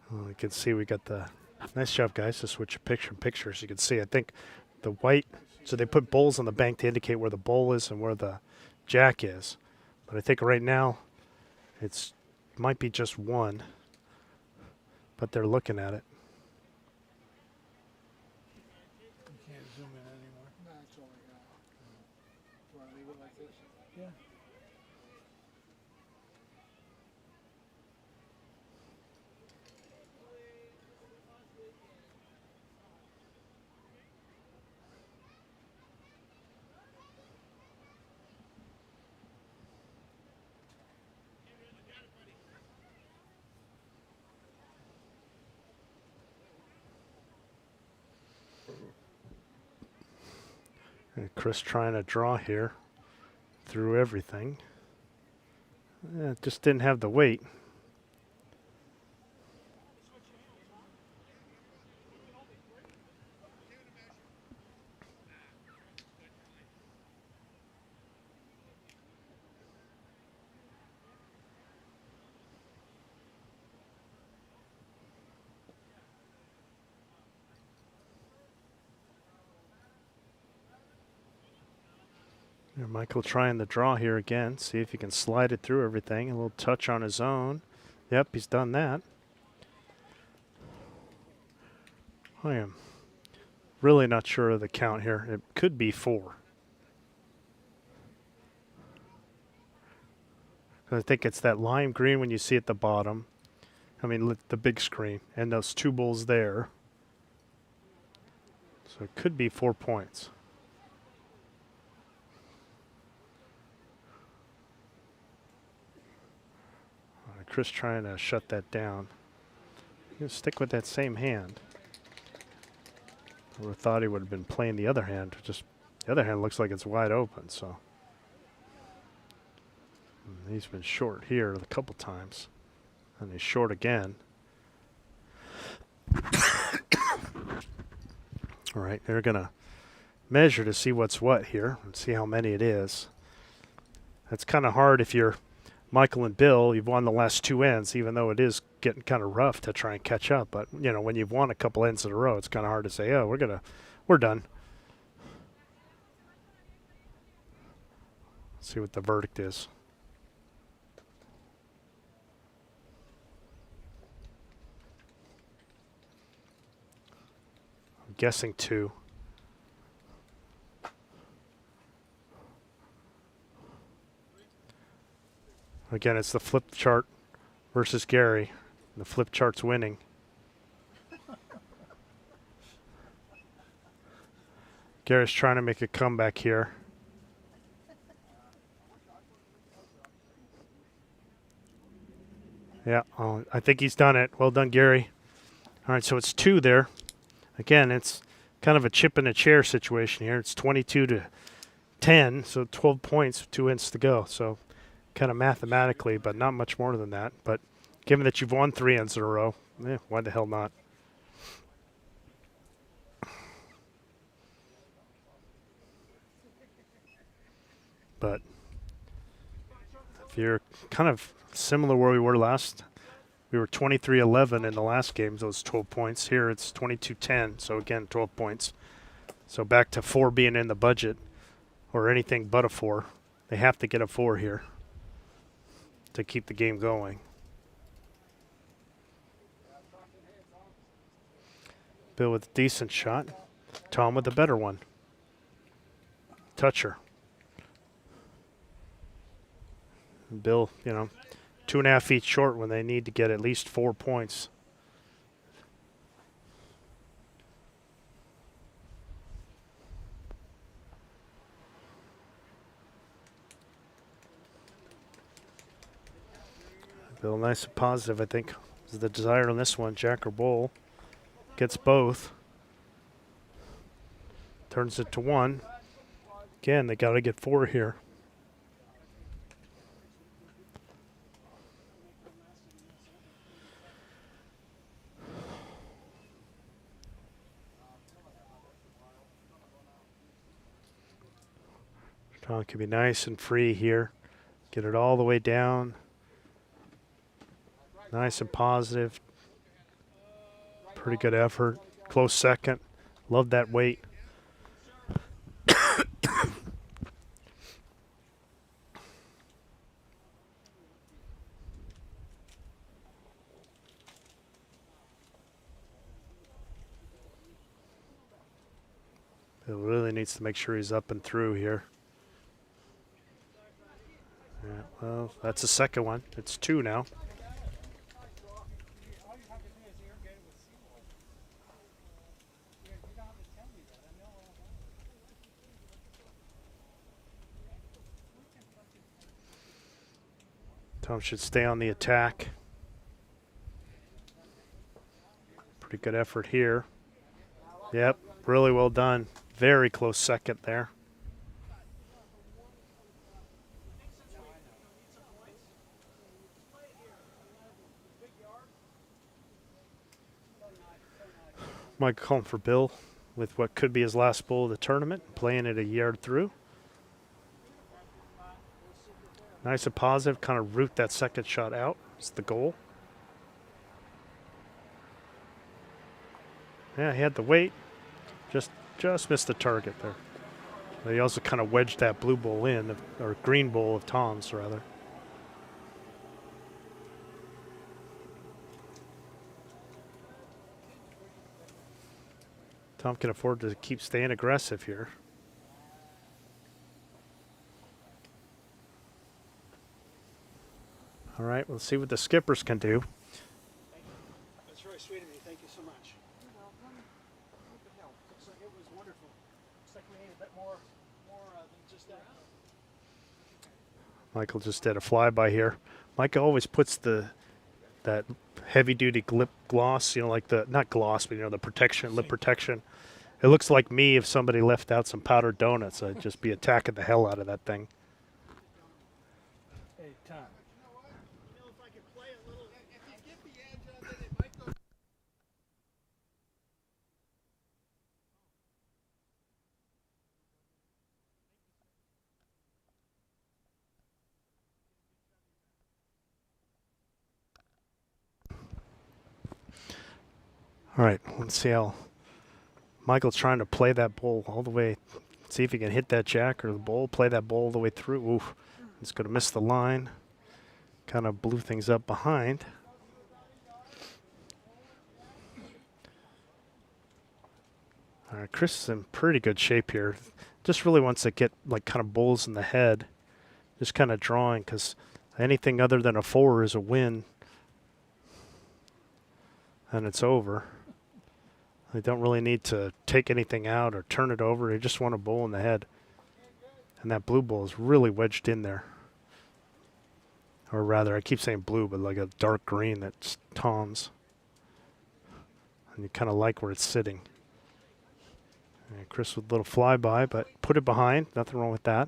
Well, you can see we got the nice job, guys, to switch pictures. You can see, I think, the white. So they put bowls on the bank to indicate where the bowl is and where the jack is. But I think right now it's might be just one, but they're looking at it. You can't zoom in anymore. That's all I got. Do you want to leave it like this? Yeah. And Chris trying to draw here through everything. Just didn't have the weight. Michael trying the draw here again. See if he can slide it through everything. A little touch on his own. Yep, he's done that. I am really not sure of the count here. It could be 4. I think it's that lime green when you see at the bottom. I mean, the big screen. And those 2 bulls there. So it could be 4 points. Chris trying to shut that down. He'll stick with that same hand. I would have thought he would have been playing the other hand. Just the other hand looks like it's wide open. So he's been short here a couple times, and he's short again. All right, they're gonna measure to see what's what here and see how many it is. That's kind of hard if you're Michael and Bill. You've won the last 2 ends, even though it is getting kind of rough to try and catch up. But you know, when you've won a couple ends in a row, it's kind of hard to say, "Oh, we're done." See what the verdict is. I'm guessing 2. Again, it's the flip chart versus Gary. The flip chart's winning. Gary's trying to make a comeback here. Yeah, I think he's done it. Well done, Gary. All right, so it's 2 there. Again, it's kind of a chip in a chair situation here. It's 22-10, so 12 points, 2 ends to go. So kind of mathematically, but not much more than that. But given that you've won 3 ends in a row, why the hell not? But if you're kind of similar where we were last, we were 23-11 in the last game, those 12 points. Here it's 22-10, so again, 12 points. So back to 4 being in the budget, or anything but a 4. They have to get a 4 here to keep the game going. Bill with a decent shot. Tom with a better one. Toucher. Bill, 2.5 feet short when they need to get at least 4 points. Bill, nice and positive, I think, is the desire on this one, jack or bull. Gets both. Turns it to 1. Again, they got to get 4 here. Tom can be nice and free here. Get it all the way down. Nice and positive. Pretty good effort. Close second. Love that weight. Bill really needs to make sure he's up and through here. Yeah, well, that's the second one. It's 2 now. All you have to do is irrigate it with seawater. You don't have to tell me that. I know all about it. Tom should stay on the attack. Pretty good effort here. Yep, really well done. Very close second there. Mike calling for Bill with what could be his last bowl of the tournament, playing it a yard through. Nice and positive, kind of root that second shot out. It's the goal. Yeah, he had the weight. Just missed the target there. But he also kind of wedged that blue bowl in, or green bowl of Tom's, rather. Tom can afford to keep staying aggressive here. All right, we'll see what the skippers can do. That's very sweet of you. Thank you so much. You're welcome. What the hell? It was wonderful. Looks like we need a bit more than just that. Michael just did a flyby here. Michael always puts that heavy-duty lip gloss, like the, not gloss, but the protection, lip protection. It looks like me if somebody left out some powdered donuts. I'd just be attacking the hell out of that thing. Hey, Tom. All right, let's see how Michael's trying to play that bowl all the way. See if he can hit that jack or the bowl, play that bowl all the way through. Oof, he's going to miss the line. Kind of blew things up behind. All right, Chris is in pretty good shape here. Just really wants to get like kind of bowls in the head. Just kind of drawing, because anything other than a 4 is a win. And it's over. They don't really need to take anything out or turn it over. They just want a bowl in the head. And that blue bowl is really wedged in there. Or rather, I keep saying blue, but like a dark green that's Tom's. And you kind of like where it's sitting. And Chris with a little flyby, but put it behind. Nothing wrong with that.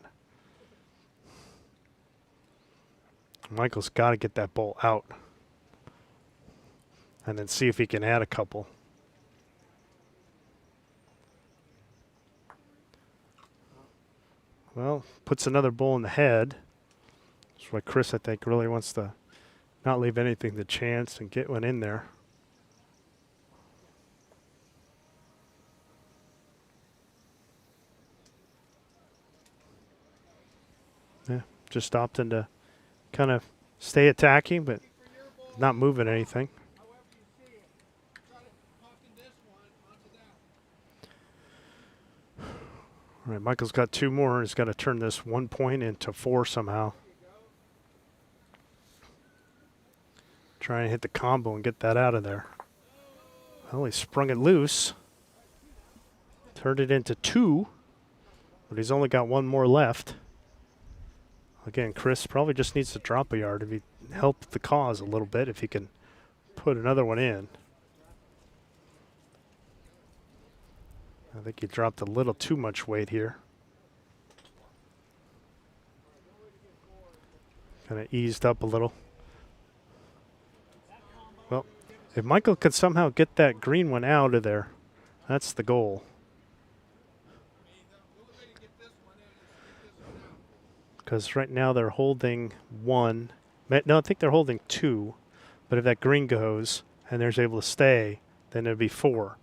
Michael's got to get that bowl out. And then see if he can add a couple. Well, puts another bowl in the head. That's why Chris, I think, really wants to not leave anything to chance and get one in there. Yeah, just opting to kind of stay attacking, but not moving anything. All right, Michael's got 2 more. He's got to turn this 1 point into 4 somehow. Try and hit the combo and get that out of there. Well, he sprung it loose. Turned it into 2, but he's only got 1 more left. Again, Chris probably just needs to drop a yard if he helped the cause a little bit, if he can put another one in. I think he dropped a little too much weight here. Kind of eased up a little. Well, if Michael could somehow get that green one out of there, that's the goal. Because right now they're holding 1. No, I think they're holding 2. But if that green goes and they're able to stay, then it'd be 4.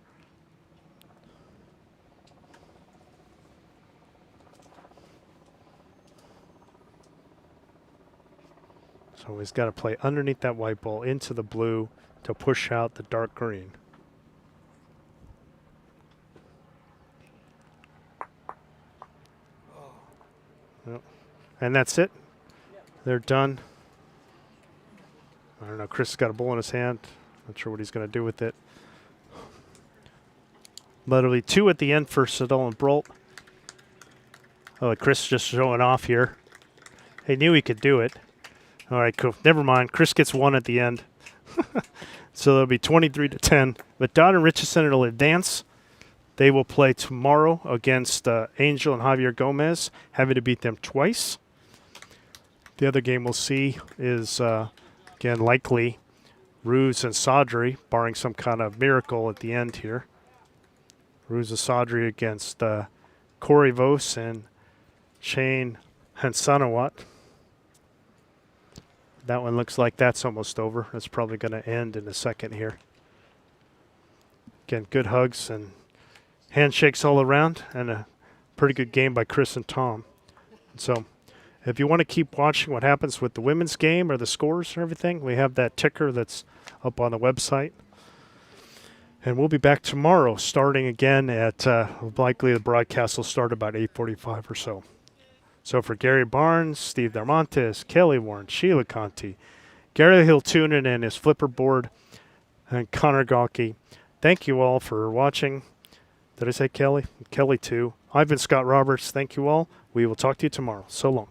So he's got to play underneath that white ball into the blue to push out the dark green. Yep. And that's it. They're done. I don't know. Chris has got a ball in his hand. Not sure what he's going to do with it. But it'll be 2 at the end for Siddall and Brault. Oh, Chris just showing off here. He knew he could do it. All right, cool. Never mind. Chris gets 1 at the end. So there'll be 23-10. But Dodd and Richeson will advance. They will play tomorrow against Angel and Javier Gomez, having to beat them twice. The other game we'll see is, again, likely Ruse and Sadri, barring some kind of miracle at the end here. Ruse and Sadri against Corey Vos and Shane Hansanawat. That one looks like that's almost over. That's probably going to end in a second here. Again, good hugs and handshakes all around, and a pretty good game by Chris and Tom. So if you want to keep watching what happens with the women's game or the scores and everything, we have that ticker that's up on the website. And we'll be back tomorrow, starting again at likely the broadcast will start about 8:45 or so. So for Gary Barnes, Steve Darmontes, Kelly Warren, Sheila Conti, Gary Hill-Tunin and his flipper board, and Connor Gawke, thank you all for watching. Did I say Kelly? Kelly too. I've been Scott Roberts. Thank you all. We will talk to you tomorrow. So long.